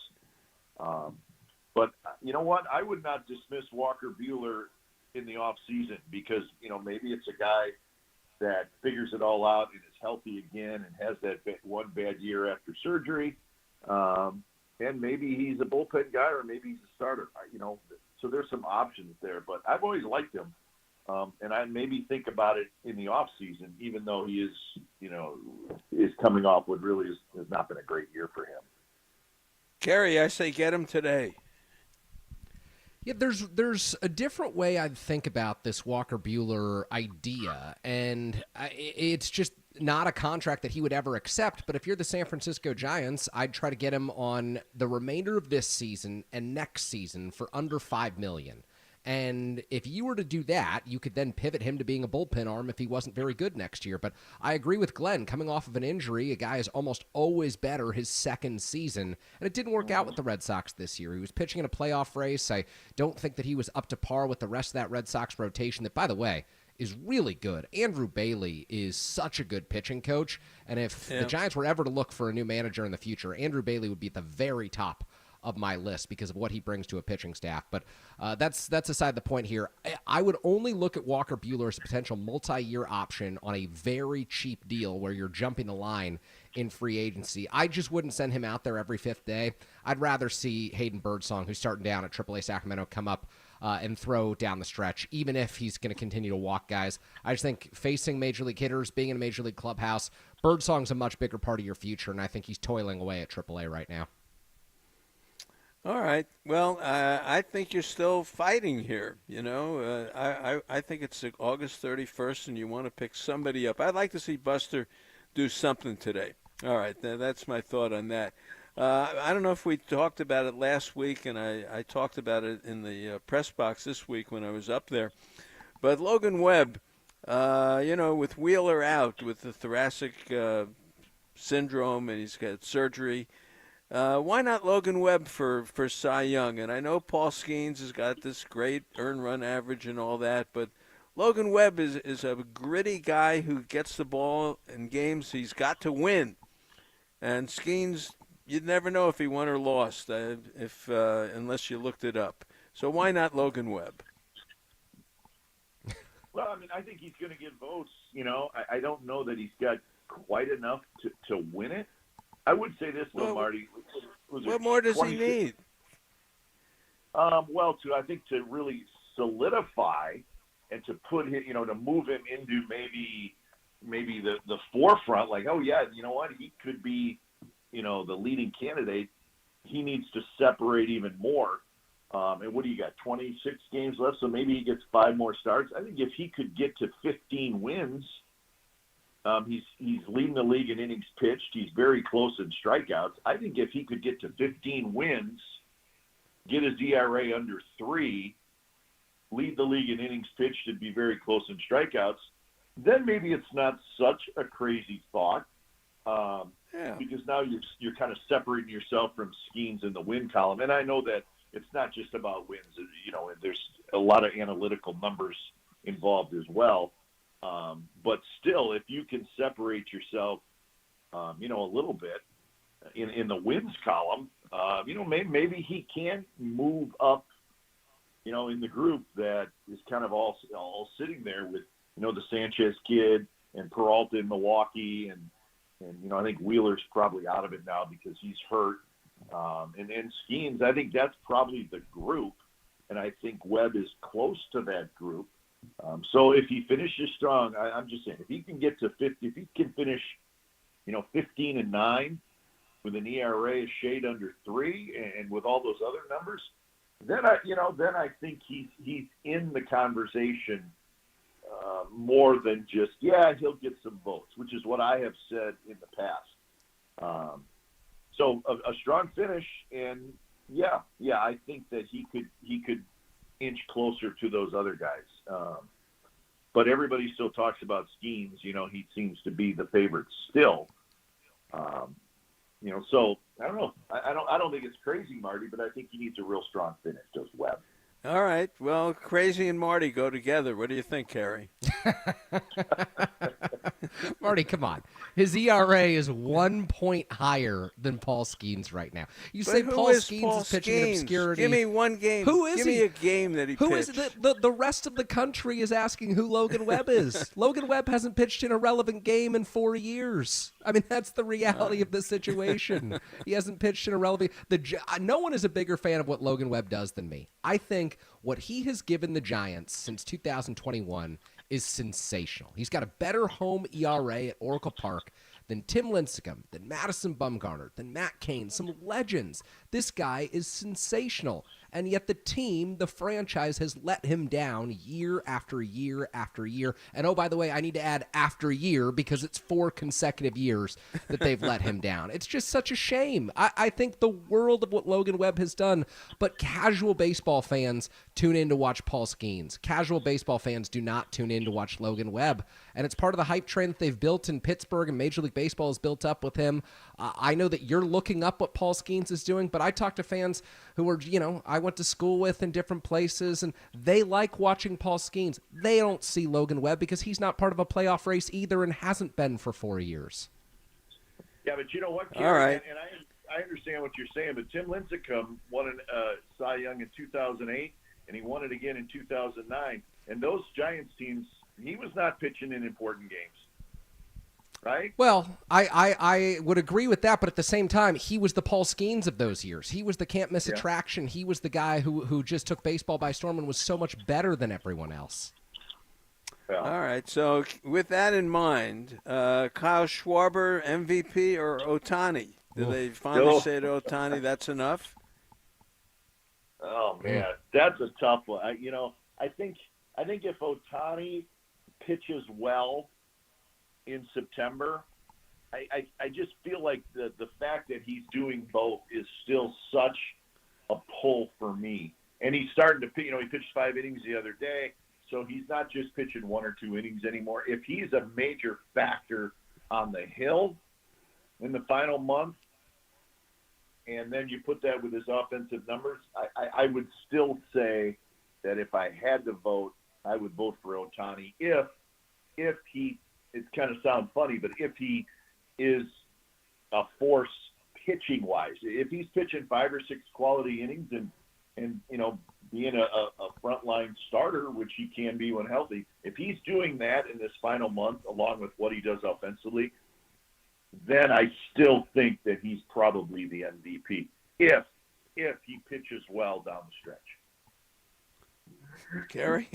But you know what? I would not dismiss Walker Buehler in the off season because maybe it's a guy that figures it all out and is healthy again and has that one bad year after surgery. And maybe he's a bullpen guy or maybe he's a starter, so there's some options there, but I've always liked him. And I maybe think about it in the off season, even though he is coming off what really has not been a great year for him. Kerry, I say get him today. Yeah, there's a different way I think about this Walker Buehler idea, and it's just not a contract that he would ever accept. But if you're the San Francisco Giants, I'd try to get him on the remainder of this season and next season for under $5 million. And if you were to do that, you could then pivot him to being a bullpen arm if he wasn't very good next year. But I agree with Glenn. Coming off of an injury, a guy is almost always better his second season. And it didn't work out with the Red Sox this year. He was pitching in a playoff race. I don't think that he was up to par with the rest of that Red Sox rotation that, by the way, is really good. Andrew Bailey is such a good pitching coach. And if the Giants were ever to look for a new manager in the future, Andrew Bailey would be at the very top of my list because of what he brings to a pitching staff. But that's aside the point here. I would only look at Walker Buehler as a potential multi-year option on a very cheap deal where you're jumping the line in free agency. I just wouldn't send him out there every 5th day. I'd rather see Hayden Birdsong, who's starting down at AAA Sacramento, come up and throw down the stretch, even if he's going to continue to walk guys. I just think facing major league hitters, being in a major league clubhouse, Birdsong's a much bigger part of your future, and I think he's toiling away at AAA right now. All right. Well, I think you're still fighting here. I think it's August 31st, and you want to pick somebody up. I'd like to see Buster do something today. All right. That's my thought on that. I don't know if we talked about it last week, and I talked about it in the press box this week when I was up there. But Logan Webb, with Wheeler out with the thoracic syndrome, and he's got surgery, why not Logan Webb for Cy Young? And I know Paul Skeens has got this great earned run average and all that, but Logan Webb is a gritty guy who gets the ball in games he's got to win. And Skeens, you'd never know if he won or lost unless you looked it up. So why not Logan Webb? Well, I mean, I think he's going to get votes. I don't know that he's got quite enough to win it. I would say this, though, Marty. What more does he need? Well, I think to really solidify and to put him, to move him into maybe the forefront, like, oh, yeah, you know what, he could be, the leading candidate. He needs to separate even more. And what do you got, 26 games left? So maybe he gets 5 more starts. I think if he could get to 15 wins, he's leading the league in innings pitched. He's very close in strikeouts. I think if he could get to 15 wins, get his ERA under 3, lead the league in innings pitched and be very close in strikeouts, then maybe it's not such a crazy thought. Because now you're kind of separating yourself from Skeens in the win column. And I know that it's not just about wins. There's a lot of analytical numbers involved as well. But still, if you can separate yourself, a little bit in the wins column, maybe he can move up, in the group that is kind of all sitting there with, the Sanchez kid and Peralta in Milwaukee, and I think Wheeler's probably out of it now because he's hurt. And Skeens, I think that's probably the group, and I think Webb is close to that group. So if he finishes strong, I'm just saying, if he can get to 50, if he can finish, 15-9 with an ERA a shade under 3, and with all those other numbers, then I think he's in the conversation more than just he'll get some votes, which is what I have said in the past. So a strong finish, and I think that he could inch closer to those other guys. But everybody still talks about Skeens. He seems to be the favorite still. So I don't know. I don't think it's crazy, Marty, but I think he needs a real strong finish, does Webb. All right. Well, Crazy and Marty go together. What do you think, Kerry? Marty, come on. His ERA is 1 point higher than Paul Skeens right now. You say Paul Skeens is pitching in obscurity. Give me one game. Who is Give me a game that he pitched. Who is the rest of the country is asking who Logan Webb is. Logan Webb hasn't pitched in a relevant game in 4 years. I mean, that's the reality of the situation. He hasn't pitched in a relevant. No one is a bigger fan of what Logan Webb does than me. I think what he has given the Giants since 2021 is sensational. He's got a better home ERA at Oracle Park than Tim Lincecum, than Madison Bumgarner, than Matt Cain, some legends. This guy is sensational. And yet the team, the franchise, has let him down year after year after year. And, oh, by the way, I need to add after year because it's 4 consecutive years that they've let him down. It's just such a shame. I think the world of what Logan Webb has done, but casual baseball fans tune in to watch Paul Skeens. Casual baseball fans do not tune in to watch Logan Webb. And it's part of the hype train that they've built in Pittsburgh, and Major League Baseball has built up with him. I know that you're looking up what Paul Skeens is doing, but I talk to fans who are, I went to school with in different places, and they like watching Paul Skeens. They don't see Logan Webb because he's not part of a playoff race either and hasn't been for 4 years. Yeah, but you know what, Kerry? All right. And I understand what you're saying, but Tim Lincecum won a Cy Young in 2008, and he won it again in 2009. And those Giants teams, he was not pitching in important games. Right? Well, I would agree with that, but at the same time, he was the Paul Skeens of those years. He was the can't-miss attraction. He was the guy who just took baseball by storm and was so much better than everyone else. Yeah. All right, so with that in mind, Kyle Schwarber, MVP, or Ohtani? Did they finally say to Ohtani that's enough? Oh, man, that's a tough one. I think if Ohtani pitches well in September, I just feel like the fact that he's doing both is still such a pull for me. And he's starting to, he pitched 5 innings the other day, so he's not just pitching 1 or 2 innings anymore. If he's a major factor on the hill in the final month, and then you put that with his offensive numbers, I would still say that if I had to vote, I would vote for Ohtani if he, it kind of sounds funny, but if he is a force pitching-wise, if he's pitching 5 or 6 quality innings and being a frontline starter, which he can be when healthy, if he's doing that in this final month along with what he does offensively, then I still think that he's probably the MVP if he pitches well down the stretch. Kerry?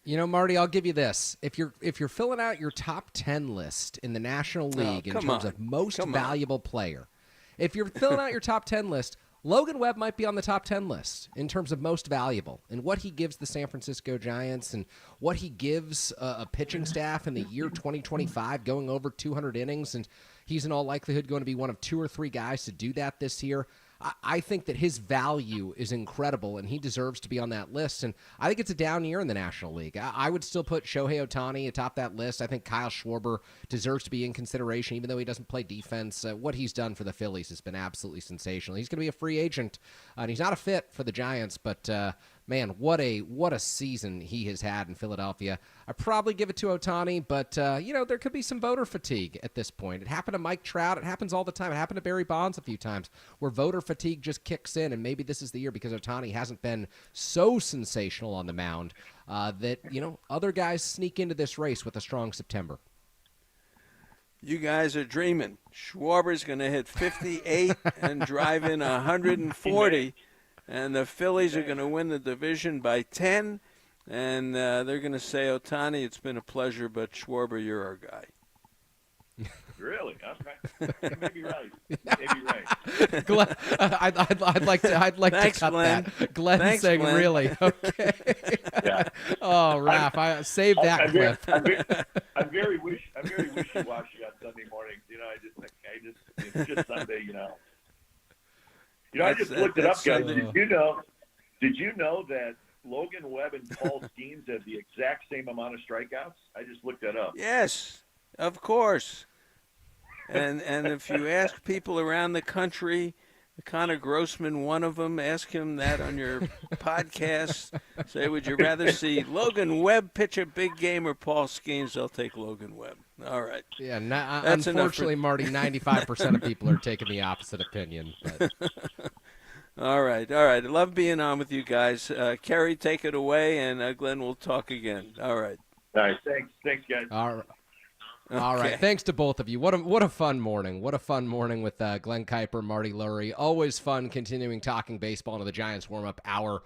Marty, I'll give you this. If you're filling out your top 10 list in the National League in terms of most valuable player, if you're filling out your top 10 list, Logan Webb might be on the top 10 list in terms of most valuable and what he gives the San Francisco Giants and what he gives a pitching staff in the year 2025 going over 200 innings. And he's in all likelihood going to be one of 2 or 3 guys to do that this year. I think that his value is incredible, and he deserves to be on that list. And I think it's a down year in the National League. I would still put Shohei Ohtani atop that list. I think Kyle Schwarber deserves to be in consideration, even though he doesn't play defense. What he's done for the Phillies has been absolutely sensational. He's going to be a free agent, and he's not a fit for the Giants, but man, what a season he has had in Philadelphia. I probably give it to Ohtani, but there could be some voter fatigue at this point. It happened to Mike Trout. It happens all the time. It happened to Barry Bonds a few times where voter fatigue just kicks in, and maybe this is the year because Ohtani hasn't been so sensational on the mound that other guys sneak into this race with a strong September. You guys are dreaming. Schwarber's going to hit 58 and drive in 140. And the Phillies are going to win the division by 10, and they're going to say, Ohtani, it's been a pleasure, but Schwarber, you're our guy. Really? Okay. You may be right. You may be right. Glenn, I'd like Thanks, to cut Glenn. that. Glenn Thanks, saying, Glenn. "Really? Okay." Yeah. Oh, Raph, I saved that clip. I'm very wishy-washy on Sunday mornings. It's just Sunday. I just looked it up, guys. Did you know that Logan Webb and Paul Skeens have the exact same amount of strikeouts? I just looked that up. Yes, of course. And if you ask people around the country, Connor Grossman, one of them, ask him that on your podcast. Say, would you rather see Logan Webb pitch a big game or Paul Skeens? They'll take Logan Webb. All right. Yeah, unfortunately, Marty, 95% of people are taking the opposite opinion. But. All right. I love being on with you guys. Kerry, take it away, and Glenn will talk again. All right. All right. Thanks, guys. All right. All right. Thanks to both of you. What a fun morning. What a fun morning with Glenn Kuiper, Marty Lurie. Always fun continuing talking baseball into the Giants warm-up hour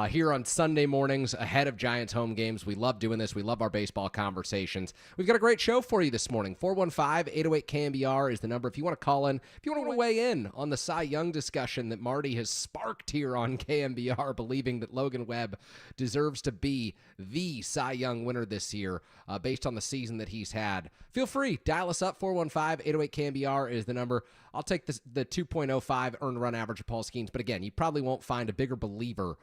here on Sunday mornings ahead of Giants home games. We love doing this. We love our baseball conversations. We've got a great show for you this morning. 415-808-KNBR is the number if you want to call in. If you want to weigh in on the Cy Young discussion that Marty has sparked here on KNBR, believing that Logan Webb deserves to be the Cy Young winner this year based on the season that he's had, feel free. Dial us up. 415-808-KNBR is the number. I'll take the 2.05 earned run average of Paul Skeens, but again, you probably won't find a bigger believer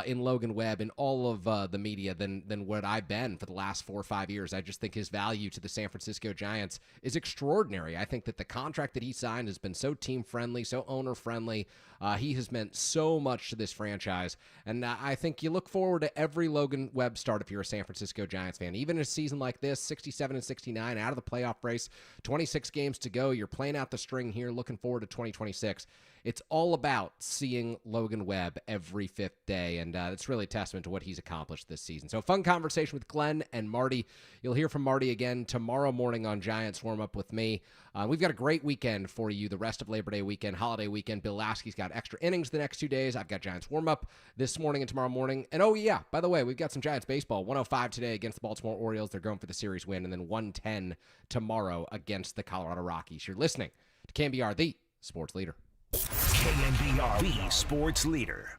in Logan Webb in all of the media than what I've been for the last 4 or 5 years. I just think his value to the San Francisco Giants is extraordinary. I think that the contract that he signed has been so team-friendly, so owner-friendly. He has meant so much to this franchise, and I think you look forward to every Logan Webb start if you're a San Francisco Giants fan. Even in a season like this, 67-69, out of the playoff race, 26 games to go, you're playing out the string here, looking forward to 2026. It's all about seeing Logan Webb every fifth day, and it's really a testament to what he's accomplished this season. So fun conversation with Glenn and Marty. You'll hear from Marty again tomorrow morning on Giants Warm-Up with me. We've got a great weekend for you, the rest of Labor Day weekend, holiday weekend. Bill Lasky's got extra innings the next 2 days. I've got Giants Warm-Up this morning and tomorrow morning. And, oh, yeah, by the way, we've got some Giants baseball. 105 today against the Baltimore Orioles. They're going for the series win. And then 110 tomorrow against the Colorado Rockies. You're listening to KNBR, the sports leader. KNBR, the sports leader.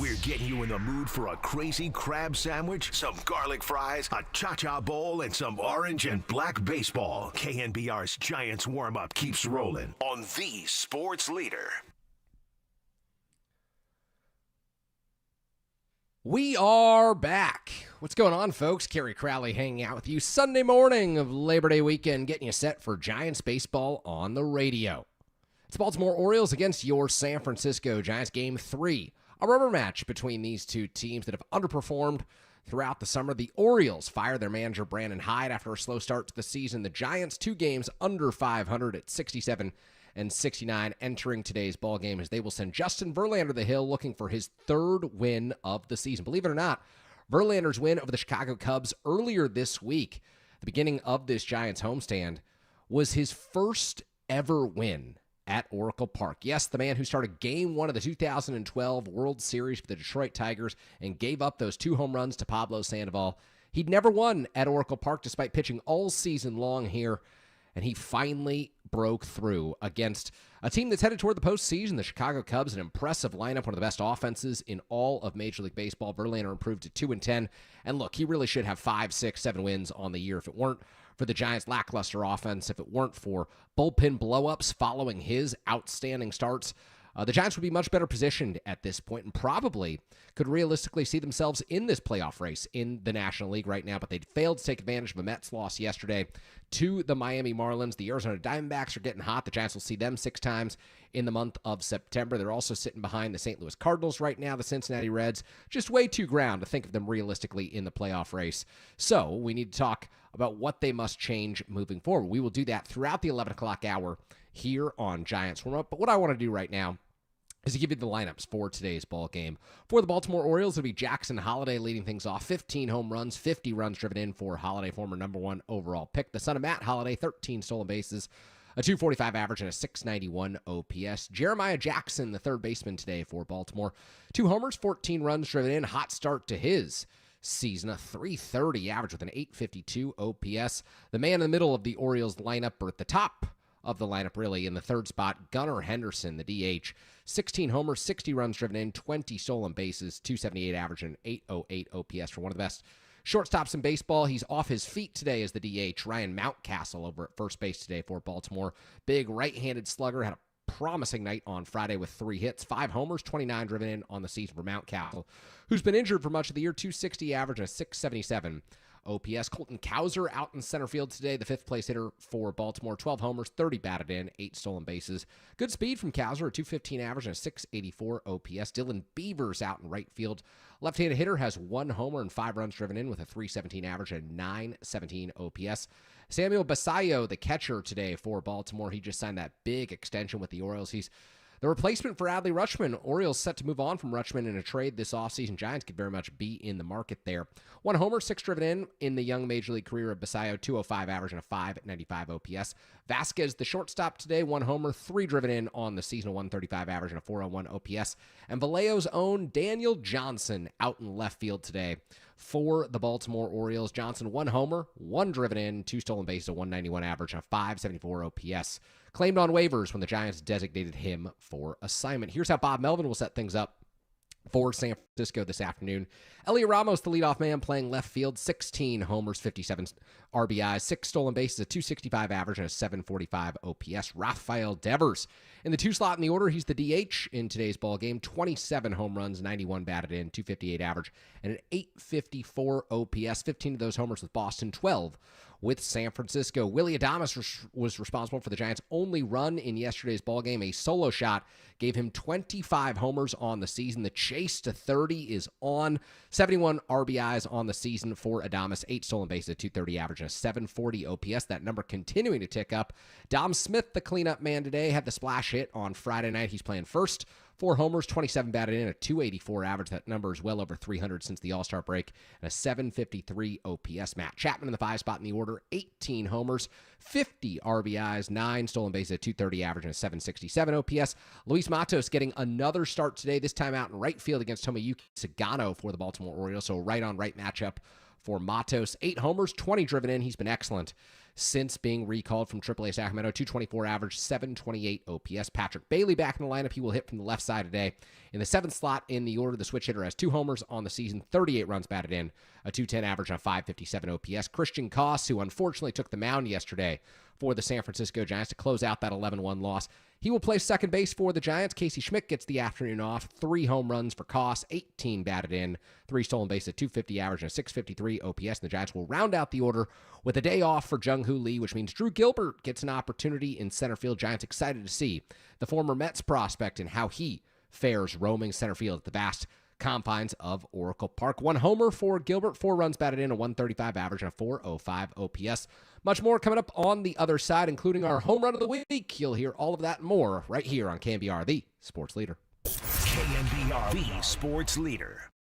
We're getting you in the mood for a crazy crab sandwich, some garlic fries, a cha-cha bowl, and some orange and black baseball. KNBR's Giants warm-up keeps rolling on the sports leader. We are back. What's going on, folks? Kerry Crowley hanging out with you Sunday morning of Labor Day weekend, getting you set for Giants baseball on the radio. It's Baltimore Orioles against your San Francisco Giants, Game 3. A rubber match between these two teams that have underperformed throughout the summer. The Orioles fired their manager Brandon Hyde after a slow start to the season. The Giants, 2 games under 500 at 67 and 69 entering today's ball game, as they will send Justin Verlander to the hill looking for his 3rd win of the season. Believe it or not, Verlander's win over the Chicago Cubs earlier this week, the beginning of this Giants homestand, was his first ever win at Oracle Park. Yes, the man who started Game 1 of the 2012 World Series for the Detroit Tigers and gave up those 2 home runs to Pablo Sandoval. He'd never won at Oracle Park despite pitching all season long here, and he finally broke through against a team that's headed toward the postseason. The Chicago Cubs, an impressive lineup, one of the best offenses in all of Major League Baseball. Verlander improved to 2-10. And look, he really should have 5, 6, 7 wins on the year if it weren't for the Giants' lackluster offense, if it weren't for bullpen blowups following his outstanding starts. The Giants would be much better positioned at this point and probably could realistically see themselves in this playoff race in the National League right now, but they failed to take advantage of a Mets loss yesterday to the Miami Marlins. The Arizona Diamondbacks are getting hot. The Giants will see them 6 times in the month of September. They're also sitting behind the St. Louis Cardinals right now, the Cincinnati Reds. Just way too ground to think of them realistically in the playoff race. So we need to talk about what they must change moving forward. We will do that throughout the 11 o'clock hour here on Giants Warm Up. But what I want to do right now is to give you the lineups for today's ball game. For the Baltimore Orioles, it'll be Jackson Holliday leading things off. 15 home runs, 50 runs driven in for Holliday, former #1 overall pick. The son of Matt Holliday, 13 stolen bases, a 245 average, and a 691 OPS. Jeremiah Jackson, the third baseman today for Baltimore. 2 homers, 14 runs driven in. Hot start to his season, a 330 average with an 852 OPS. The man in the middle of the Orioles lineup, or at the top of the lineup, really, in the third spot, Gunnar Henderson, the DH. 16 homers, 60 runs driven in, 20 stolen bases, 278 average, and 808 OPS for one of the best shortstops in baseball. He's off his feet today as the DH. Ryan Mountcastle over at first base today for Baltimore. Big right-handed slugger, had a promising night on Friday with 3 hits, 5 homers, 29 driven in on the season for Mountcastle, who's been injured for much of the year. 260 average and a 677 OPS. Colton Cowser out in center field today, the 5th place hitter for Baltimore. 12 homers, 30 batted in, 8 stolen bases. Good speed from Cowser, a 215 average and a 684 OPS. Dylan Beavers out in right field. Left-handed hitter has 1 homer and 5 runs driven in with a 317 average and 917 OPS. Samuel Basallo, the catcher today for Baltimore. He just signed that big extension with the Orioles. He's the replacement for Adley Rutschman. Orioles set to move on from Rutschman in a trade this offseason. Giants could very much be in the market there. 1 homer, 6 driven in the young Major League career of Basallo, 205 average and a 595 OPS. Vasquez, the shortstop today, 1 homer, 3 driven in on the season, 135 average and a 401 OPS. And Vallejo's own Daniel Johnson out in left field today for the Baltimore Orioles. Johnson, 1 homer, 1 driven in, 2 stolen bases, a 191 average and a 574 OPS. Claimed on waivers when the Giants designated him for assignment. Here's how Bob Melvin will set things up for San Francisco this afternoon. Elliot Ramos, the leadoff man, playing left field. 16 homers, 57 RBIs, 6 stolen bases, a 265 average, and a 745 OPS. Rafael Devers in the 2 slot in the order. He's the DH in today's ball game. 27 home runs, 91 batted in, 258 average, and an 854 OPS. 15 of those homers with Boston, 12 with San Francisco. Willie Adames was responsible for the Giants' only run in yesterday's ballgame. A solo shot gave him 25 homers on the season. The chase to 30 is on. 71 RBIs on the season for Adames. 8 stolen bases, a 230 average, and a 740 OPS. That number continuing to tick up. Dom Smith, the cleanup man today, had the splash hit on Friday night. He's playing first. 4 homers, 27 batted in, a 284 average. That number is well over 300 since the All-Star break, and a 753 OPS. Matt Chapman in the 5 spot in the order, 18 homers, 50 RBIs, 9 stolen bases, a 230 average, and a 767 OPS. Luis Matos getting another start today, this time out in right field against Tomoyuki Sagano for the Baltimore Orioles, so right-on-right matchup for Matos. 8 homers, 20 driven in. He's been excellent since being recalled from AAA Sacramento. 224 average, 728 OPS. Patrick Bailey back in the lineup. He will hit from the left side today. In the 7th slot in the order, the switch hitter has 2 homers on the season, 38 runs batted in, a 210 average on 557 OPS. Christian Koss, who unfortunately took the mound yesterday for the San Francisco Giants to close out that 11-1 loss. He will play second base for the Giants. Casey Schmidt gets the afternoon off. 3 home runs for Koss, 18 batted in, 3 stolen bases, a 250 average, and a 653 OPS. And the Giants will round out the order with a day off for Jung-Hoo Lee, which means Drew Gilbert gets an opportunity in center field. Giants excited to see the former Mets prospect and how he fares roaming center field at the vast confines of Oracle Park. 1 homer for Gilbert, 4 runs batted in, a 135 average, and a 405 OPS. Much more coming up on the other side, including our home run of the week. You'll hear all of that and more right here on KNBR, the sports leader. KNBR, the sports leader.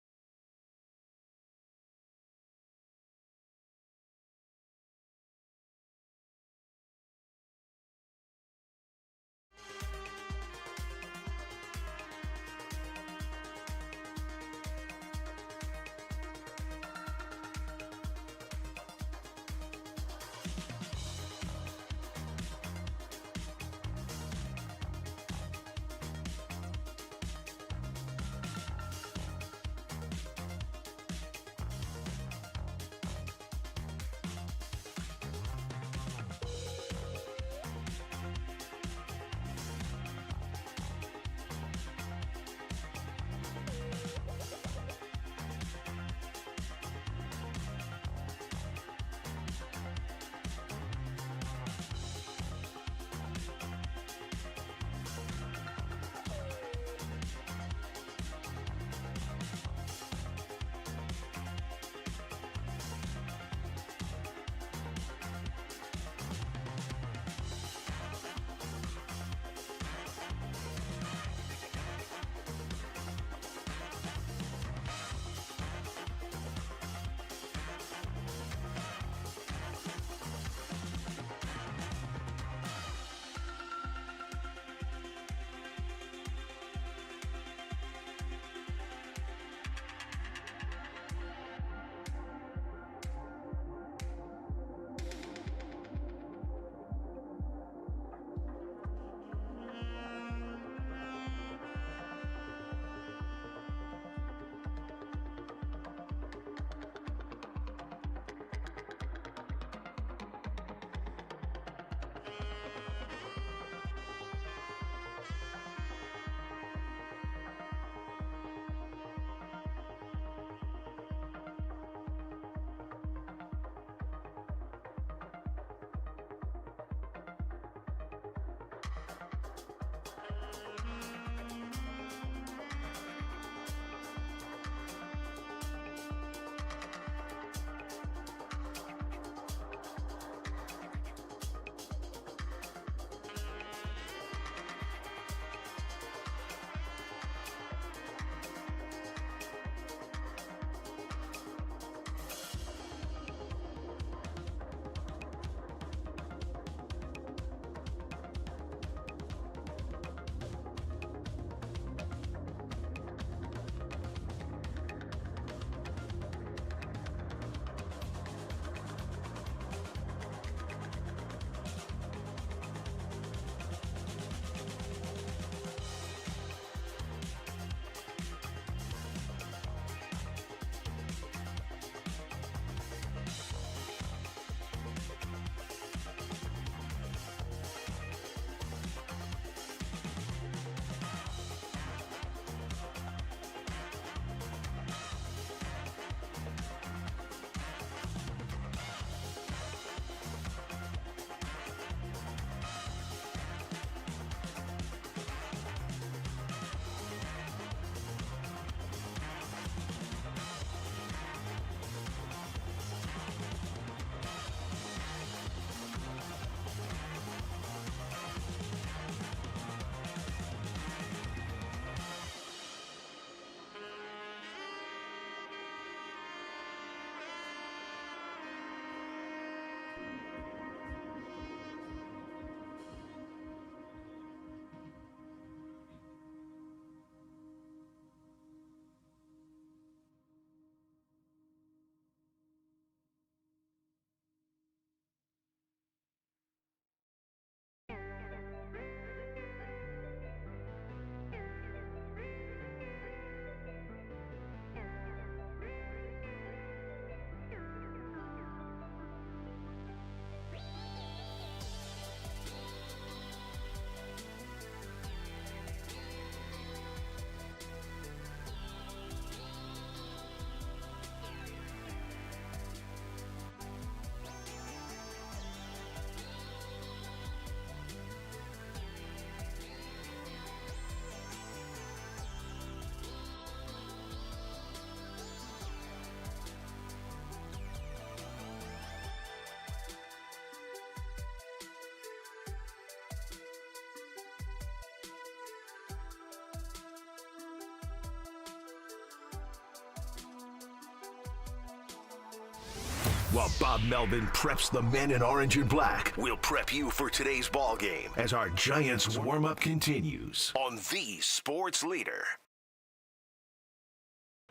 While Bob Melvin preps the men in orange and black, we'll prep you for today's ball game as our Giants warm-up continues on the Sports Leader.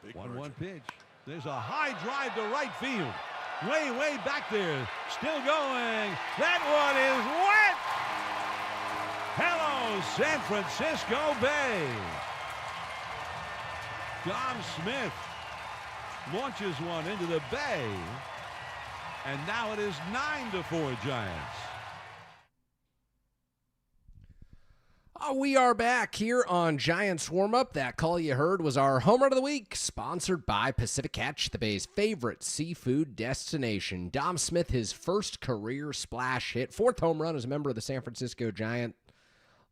1-1 pitch. There's a high drive to right field. Way back there. Still going. That one is wet. Hello, San Francisco Bay. Dom Smith launches one into the bay. And now it is 9-4 Giants. We are back here on Giants Warm-Up. That call you heard was our Home Run of the Week, sponsored by Pacific Catch, the Bay's favorite seafood destination. Dom Smith, his first career splash hit, fourth home run as a member of the San Francisco Giant,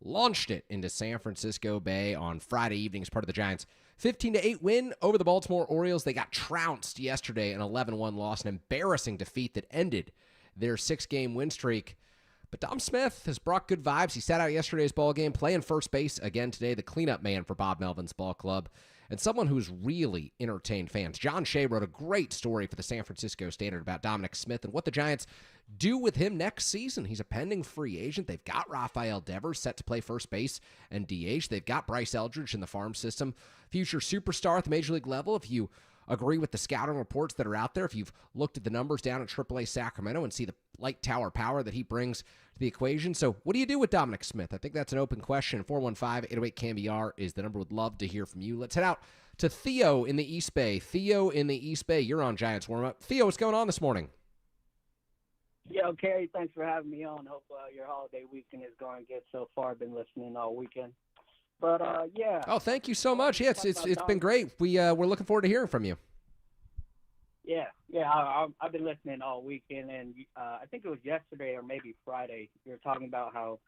launched it into San Francisco Bay on Friday evening as part of the Giants' 15-8 win over the Baltimore Orioles. They got trounced yesterday, an 11-1 loss, an embarrassing defeat that ended their 6-game win streak. But Dom Smith has brought good vibes. He sat out yesterday's ball game, playing first base again today, the cleanup man for Bob Melvin's ball club, and someone who's really entertained fans. John Shea wrote a great story for the San Francisco Standard about Dominic Smith and what the Giants do with him next season. He's a pending free agent. They've got Rafael Devers set to play first base and DH. They've got Bryce Eldridge in the farm system, future superstar at the major league level. If you agree with the scouting reports that are out there, if you've looked at the numbers down at AAA Sacramento and see the light tower power that he brings to the equation. So what do you do with Dominic Smith? I think that's an open question. 415-808-KNBR is the number. Would love to hear from you. Let's head out to Theo in the East Bay. Theo in the East Bay, you're on Giants Warm-Up. Theo, what's going on this morning? Yeah, Kerry, thanks for having me on. Hope your holiday weekend is going good so far. Been listening all weekend. But, yeah. Oh, thank you so much. Yeah, it's been great. We're looking forward to hearing from you. Yeah. I've been listening all weekend, and I think it was yesterday or maybe Friday. You were talking about how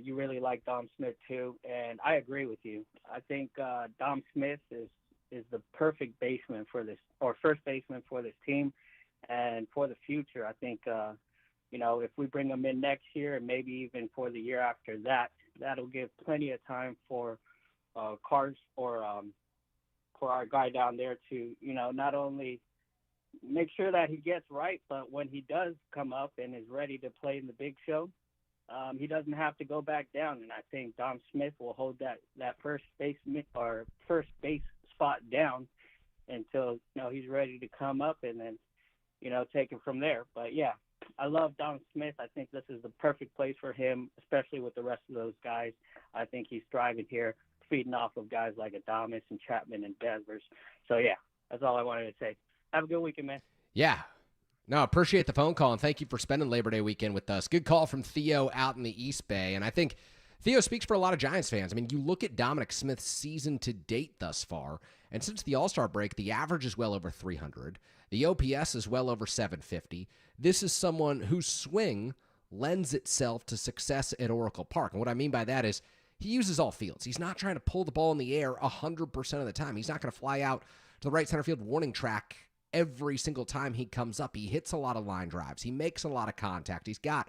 you really like Dom Smith too, and I agree with you. I think Dom Smith is the perfect baseman for this, or first baseman for this team, and for the future. I think if we bring him in next year, and maybe even for the year after that, that'll give plenty of time for Cars or for our guy down there to not only make sure that he gets right, but when he does come up and is ready to play in the big show, he doesn't have to go back down. And I think Dom Smith will hold that first base spot down until he's ready to come up, and then take it from there. But yeah, I love Dom Smith. I think this is the perfect place for him, especially with the rest of those guys. I think he's thriving here, feeding off of guys like Adames and Chapman and Devers. So yeah, that's all I wanted to say. Have a good weekend, man. Yeah. No, appreciate the phone call, and thank you for spending Labor Day weekend with us. Good call from Theo out in the East Bay, and I think Theo speaks for a lot of Giants fans. I mean, you look at Dominic Smith's season to date thus far, and since the All-Star break, the average is well over 300. The OPS is well over 750. This is someone whose swing lends itself to success at Oracle Park, and what I mean by that is he uses all fields. He's not trying to pull the ball in the air 100% of the time. He's not going to fly out to the right center field warning track every single time he comes up. He hits a lot of line drives. He makes a lot of contact. He's got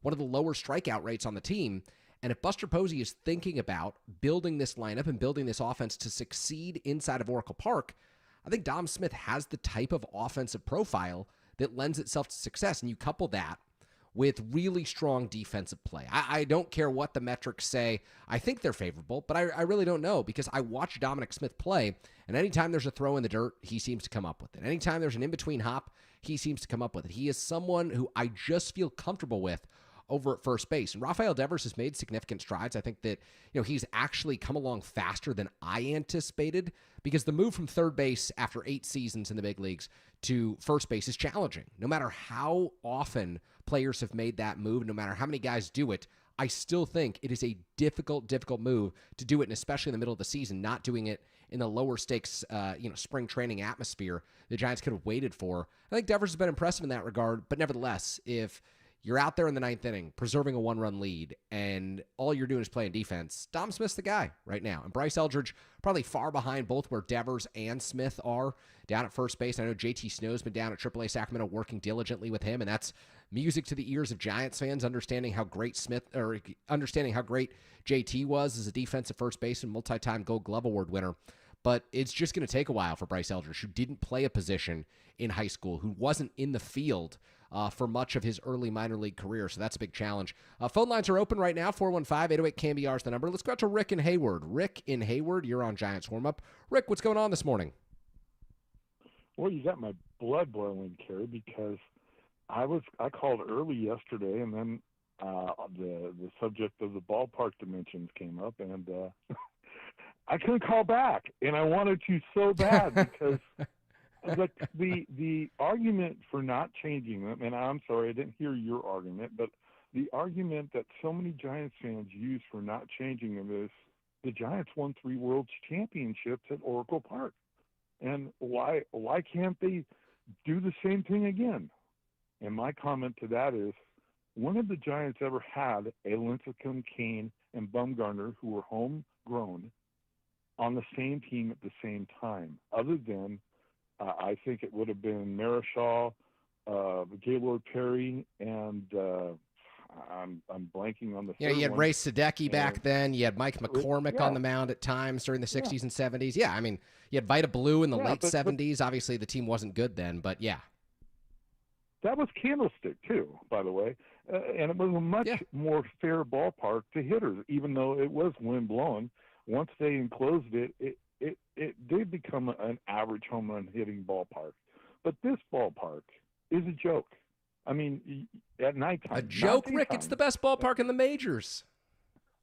one of the lower strikeout rates on the team. And if Buster Posey is thinking about building this lineup and building this offense to succeed inside of Oracle Park, I think Dom Smith has the type of offensive profile that lends itself to success. And you couple that with really strong defensive play. I don't care what the metrics say. I think they're favorable, but I really don't know, because I watch Dominic Smith play, and anytime there's a throw in the dirt, he seems to come up with it. Anytime there's an in-between hop, he seems to come up with it. He is someone who I just feel comfortable with over at first base. And Rafael Devers has made significant strides. I think that he's actually come along faster than I anticipated, because the move from third base after 8 seasons in the big leagues to first base is challenging. No matter how often players have made that move, no matter how many guys do it, I still think it is a difficult move to do it, and especially in the middle of the season, not doing it in the lower stakes, spring training atmosphere the Giants could have waited for. I think Devers has been impressive in that regard, but nevertheless, if you're out there in the 9th inning, preserving a 1-run lead, and all you're doing is playing defense, Dom Smith's the guy right now. And Bryce Eldridge, probably far behind both where Devers and Smith are down at first base. I know JT Snow's been down at AAA Sacramento working diligently with him, and that's music to the ears of Giants fans, understanding how great JT was as a defensive first baseman, multi-time Gold Glove Award winner. but it's just going to take a while for Bryce Eldridge, who didn't play a position in high school, who wasn't in the field for much of his early minor league career, so that's a big challenge. Phone lines are open right now, 415-808-KNBR is the number. Let's go out to Rick in Hayward. Rick in Hayward, you're on Giants Warm-Up. Rick, what's going on this morning? Well, you got my blood boiling, Kerry, because I called early yesterday, and then the subject of the ballpark dimensions came up, and I couldn't call back, and I wanted to so bad because the argument for not changing them, and I'm sorry, I didn't hear your argument, but the argument that so many Giants fans use for not changing them is the Giants won 3 World Championships at Oracle Park. And why can't they do the same thing again? And my comment to that is, when have the Giants ever had a Lincecum, Kane, and Bumgarner, who were homegrown, on the same team at the same time? Other than, I think it would have been Marichal, Gaylord Perry, and I'm blanking on the third You had one. Ray Sadecki back then. You had Mike McCormick on the mound at times during the 60s and 70s. Yeah, I mean, you had Vita Blue in the late 70s. Obviously, the team wasn't good then, but yeah. That was Candlestick, too, by the way. And it was a much more fair ballpark to hitters, even though it was wind-blowing. Once they enclosed it, it did become an average home run hitting ballpark. But this ballpark is a joke. I mean, at nighttime. A joke, Rick? It's the best ballpark in the majors.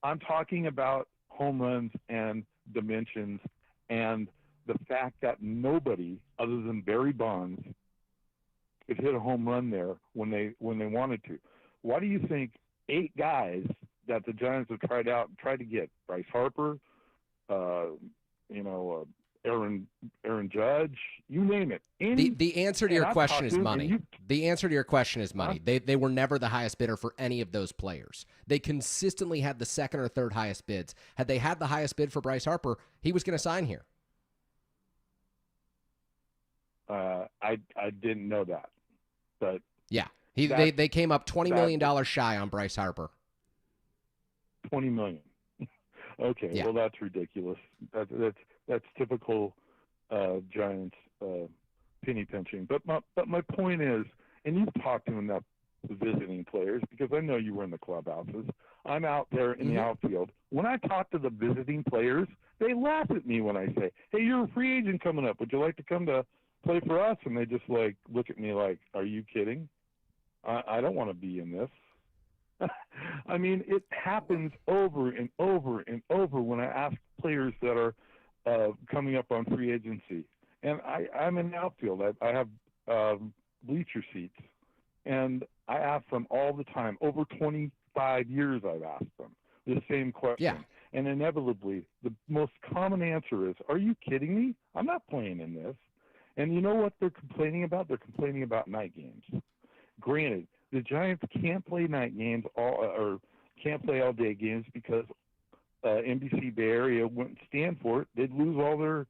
I'm talking about home runs and dimensions and the fact that nobody other than Barry Bonds could hit a home run there when they wanted to. Why do you think 8 guys that the Giants have tried to get, Bryce Harper, Aaron Judge, you name it. The answer to your question is money. The answer to your question is money. They were never the highest bidder for any of those players. They consistently had the second or third highest bids. Had they had the highest bid for Bryce Harper, he was going to sign here. I didn't know that, but yeah, they came up $20 million shy on Bryce Harper. $20 million. Okay, yeah. Well, that's ridiculous. That's typical Giants penny pinching. But my point is, and you've talked to enough visiting players because I know you were in the clubhouses. I'm out there in the outfield. When I talk to the visiting players, they laugh at me when I say, "Hey, you're a free agent coming up. Would you like to come to play for us?" And they just look at me like, "Are you kidding? I don't want to be in this." I mean, it happens over and over and over when I ask players that are coming up on free agency. And I'm in the outfield. I have bleacher seats. And I ask them all the time. Over 25 years I've asked them the same question. Yeah. And inevitably, the most common answer is, "Are you kidding me? I'm not playing in this." And you know what they're complaining about? They're complaining about night games. Granted, the Giants can't play night games or can't play all-day games because NBC Bay Area wouldn't stand for it. They'd lose all their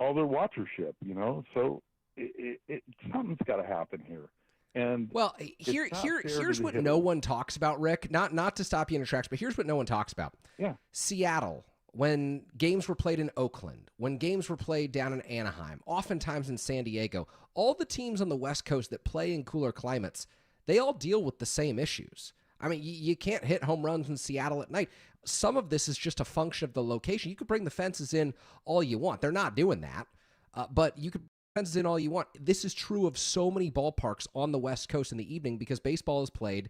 watchership, So something's got to happen here. And well, here's what no one talks about, Rick. Not to stop you in your tracks, but here's what no one talks about. Yeah, Seattle. When games were played in Oakland, when games were played down in Anaheim, oftentimes in San Diego, all the teams on the West Coast that play in cooler climates, they all deal with the same issues. I mean, you can't hit home runs in Seattle at night. Some of this is just a function of the location. You could bring the fences in all you want. They're not doing that, but you could bring fences in all you want. This is true of so many ballparks on the West Coast in the evening because baseball is played,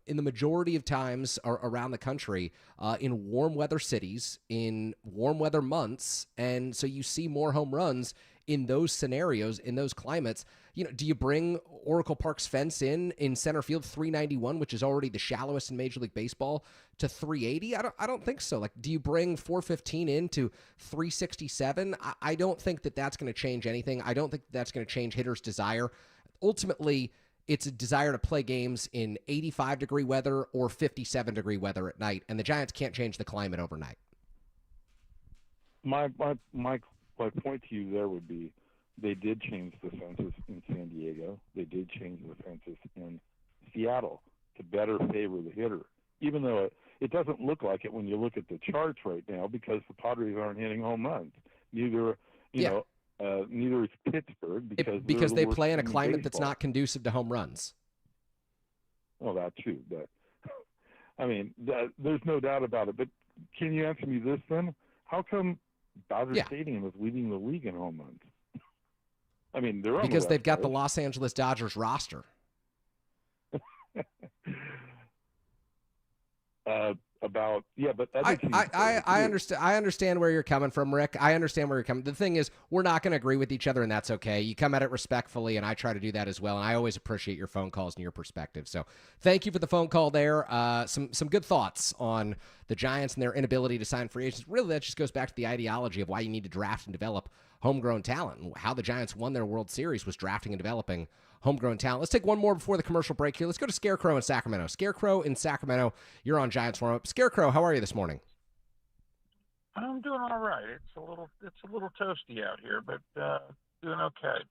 in the majority of times around the country in warm weather cities, in warm weather months, and so you see more home runs in those scenarios, in those climates. Do you bring Oracle Park's fence in center field 391, which is already the shallowest in Major League Baseball, to 380? I don't think so. Do you bring 415 in to 367? I don't think that's going to change anything. I don't think that's going to change hitters' desire. Ultimately, it's a desire to play games in 85-degree weather or 57-degree weather at night, and the Giants can't change the climate overnight. My point to you there would be, they did change the fences in San Diego. They did change the fences in Seattle to better favor the hitter, even though it doesn't look like it when you look at the charts right now because the Padres aren't hitting home runs. Neither, neither is Pittsburgh because they they're the play in a worst team climate that's baseball. not conducive to home runs. Well, that too, but I mean, there's no doubt about it. But can you answer me this then? How come Dodger Stadium is leading the league in home runs? I mean, they're on because the they've got West the Los Angeles Dodgers roster. But I understand. I understand where you're coming from, Rick. I understand where you're coming. The thing is, we're not going to agree with each other, and that's okay. You come at it respectfully, and I try to do that as well. And I always appreciate your phone calls and your perspective. So, thank you for the phone call there. Some good thoughts on the Giants and their inability to sign free agents. Really, that just goes back to the ideology of why you need to draft and develop homegrown talent. And how the Giants won their World Series was drafting and developing homegrown talent. Let's take one more before the commercial break here. Let's go to Scarecrow in Sacramento. Scarecrow in Sacramento, you're on Giants Warm Up. Scarecrow, how are you this morning? I'm doing all right. It's a little toasty out here, but doing okay.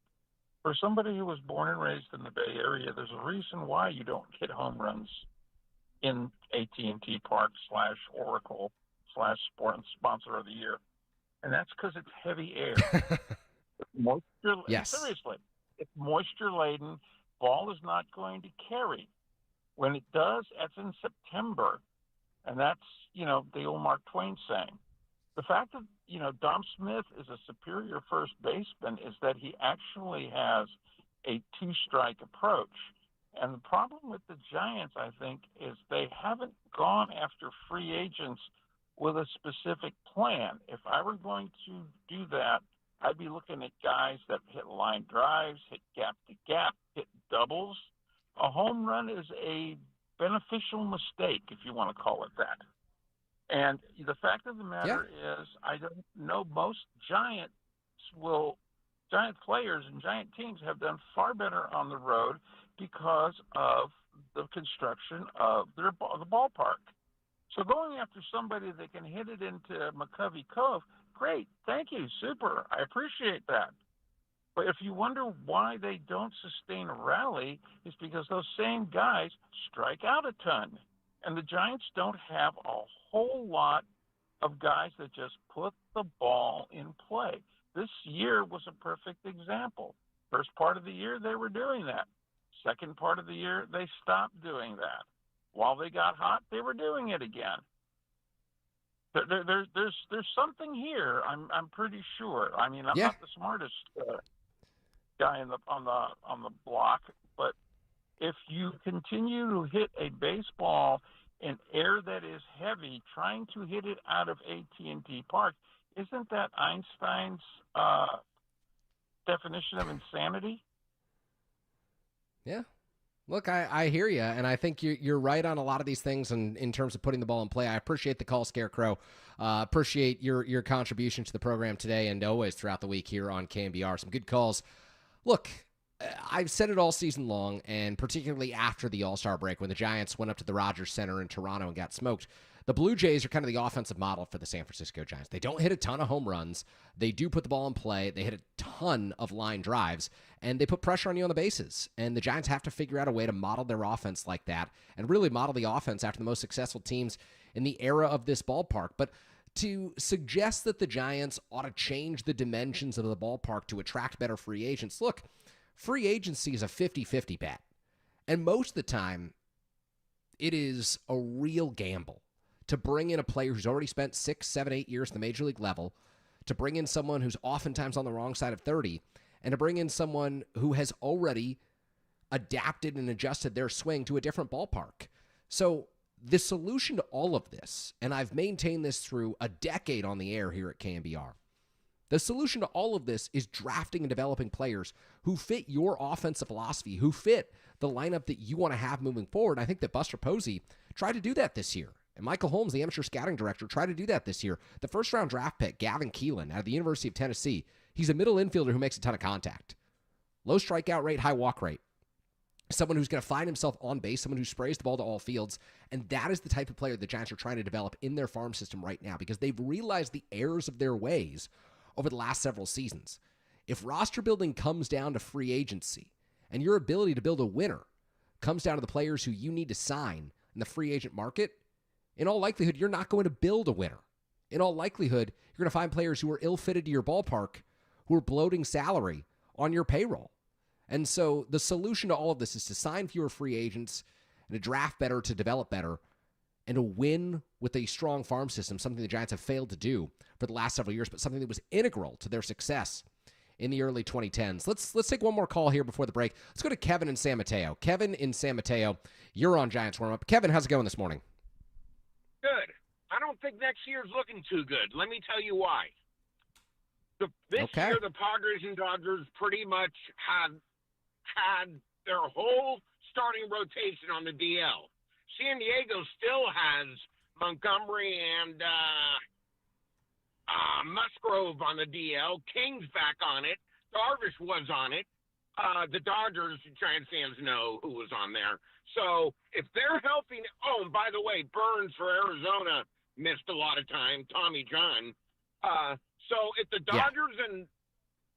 For somebody who was born and raised in the Bay Area, there's a reason why you don't hit home runs in AT&T Park /Oracle /sponsor of the year, and that's because it's heavy air. Yes. Seriously. It's moisture-laden. Ball is not going to carry. When it does, that's in September. And that's, the old Mark Twain saying. The fact that, Dom Smith is a superior first baseman is that he actually has a two-strike approach. And the problem with the Giants, I think, is they haven't gone after free agents with a specific plan. If I were going to do that, I'd be looking at guys that hit line drives, hit gap to gap, hit doubles. A home run is a beneficial mistake, if you want to call it that. And the fact of the matter is, I don't know, most Giant players and Giant teams have done far better on the road because of the construction of the ballpark. So going after somebody that can hit it into McCovey Cove, great, thank you, super, I appreciate that. But if you wonder why they don't sustain a rally, it's because those same guys strike out a ton. And the Giants don't have a whole lot of guys that just put the ball in play. This year was a perfect example. First part of the year, they were doing that. Second part of the year, they stopped doing that. While they got hot, they were doing it again. There's something here. I'm pretty sure. I mean, I'm not the smartest guy on the block, but if you continue to hit a baseball in air that is heavy, trying to hit it out of AT&T Park, isn't that Einstein's definition of insanity? Yeah. Look, I hear you, and I think you're right on a lot of these things in terms of putting the ball in play. I appreciate the call, Scarecrow. Appreciate your contribution to the program today and always throughout the week here on KNBR. Some good calls. Look, I've said it all season long, and particularly after the All-Star break when the Giants went up to the Rogers Center in Toronto and got smoked. The Blue Jays are kind of the offensive model for the San Francisco Giants. They don't hit a ton of home runs. They do put the ball in play. They hit a ton of line drives, and they put pressure on you on the bases. And the Giants have to figure out a way to model their offense like that and really model the offense after the most successful teams in the era of this ballpark. But to suggest that the Giants ought to change the dimensions of the ballpark to attract better free agents, look, free agency is a 50-50 bet. And most of the time, it is a real gamble to bring in a player who's already spent 6, 7, 8 years at the major league level, to bring in someone who's oftentimes on the wrong side of 30, and to bring in someone who has already adapted and adjusted their swing to a different ballpark. So the solution to all of this, and I've maintained this through a decade on the air here at KNBR, the solution to all of this is drafting and developing players who fit your offensive philosophy, who fit the lineup that you want to have moving forward. I think that Buster Posey tried to do that this year. And Michael Holmes, the amateur scouting director, tried to do that this year. The first-round draft pick, Gavin Keelan, out of the University of Tennessee, he's a middle infielder who makes a ton of contact. Low strikeout rate, high walk rate. Someone who's going to find himself on base, someone who sprays the ball to all fields. And that is the type of player the Giants are trying to develop in their farm system right now because they've realized the errors of their ways over the last several seasons. If roster building comes down to free agency and your ability to build a winner comes down to the players who you need to sign in the free agent market, in all likelihood, you're not going to build a winner. in all likelihood, you're going to find players who are ill-fitted to your ballpark who are bloating salary on your payroll. And so the solution to all of this is to sign fewer free agents and to draft better, to develop better, and to win with a strong farm system, something the Giants have failed to do for the last several years, but something that was integral to their success in the early 2010s. Let's take one more call here before the break. Let's go to Kevin in San Mateo. Kevin in San Mateo, you're on Giants Warm-Up. Kevin, how's it going this morning? Good. I don't think next year's looking too good. Let me tell you why. This year, the Padres and Dodgers pretty much had their whole starting rotation on the DL. San Diego still has Montgomery and Musgrove on the DL. King's back on it. Darvish was on it. The Dodgers, Giants fans know who was on there. So if they're healthy, oh, and by the way, Burns for Arizona missed a lot of time. Tommy John. So if the Dodgers and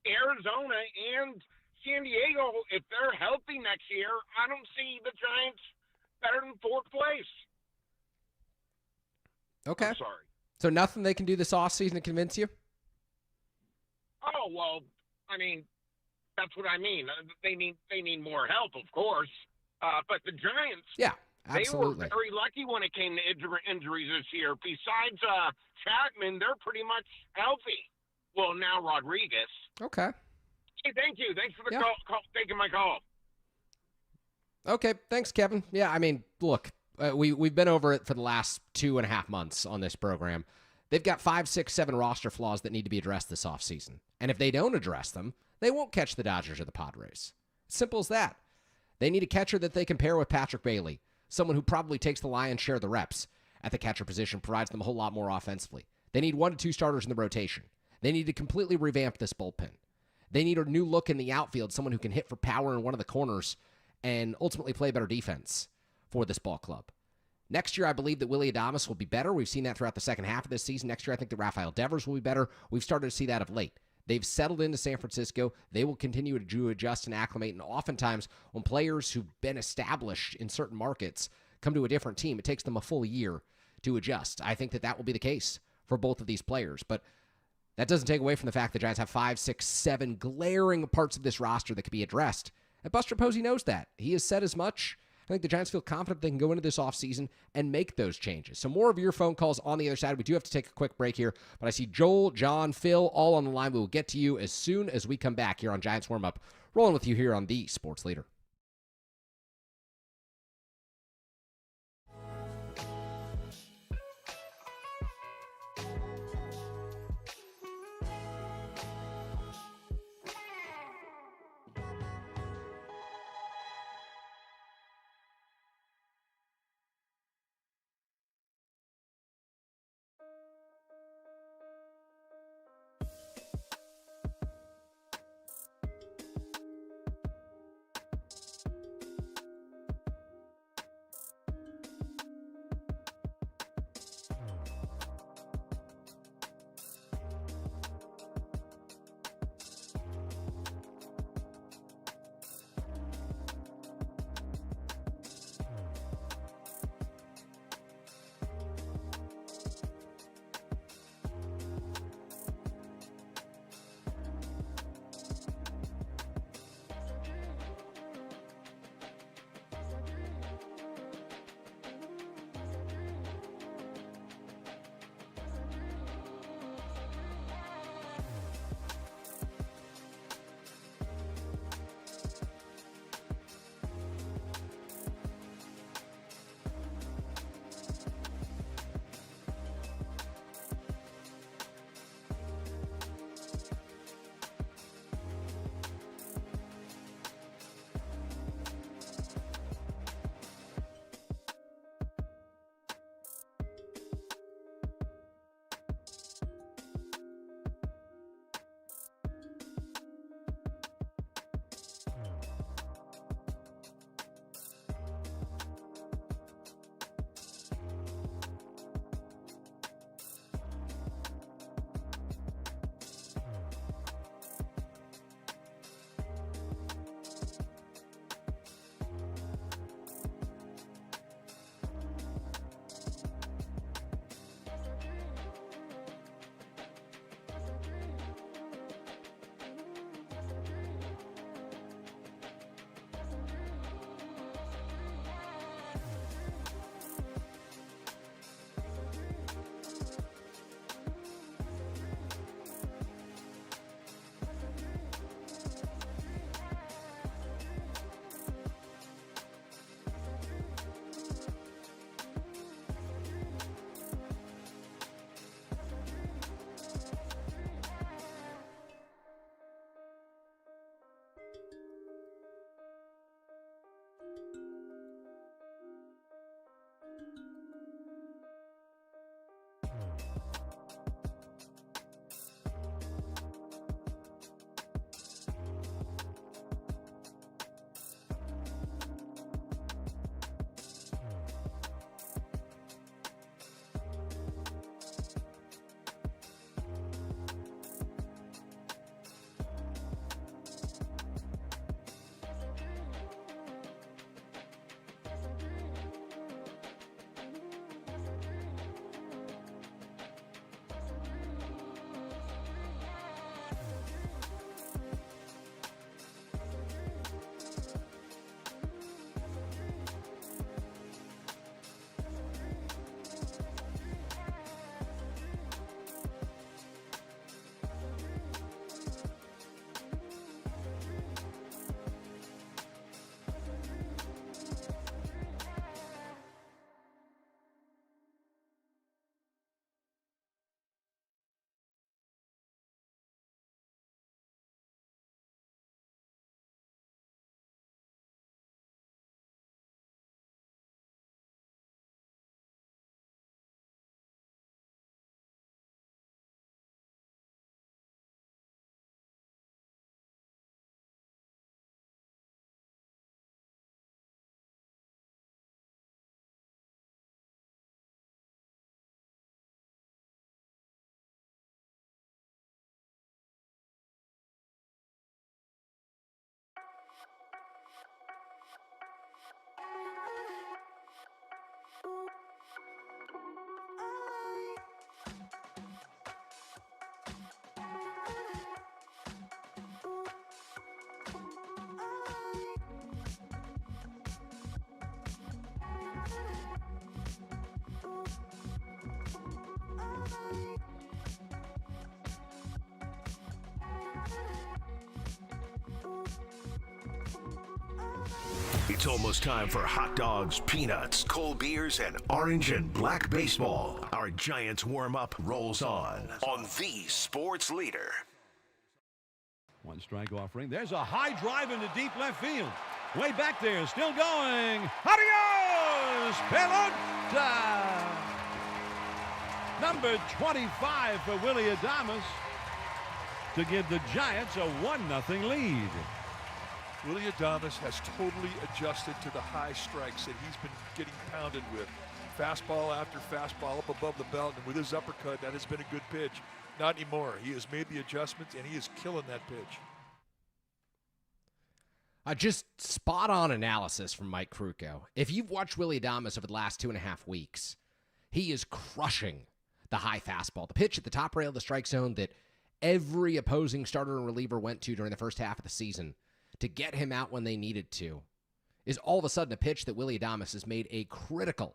Arizona and San Diego, if they're healthy next year, I don't see the Giants better than fourth place. Okay. I'm sorry. So nothing they can do this offseason to convince you? Oh, well, I mean, that's what I mean. They need more help, of course. But the Giants, absolutely. They were very lucky when it came to injuries this year. Besides Chapman, they're pretty much healthy. Well, now Rodriguez. Okay. Hey, thank you. Thanks for the call, taking my call. Okay, thanks, Kevin. Yeah, I mean, look, we've been over it for the last 2.5 months on this program. They've got 5, 6, 7 roster flaws that need to be addressed this offseason. And if they don't address them, they won't catch the Dodgers or the Padres. Simple as that. They need a catcher that they can pair with Patrick Bailey, someone who probably takes the lion's share of the reps at the catcher position, provides them a whole lot more offensively. They need 1 to 2 starters in the rotation. They need to completely revamp this bullpen. They need a new look in the outfield, someone who can hit for power in one of the corners and ultimately play better defense for this ball club. Next year, I believe that Willy Adames will be better. We've seen that throughout the second half of this season. Next year, I think that Rafael Devers will be better. We've started to see that of late. They've settled into San Francisco. They will continue to adjust and acclimate. And oftentimes, when players who've been established in certain markets come to a different team, it takes them a full year to adjust. I think that that will be the case for both of these players. But that doesn't take away from the fact that Giants have 5, 6, 7 glaring parts of this roster that could be addressed. And Buster Posey knows that. He has said as much. I think the Giants feel confident they can go into this offseason and make those changes. So more of your phone calls on the other side. We do have to take a quick break here, but I see Joel, John, Phil all on the line. We will get to you as soon as we come back here on Giants Warm Up. Rolling with you here on the Sports Leader. It's almost time for hot dogs, peanuts, cold beers, and orange and black baseball. Our Giants warm-up rolls on the sports leader. One strike offering. There's a high drive into deep left field. Way back there, still going. Adios! Pelota! Number 25 for Willie Adames to give the Giants a 1-0 lead. Willie Adames has totally adjusted to the high strikes that he's been getting pounded with. Fastball after fastball up above the belt, and with his uppercut, that has been a good pitch. Not anymore. He has made the adjustments, and he is killing that pitch. Just spot-on analysis from Mike Krukow. If you've watched Willie Adames over the last 2.5 weeks, he is crushing the high fastball. The pitch at the top rail of the strike zone that every opposing starter and reliever went to during the first half of the season to get him out when they needed to is all of a sudden a pitch that Willie Adames has made a critical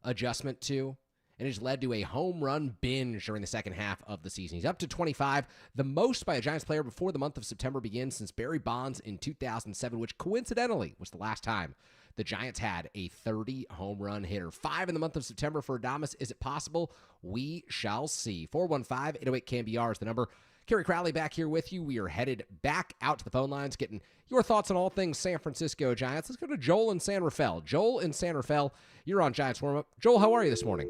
adjustment to and has led to a home run binge during the second half of the season. He's up to 25, the most by a Giants player before the month of September begins since Barry Bonds in 2007, which coincidentally was the last time the Giants had a 30 home run hitter. 5 in the month of September for Adames. Is it possible? We shall see. 415-808 KNBR is the number. Kerry Crowley back here with you. We are headed back out to the phone lines, getting your thoughts on all things San Francisco Giants. Let's go to Joel in San Rafael. Joel in San Rafael, you're on Giants Warm-Up. Joel, how are you this morning?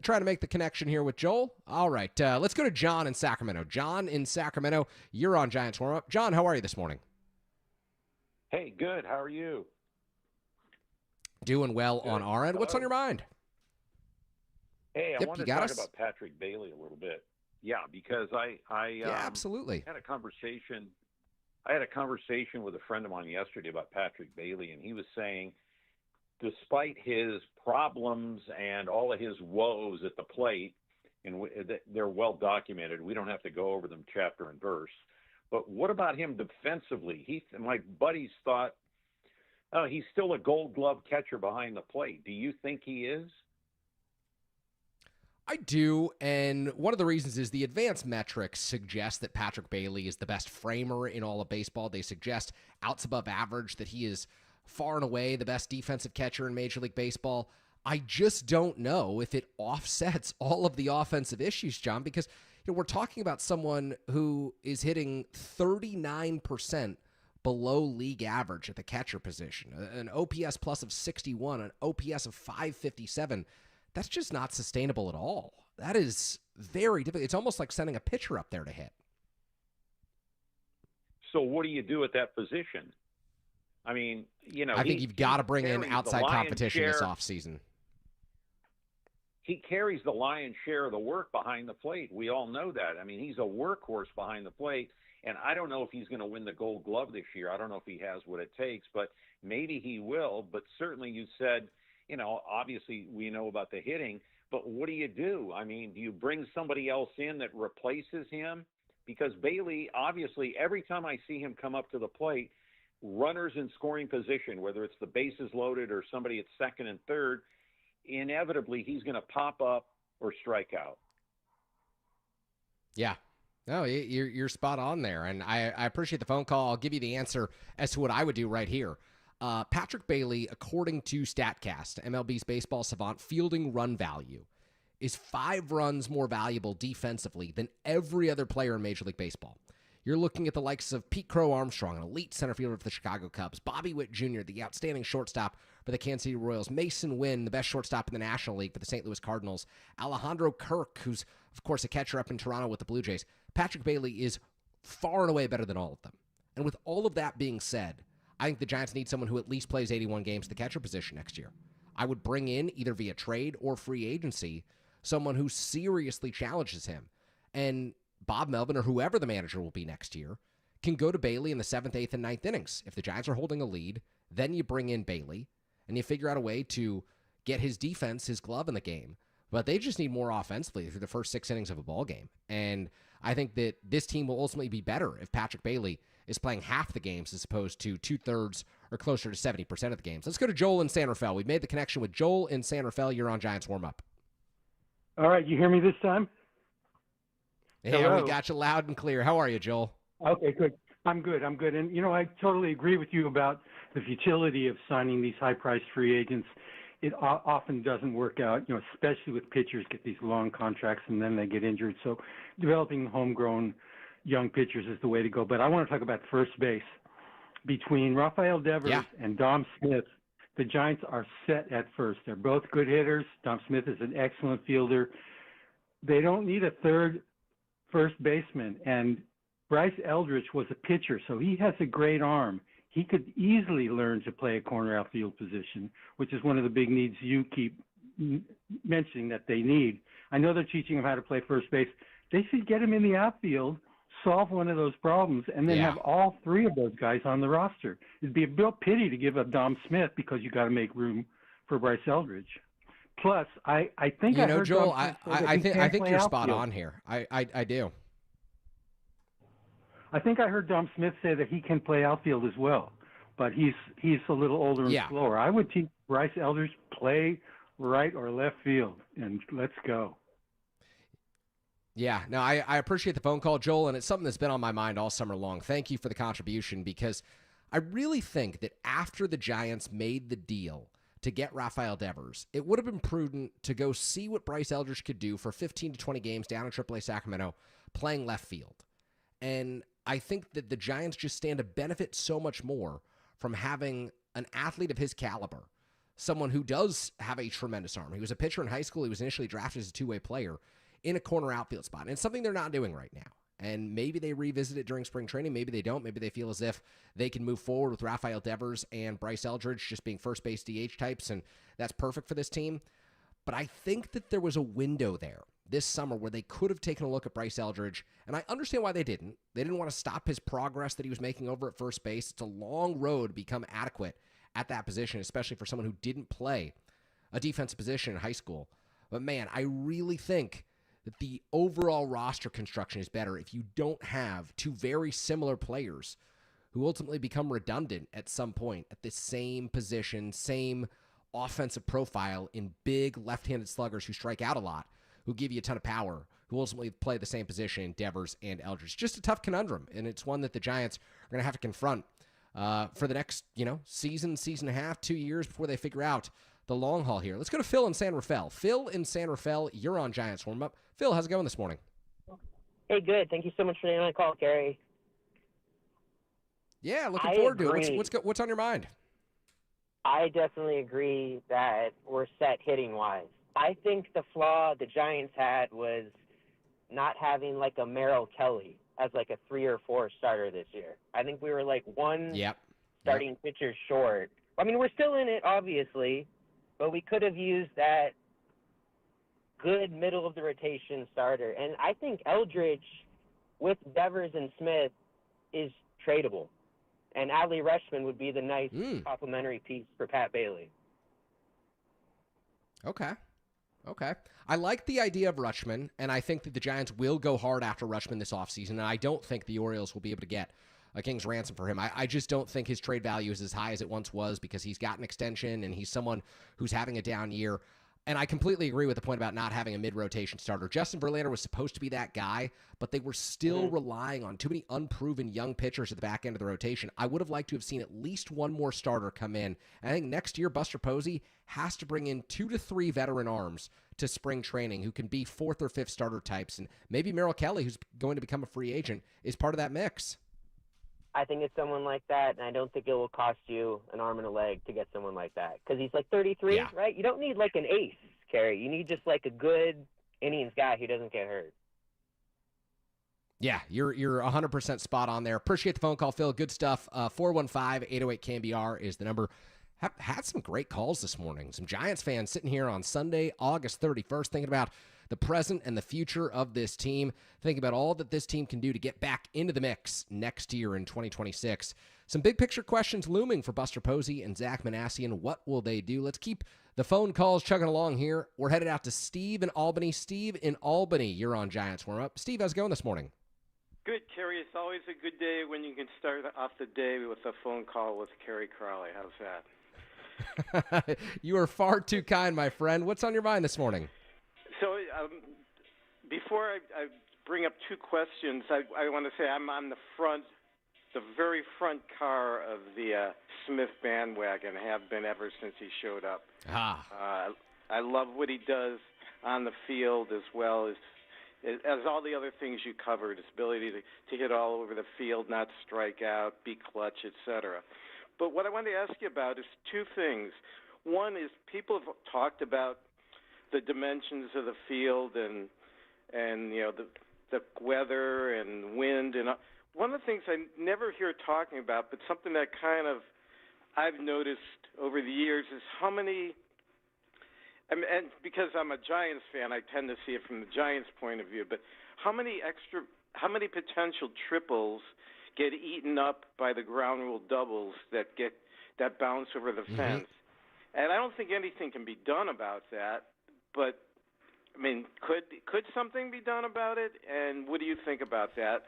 Trying to make the connection here with Joel. All right, let's go to John in Sacramento. John in Sacramento, you're on Giants Warm-Up. John, how are you this morning? Hey, good. How are you? Doing well on our end. What's on your mind? Hey, I Yep, wanted to talk about Patrick Bailey a little bit. Yeah, because I absolutely had a conversation. I had a conversation with a friend of mine yesterday about Patrick Bailey, and he was saying, despite his problems and all of his woes at the plate, and they're well documented, we don't have to go over them chapter and verse. But what about him defensively? My buddies thought, oh, he's still a Gold Glove catcher behind the plate. Do you think he is? I do, and one of the reasons is the advanced metrics suggest that Patrick Bailey is the best framer in all of baseball. They suggest outs above average, that he is far and away the best defensive catcher in Major League Baseball. I just don't know if it offsets all of the offensive issues, John, because we're talking about someone who is hitting 39% below league average at the catcher position, an OPS plus of 61, an OPS of 557. That's just not sustainable at all. That is very difficult. It's almost like sending a pitcher up there to hit. So what do you do at that position? I mean, I think you've got to bring in outside competition this offseason. He carries the lion's share of the work behind the plate. We all know that. I mean, he's a workhorse behind the plate, and I don't know if he's going to win the Gold Glove this year. I don't know if he has what it takes, but maybe he will. But certainly you said, obviously we know about the hitting, but what do? I mean, do you bring somebody else in that replaces him? Because Bailey, obviously, every time I see him come up to the plate, runners in scoring position, whether it's the bases loaded or somebody at second and third, inevitably he's going to pop up or strike out. Yeah. No, you're spot on there, and I appreciate the phone call. I'll give you the answer as to what I would do right here. Patrick Bailey, according to StatCast, MLB's baseball savant, fielding run value is 5 runs more valuable defensively than every other player in Major League Baseball. You're looking at the likes of Pete Crow Armstrong, an elite center fielder for the Chicago Cubs, Bobby Witt Jr., the outstanding shortstop for the Kansas City Royals, Mason Wynn, the best shortstop in the National League for the St. Louis Cardinals, Alejandro Kirk, who's, of course, a catcher up in Toronto with the Blue Jays. Patrick Bailey is far and away better than all of them. And with all of that being said, I think the Giants need someone who at least plays 81 games at the catcher position next year. I would bring in, either via trade or free agency, someone who seriously challenges him. And Bob Melvin, or whoever the manager will be next year, can go to Bailey in the 7th, 8th, and 9th innings. If the Giants are holding a lead, then you bring in Bailey, and you figure out a way to get his defense, his glove in the game. But they just need more offensively through the first 6 innings of a ball game. And I think that this team will ultimately be better if Patrick Bailey is playing half the games as opposed to 2/3 or closer to 70% of the games. Let's go to Joel in San Rafael. We've made the connection with Joel in San Rafael. You're on Giants warm-up. All right, you hear me this time? Yeah, Hello. we got you loud and clear. How are you, Joel? Okay, good. I'm good. And, I totally agree with you about the futility of signing these high-priced free agents. It often doesn't work out, especially with pitchers get these long contracts and then they get injured. So developing homegrown young pitchers is the way to go. But I want to talk about first base. Between Rafael Devers and Dom Smith, the Giants are set at first. They're both good hitters. Dom Smith is an excellent fielder. They don't need a third first baseman. And Bryce Eldridge was a pitcher, so he has a great arm. He could easily learn to play a corner outfield position, which is one of the big needs you keep mentioning that they need. I know they're teaching him how to play first base. They should get him in the outfield, solve one of those problems, and then have all 3 of those guys on the roster. It'd be a real pity to give up Dom Smith because you got to make room for Bryce Eldridge. Plus, I think I heard Joel, Dom Smith say I think you're outfield. spot on here. I do. I think I heard Dom Smith say that he can play outfield as well, but he's a little older and slower. I would teach Bryce Eldridge play right or left field, and let's go. Yeah, no, I appreciate the phone call, Joel, and it's something that's been on my mind all summer long. Thank you for the contribution, because I really think that after the Giants made the deal to get Rafael Devers, it would have been prudent to go see what Bryce Eldridge could do for 15 to 20 games down in AAA Sacramento playing left field. And I think that the Giants just stand to benefit so much more from having an athlete of his caliber, someone who does have a tremendous arm. He was a pitcher in high school. He was initially drafted as a two-way player in a corner outfield spot. And it's something they're not doing right now. And maybe they revisit it during spring training. Maybe they don't. Maybe they feel as if they can move forward with Rafael Devers and Bryce Eldridge just being first base DH types, and that's perfect for this team. But I think that there was a window there this summer where they could have taken a look at Bryce Eldridge, and I understand why they didn't. They didn't want to stop his progress that he was making over at first base. It's a long road to become adequate at that position, especially for someone who didn't play a defensive position in high school. But man, I really think that the overall roster construction is better if you don't have 2 very similar players who ultimately become redundant at some point at the same position, same offensive profile in big left-handed sluggers who strike out a lot, who give you a ton of power, who ultimately play the same position, Devers and Eldridge. Just a tough conundrum, and it's one that the Giants are going to have to confront for the next, season and a half, 2 years before they figure out the long haul here. Let's go to Phil in San Rafael. Phil in San Rafael, you're on Giants warm-up. Phil, how's it going this morning? Hey, good. Thank you so much for taking my call, Gary. Yeah, looking forward to it. What's on your mind? I definitely agree that we're set hitting-wise. I think the flaw the Giants had was not having like a Merrill Kelly as like a 3 or 4 starter this year. I think we were like one starting pitcher short. I mean, we're still in it, obviously, but we could have used that good middle-of-the-rotation starter. And I think Eldridge with Devers and Smith is tradable. And Adley Rutschman would be the nice complementary piece for Pat Bailey. Okay. I like the idea of Rutschman, and I think that the Giants will go hard after Rutschman this offseason, and I don't think the Orioles will be able to get a king's ransom for him. I just don't think his trade value is as high as it once was because he's got an extension, and he's someone who's having a down year. And I completely agree with the point about not having a mid-rotation starter. Justin Verlander was supposed to be that guy, but they were still relying on too many unproven young pitchers at the back end of the rotation. I would have liked to have seen at least one more starter come in. And I think next year, Buster Posey has to bring in 2 to 3 veteran arms to spring training who can be 4th or 5th starter types. And maybe Merrill Kelly, who's going to become a free agent, is part of that mix. I think it's someone like that, and I don't think it will cost you an arm and a leg to get someone like that. Because he's like 33, right? You don't need like an ace, Kerry. You need just like a good innings guy who doesn't get hurt. Yeah, you're 100% spot on there. Appreciate the phone call, Phil. Good stuff. 415-808-KNBR is the number. Have had some great calls this morning. Some Giants fans sitting here on Sunday, August 31st, thinking about the present and the future of this team. Think about all that this team can do to get back into the mix next year in 2026. Some big picture questions looming for Buster Posey and Zach Manassian. What will they do? Let's keep the phone calls chugging along here. We're headed out to Steve in Albany. Steve in Albany, you're on Giants Warm Up. Steve, how's it going this morning? Good, Kerry. It's always a good day when you can start off the day with a phone call with Kerry Crowley. How's that? You are far too kind, my friend. What's on your mind this morning? So before I bring up two questions, I want to say I'm on the very front car of the Smith bandwagon, have been ever since he showed up. I love what he does on the field as well as all the other things you covered, his ability to hit all over the field, not strike out, be clutch, etc. But what I wanted to ask you about is two things. One is people have talked about the dimensions of the field and the weather and wind, and one of the things I never hear talking about, but something that kind of I've noticed over the years is how many. And because I'm a Giants fan, I tend to see it from the Giants' point of view. But how many potential triples get eaten up by the ground rule doubles that bounce over the fence? And I don't think anything can be done about that. But I mean, could something be done about it? And what do you think about that?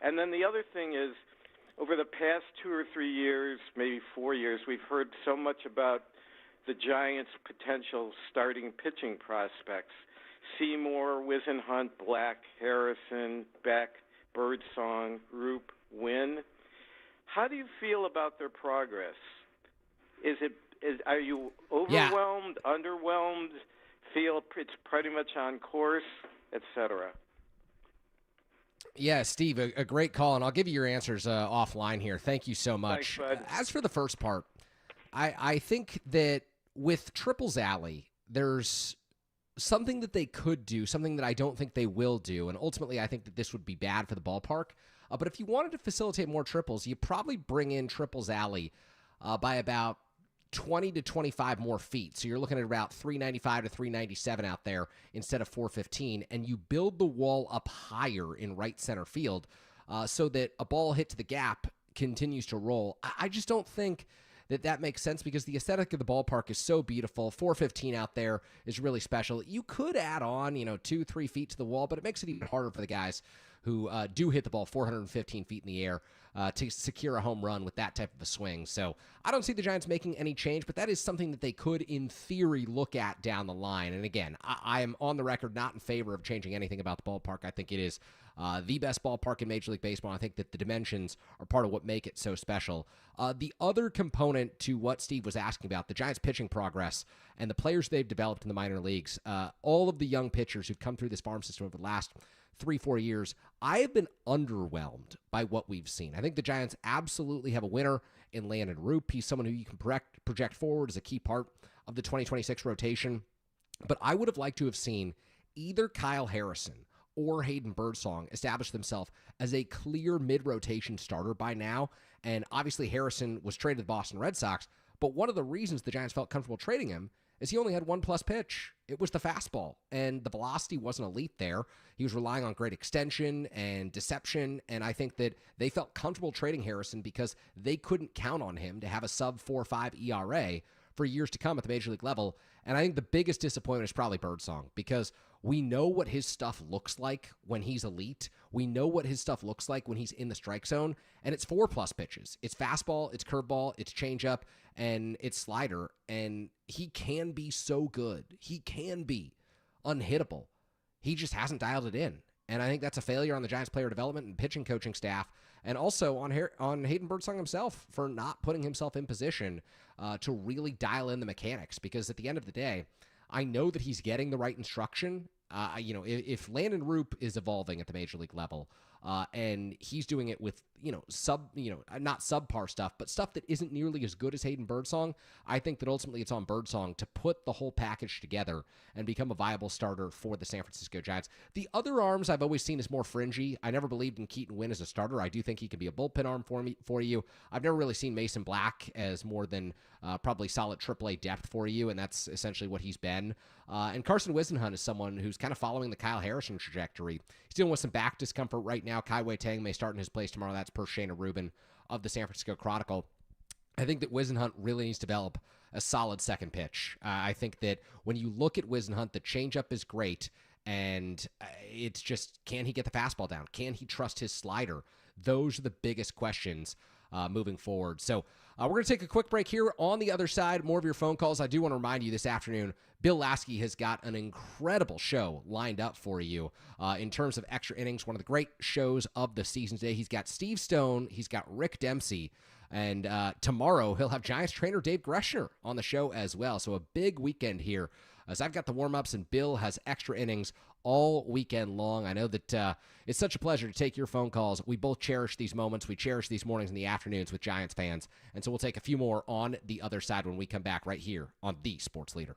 And then the other thing is, over the past 2 or 3 years, maybe 4 years, we've heard so much about the Giants' potential starting pitching prospects: Seymour, Wisenhunt, Black, Harrison, Beck, Birdsong, Roop, Wynn. How do you feel about their progress? Are you overwhelmed, underwhelmed, feel it's pretty much on course, etc.? Yeah, Steve, a great call, and I'll give you your answers offline here. Thank you so much. Thanks, bud. As for the first part, I think that with Triples Alley, there's something that they could do, something that I don't think they will do, and ultimately I think that this would be bad for the ballpark. But if you wanted to facilitate more triples, you probably bring in Triples Alley by about 20 to 25 more feet. So you're looking at about 395 to 397 out there instead of 415, and you build the wall up higher in right center field so that a ball hit to the gap continues to roll. I just don't think that makes sense because the aesthetic of the ballpark is so beautiful. 415 out there is really special. You could add on, 2-3 feet to the wall, but it makes it even harder for the guys who do hit the ball 415 feet in the air to secure a home run with that type of a swing. So I don't see the Giants making any change, but that is something that they could, in theory, look at down the line. And again, I am on the record not in favor of changing anything about the ballpark. I think it is the best ballpark in Major League Baseball. I think that the dimensions are part of what make it so special. The other component to what Steve was asking about, the Giants' pitching progress and the players they've developed in the minor leagues, all of the young pitchers who've come through this farm system over the last 3-4 years, I have been underwhelmed by what we've seen. I think the Giants absolutely have a winner in Landon Roop. He's someone who you can project forward as a key part of the 2026 rotation. But I would have liked to have seen either Kyle Harrison or Hayden Birdsong establish themselves as a clear mid-rotation starter by now. And obviously Harrison was traded to the Boston Red Sox, but one of the reasons the Giants felt comfortable trading him is he only had one plus pitch. It was the fastball, and the velocity wasn't elite there. He was relying on great extension and deception, and I think that they felt comfortable trading Harrison because they couldn't count on him to have a sub 4.5 ERA for years to come at the Major League level. And I think the biggest disappointment is probably Birdsong, because we know what his stuff looks like when he's elite. We know what his stuff looks like when he's in the strike zone, and it's 4+ pitches. It's fastball, it's curveball, it's changeup, and it's slider, and he can be so good. He can be unhittable. He just hasn't dialed it in, and I think that's a failure on the Giants player development and pitching coaching staff, and also on Hayden Birdsong himself for not putting himself in position to really dial in the mechanics, because at the end of the day, I know that he's getting the right instruction. If Landon Roop is evolving at the Major League level, And he's doing it with, not subpar stuff, but stuff that isn't nearly as good as Hayden Birdsong. I think that ultimately it's on Birdsong to put the whole package together and become a viable starter for the San Francisco Giants. The other arms I've always seen as more fringy. I never believed in Keaton Wynn as a starter. I do think he can be a bullpen arm for you. I've never really seen Mason Black as more than probably solid AAA depth for you, and that's essentially what he's been. And Carson Whisenhunt is someone who's kind of following the Kyle Harrison trajectory. He's dealing with some back discomfort right now. Kai Wei Tang may start in his place tomorrow. That's per Shayna Rubin of the San Francisco Chronicle. I think that Whisenhunt really needs to develop a solid second pitch. I think that when you look at Whisenhunt, the changeup is great, and it's just, can he get the fastball down? Can he trust his slider? Those are the biggest questions moving forward. So we're going to take a quick break here. On the other side, more of your phone calls. I do want to remind you this afternoon, Bill Lasky has got an incredible show lined up for you in terms of extra innings, one of the great shows of the season today. He's got Steve Stone. He's got Rick Dempsey. And tomorrow he'll have Giants trainer Dave Greshner on the show as well. So a big weekend here as I've got the warm-ups and Bill has extra innings all weekend long. I know that it's such a pleasure to take your phone calls. We both cherish these moments. We cherish these mornings and the afternoons with Giants fans. And so we'll take a few more on the other side when we come back right here on The Sports Leader.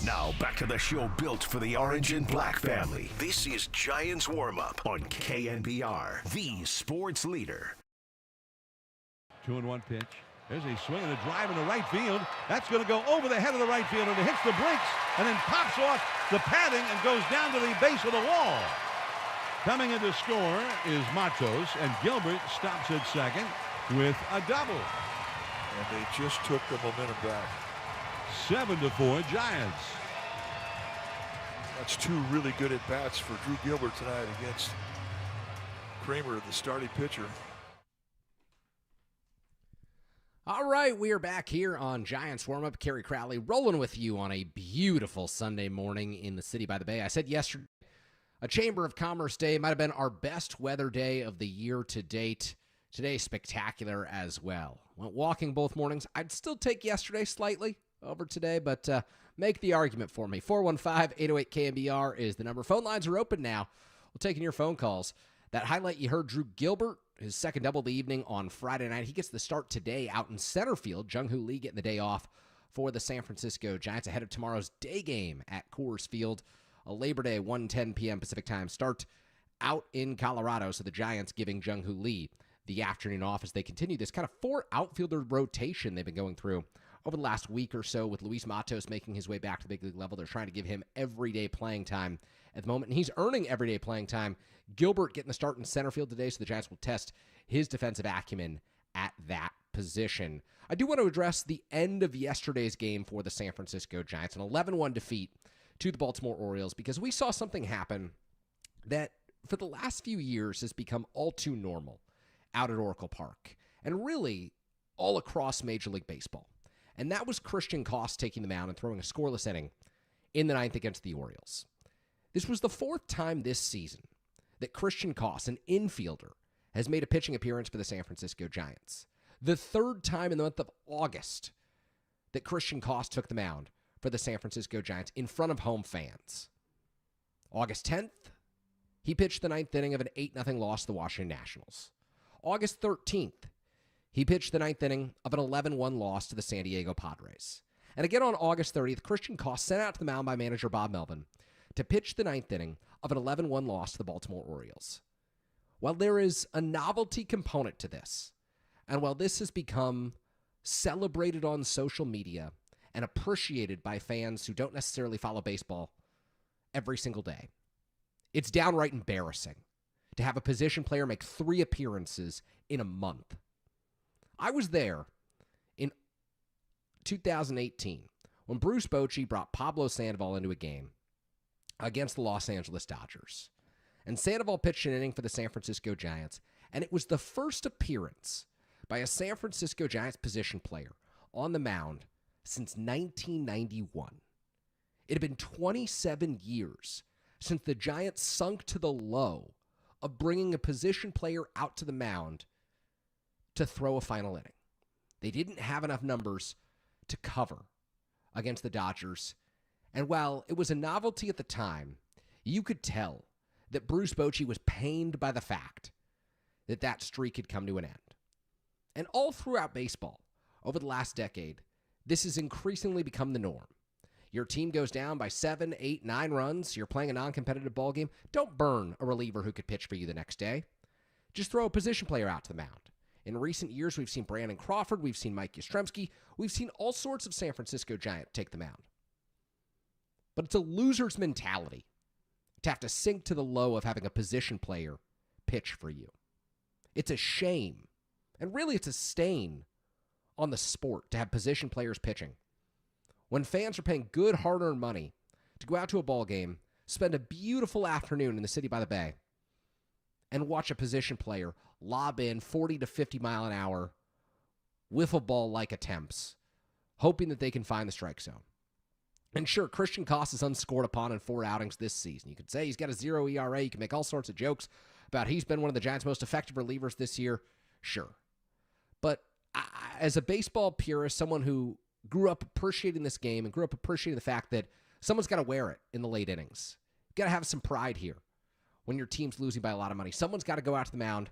Now back to the show built for the orange and black family. This is Giants Warm-Up on KNBR, the sports leader. 2-1 pitch. There's a swing and a drive into right field. That's going to go over the head of the right fielder. It hits the blinks and then pops off the padding and goes down to the base of the wall. Coming in to score is Matos, and Gilbert stops at second with a double. And they just took the momentum back. 7-4 Giants. That's two really good at-bats for Drew Gilbert tonight against Kramer, the starting pitcher. All right, we are back here on Giants Warm-Up. Kerry Crowley rolling with you on a beautiful Sunday morning in the city by the bay. I said yesterday, a Chamber of Commerce day might have been our best weather day of the year to date. Today, spectacular as well. Went walking both mornings. I'd still take yesterday slightly over today, but make the argument for me. 415-808-KNBR is the number. Phone lines are open now. We're taking your phone calls. That highlight you heard, Drew Gilbert, his second double of the evening on Friday night. He gets the start today out in center field. Jung-Hoo Lee getting the day off for the San Francisco Giants ahead of tomorrow's day game at Coors Field. A Labor Day 1:10 p.m. Pacific time start out in Colorado. So the Giants giving Jung-Hoo Lee the afternoon off as they continue this kind of four outfielder rotation they've been going through over the last week or so, with Luis Matos making his way back to the big league level. They're trying to give him everyday playing time at the moment, and he's earning everyday playing time. Gilbert getting the start in center field today, so the Giants will test his defensive acumen at that position. I do want to address the end of yesterday's game for the San Francisco Giants, an 11-1 defeat to the Baltimore Orioles, because we saw something happen that for the last few years has become all too normal out at Oracle Park, and really all across Major League Baseball. And that was Christian Koss taking the mound and throwing a scoreless inning in the ninth against the Orioles. This was the fourth time this season that Christian Koss, an infielder, has made a pitching appearance for the San Francisco Giants. The third time in the month of August that Christian Koss took the mound for the San Francisco Giants in front of home fans. August 10th, he pitched the ninth inning of an 8-0 loss to the Washington Nationals. August 13th, he pitched the ninth inning of an 11-1 loss to the San Diego Padres. And again on August 30th, Christian Koss sent out to the mound by manager Bob Melvin to pitch the ninth inning of an 11-1 loss to the Baltimore Orioles. While there is a novelty component to this, and while this has become celebrated on social media and appreciated by fans who don't necessarily follow baseball every single day, it's downright embarrassing to have a position player make 3 appearances in a month. I was there in 2018 when Bruce Bochy brought Pablo Sandoval into a game against the Los Angeles Dodgers. And Sandoval pitched an inning for the San Francisco Giants, and it was the first appearance by a San Francisco Giants position player on the mound since 1991. It had been 27 years since the Giants sunk to the low of bringing a position player out to the mound to throw a final inning. They didn't have enough numbers to cover against the Dodgers. And while it was a novelty at the time, you could tell that Bruce Bochy was pained by the fact that that streak had come to an end. And all throughout baseball, over the last decade, this has increasingly become the norm. Your team goes down by 7, 8, 9 runs. You're playing a non-competitive ball game. Don't burn a reliever who could pitch for you the next day. Just throw a position player out to the mound. In recent years, we've seen Brandon Crawford. We've seen Mike Yastrzemski. We've seen all sorts of San Francisco Giants take the mound. But it's a loser's mentality to have to sink to the low of having a position player pitch for you. It's a shame. And really, it's a stain on the sport to have position players pitching. When fans are paying good, hard-earned money to go out to a ball game, spend a beautiful afternoon in the city by the bay, and watch a position player lob in 40 to 50 mile an hour wiffle ball-like attempts, hoping that they can find the strike zone. And sure, Christian Koss is unscored upon in 4 outings this season. You could say he's got a 0 ERA. You can make all sorts of jokes about he's been one of the Giants' most effective relievers this year. Sure. But as a baseball purist, someone who grew up appreciating this game and grew up appreciating the fact that someone's got to wear it in the late innings. You've got to have some pride here when your team's losing by a lot of money. Someone's got to go out to the mound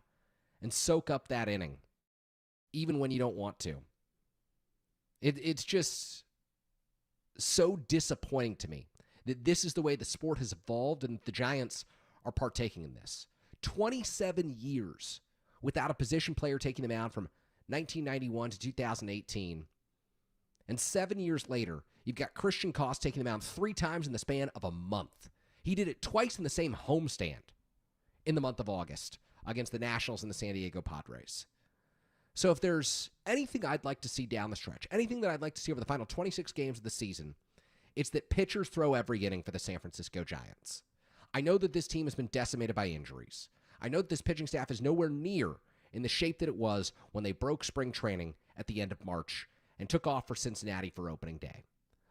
and soak up that inning, even when you don't want to. It's just so disappointing to me that this is the way the sport has evolved and the Giants are partaking in this. 27 years without a position player taking the mound from 1991 to 2018. And 7 years later, you've got Christian Koss taking the mound 3 times in the span of a month. He did it twice in the same homestand in the month of August against the Nationals and the San Diego Padres. So if there's anything I'd like to see down the stretch, anything that I'd like to see over the final 26 games of the season, it's that pitchers throw every inning for the San Francisco Giants. I know that this team has been decimated by injuries. I know that this pitching staff is nowhere near in the shape that it was when they broke spring training at the end of March and took off for Cincinnati for opening day.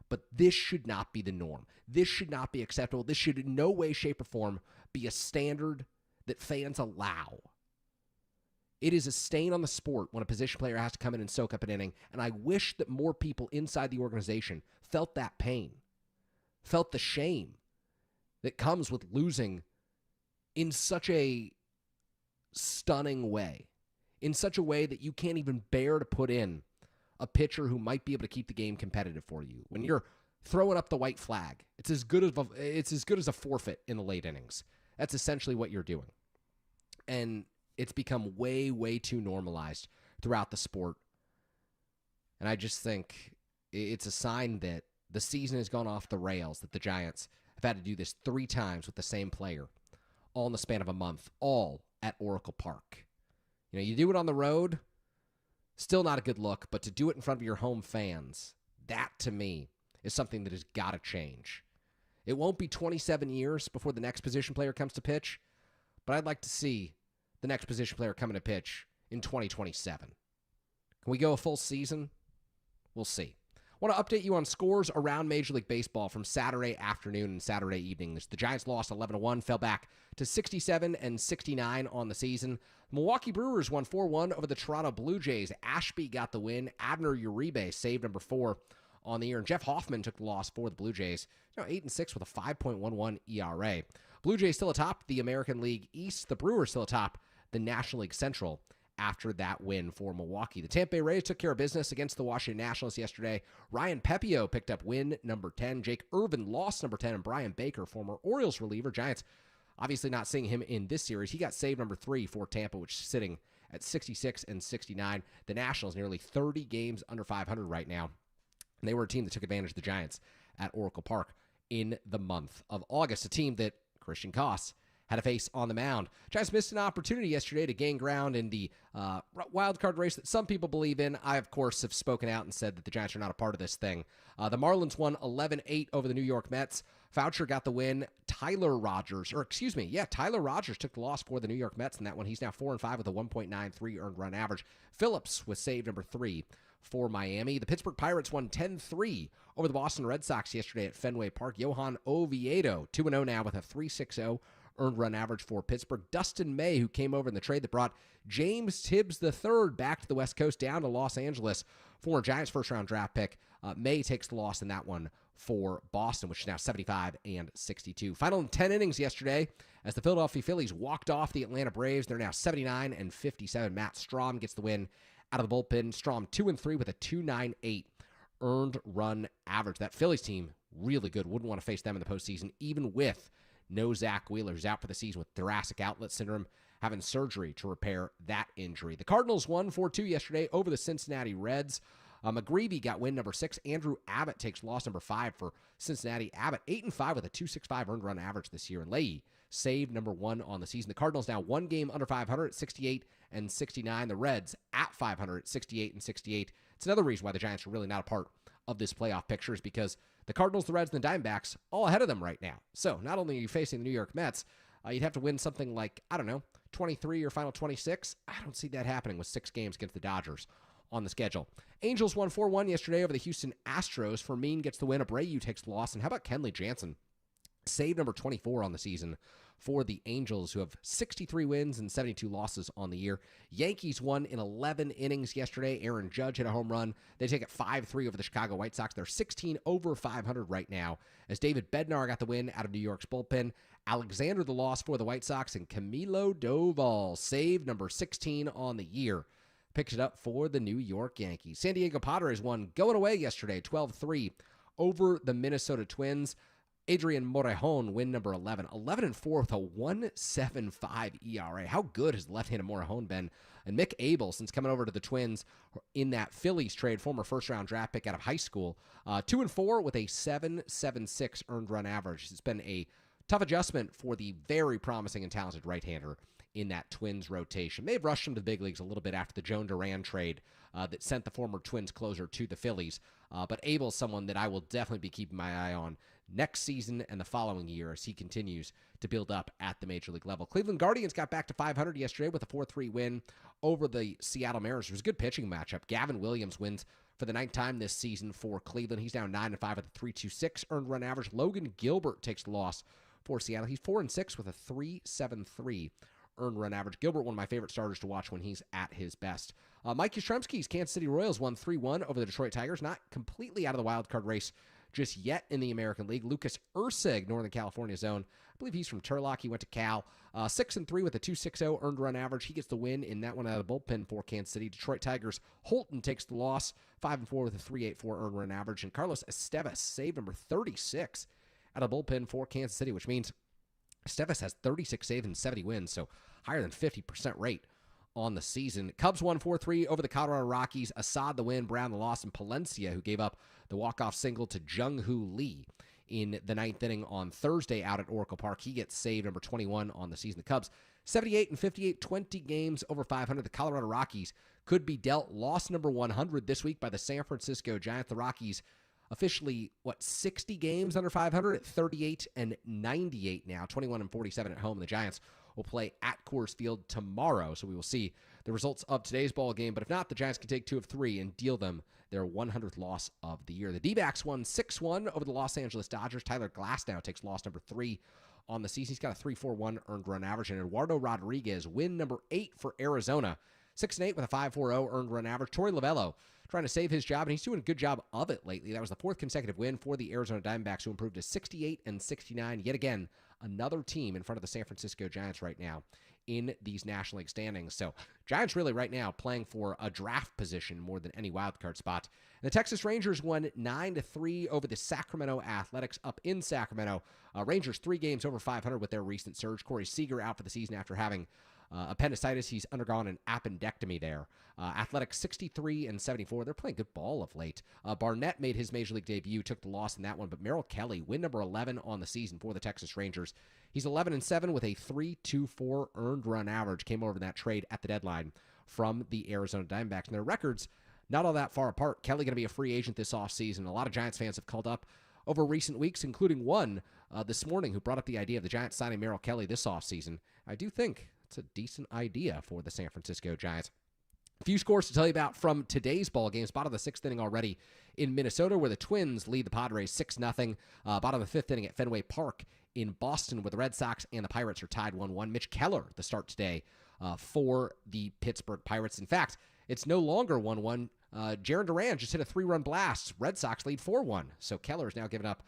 But this should not be the norm. This should not be acceptable. This should in no way, shape, or form be a standard that fans allow. It is a stain on the sport when a position player has to come in and soak up an inning, and I wish that more people inside the organization felt that pain, felt the shame that comes with losing in such a stunning way, in such a way that you can't even bear to put in a pitcher who might be able to keep the game competitive for you. When you're throwing up the white flag, it's as good as a forfeit in the late innings. That's essentially what you're doing. And it's become way, way too normalized throughout the sport. And I just think it's a sign that the season has gone off the rails, that the Giants have had to do this 3 times with the same player, all in the span of a month, all at Oracle Park. You know, you do it on the road, still not a good look, but to do it in front of your home fans, that to me is something that has got to change. It won't be 27 years before the next position player comes to pitch, but I'd like to see the next position player coming to pitch in 2027. Can we go a full season? We'll see. I want to update you on scores around Major League Baseball from Saturday afternoon and Saturday evening. The Giants lost 11-1, fell back to 67-69 on the season. Milwaukee Brewers won 4-1 over the Toronto Blue Jays. Ashby got the win. Abner Uribe saved number 4 on the year. And Jeff Hoffman took the loss for the Blue Jays. 8-6 with a 5.11 ERA. Blue Jays still atop the American League East. The Brewers still atop the National League Central after that win for Milwaukee. The Tampa Bay Rays took care of business against the Washington Nationals yesterday. Ryan Pepio picked up win number 10. Jake Irvin lost number 10. And Brian Baker, former Orioles reliever. Giants obviously not seeing him in this series. He got save number 3 for Tampa, which is sitting at 66-69. The Nationals nearly 30 games under 500 right now. And they were a team that took advantage of the Giants at Oracle Park in the month of August. A team that Christian Koss had a face on the mound. Giants missed an opportunity yesterday to gain ground in the wild card race that some people believe in. I, of course, have spoken out and said that the Giants are not a part of this thing. The Marlins won 11-8 over the New York Mets. Foucher got the win. Tyler Rogers took the loss for the New York Mets in that one. He's now 4-5 with a 1.93 earned run average. Phillips was save number 3 for Miami. The Pittsburgh Pirates won 10-3 over the Boston Red Sox yesterday at Fenway Park. Johan Oviedo, 2-0 now with a 3.60 earned run average for Pittsburgh. Dustin May, who came over in the trade that brought James Tibbs III back to the West Coast down to Los Angeles, former Giants first-round draft pick. May takes the loss in that one for Boston, which is now 75-62. Final 10 innings yesterday as the Philadelphia Phillies walked off the Atlanta Braves. They're now 79-57. Matt Strom gets the win out of the bullpen. Strom 2-3 with a 2.98 earned run average. That Phillies team, really good. Wouldn't want to face them in the postseason, even with no Zach Wheeler, who's out for the season with thoracic outlet syndrome, having surgery to repair that injury. The Cardinals won 4-2 yesterday over the Cincinnati Reds. McGreevy got win number 6. Andrew Abbott takes loss number 5 for Cincinnati. Abbott 8-5 with a 2.65 earned run average this year. And Leahy saved number 1 on the season. The Cardinals now 1 game under 500 at 68-69. The Reds at 500 at 68-68. It's another reason why the Giants are really not a part of this playoff picture, is because the Cardinals, the Reds, and the Diamondbacks all ahead of them right now. So not only are you facing the New York Mets, you'd have to win something like, 23 or final 26. I don't see that happening with 6 games against the Dodgers on the schedule. Angels won 4-1 yesterday over the Houston Astros. Fermin gets the win. Abreu takes the loss. And how about Kenley Jansen? Save number 24 on the season for the Angels, who have 63 wins and 72 losses on the year. Yankees won in 11 innings yesterday. Aaron Judge hit a home run. They take it 5-3 over the Chicago White Sox. They're 16 over 500 right now, as David Bednar got the win out of New York's bullpen. Alexander the loss for the White Sox, and Camilo Doval, save number 16 on the year, picks it up for the New York Yankees. San Diego Padres won going away yesterday, 12-3 over the Minnesota Twins. Adrian Morejon, win number 11. 11-4 with a 1.75 ERA. How good has left-handed Morejon been? And Mick Abel, since coming over to the Twins in that Phillies trade, former first-round draft pick out of high school, 2-4 with a 7.76 earned run average. It's been a tough adjustment for the very promising and talented right-hander in that Twins rotation. They've rushed him to the big leagues a little bit after the Joan Duran trade that sent the former Twins closer to the Phillies. But Abel's someone that I will definitely be keeping my eye on next season and the following year as he continues to build up at the Major League level. Cleveland Guardians got back to 500 yesterday with a 4-3 win over the Seattle Mariners. It was a good pitching matchup. Gavin Williams wins for the 9th time this season for Cleveland. He's now 9-5 with a 3.26 earned run average. Logan Gilbert takes the loss for Seattle. He's 4-6 with a 3.73 earned run average. Gilbert, one of my favorite starters to watch when he's at his best. Mike Yastrzemski's Kansas City Royals won 3-1 over the Detroit Tigers. Not completely out of the wild card race just yet in the American League. Lucas Ursig, Northern California zone. I believe he's from Turlock. He went to Cal. 6-3 with a 2.60 earned run average. He gets the win in that one out of the bullpen for Kansas City. Detroit Tigers, Holton takes the loss. 5-4 with a 3.84 earned run average. And Carlos Estevez, save number 36 out of the bullpen for Kansas City, which means Estevez has 36 saves and 70 wins, so higher than 50% rate on the season. Cubs won 4-3 over the Colorado Rockies. Assad the win, Brown the loss, and Palencia, who gave up the walk-off single to Jung-Hoo Lee in the 9th inning on Thursday out at Oracle Park. He gets save number 21 on the season. The Cubs, 78-58, 20 games over 500. The Colorado Rockies could be dealt loss number 100 this week by the San Francisco Giants. The Rockies officially, 60 games under 500 at 38-98 now, 21-47 at home. The Giants will play at Coors Field tomorrow, so we will see the results of today's ball game. But if not, the Giants can take 2 of 3 and deal them their 100th loss of the year. The D-backs won 6-1 over the Los Angeles Dodgers. Tyler Glasnow takes loss number 3 on the season. He's got a 3.41 earned run average. And Eduardo Rodriguez, win number 8 for Arizona. 6-8 with a 5.40 earned run average. Torey Lovello trying to save his job, and he's doing a good job of it lately. That was the 4th consecutive win for the Arizona Diamondbacks, who improved to 68-69. Yet again, another team in front of the San Francisco Giants right now in these National League standings. So Giants really right now playing for a draft position more than any wild card spot. And the Texas Rangers won 9-3 over the Sacramento Athletics up in Sacramento. Rangers 3 games over 500 with their recent surge. Corey Seager out for the season after having appendicitis. He's undergone an appendectomy there. Athletics 63-74. They're playing good ball of late. Barnett made his Major League debut, took the loss in that one, but Merrill Kelly, win number 11 on the season for the Texas Rangers. He's 11-7 with a 3.24 earned run average. Came over in that trade at the deadline from the Arizona Diamondbacks. And their records not all that far apart. Kelly going to be a free agent this offseason. A lot of Giants fans have called up over recent weeks, including one this morning who brought up the idea of the Giants signing Merrill Kelly this offseason. I do think it's a decent idea for the San Francisco Giants. A few scores to tell you about from today's ball games. Bottom of the 6th inning already in Minnesota, where the Twins lead the Padres 6-0. Bottom of the 5th inning at Fenway Park in Boston, where the Red Sox and the Pirates are tied 1-1. Mitch Keller, the start today for the Pittsburgh Pirates. In fact, it's no longer 1-1. Jaron Duran just hit a 3-run blast. Red Sox lead 4-1. So Keller is now giving up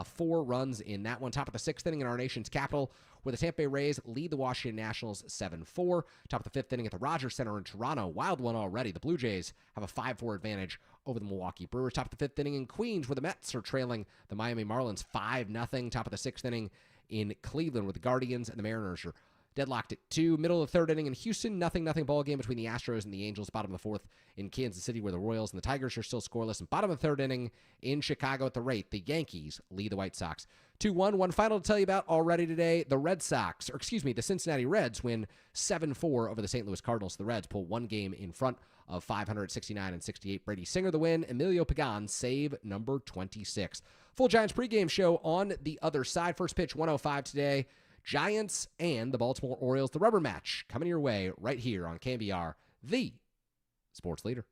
4 runs in that one. Top of the 6th inning in our nation's capital, where the Tampa Bay Rays lead the Washington Nationals 7-4. Top of the 5th inning at the Rogers Center in Toronto. Wild one already. The Blue Jays have a 5-4 advantage over the Milwaukee Brewers. Top of the 5th inning in Queens, where the Mets are trailing the Miami Marlins 5-0. Top of the 6th inning in Cleveland, where the Guardians and the Mariners are deadlocked at 2. Middle of the 3rd inning in Houston, 0-0 ball game between the Astros and the Angels. Bottom of the 4th in Kansas City, where the Royals and the Tigers are still scoreless. And bottom of the 3rd inning in Chicago at the rate, the Yankees lead the White Sox 2-1. One final to tell you about already today. The Cincinnati Reds win 7-4 over the St. Louis Cardinals. The Reds pull 1 game in front of 569-68. Brady Singer the win. Emilio Pagan save number 26. Full Giants pregame show on the other side. First pitch 1:05 today. Giants and the Baltimore Orioles, the rubber match, coming your way right here on KNBR, the sports leader.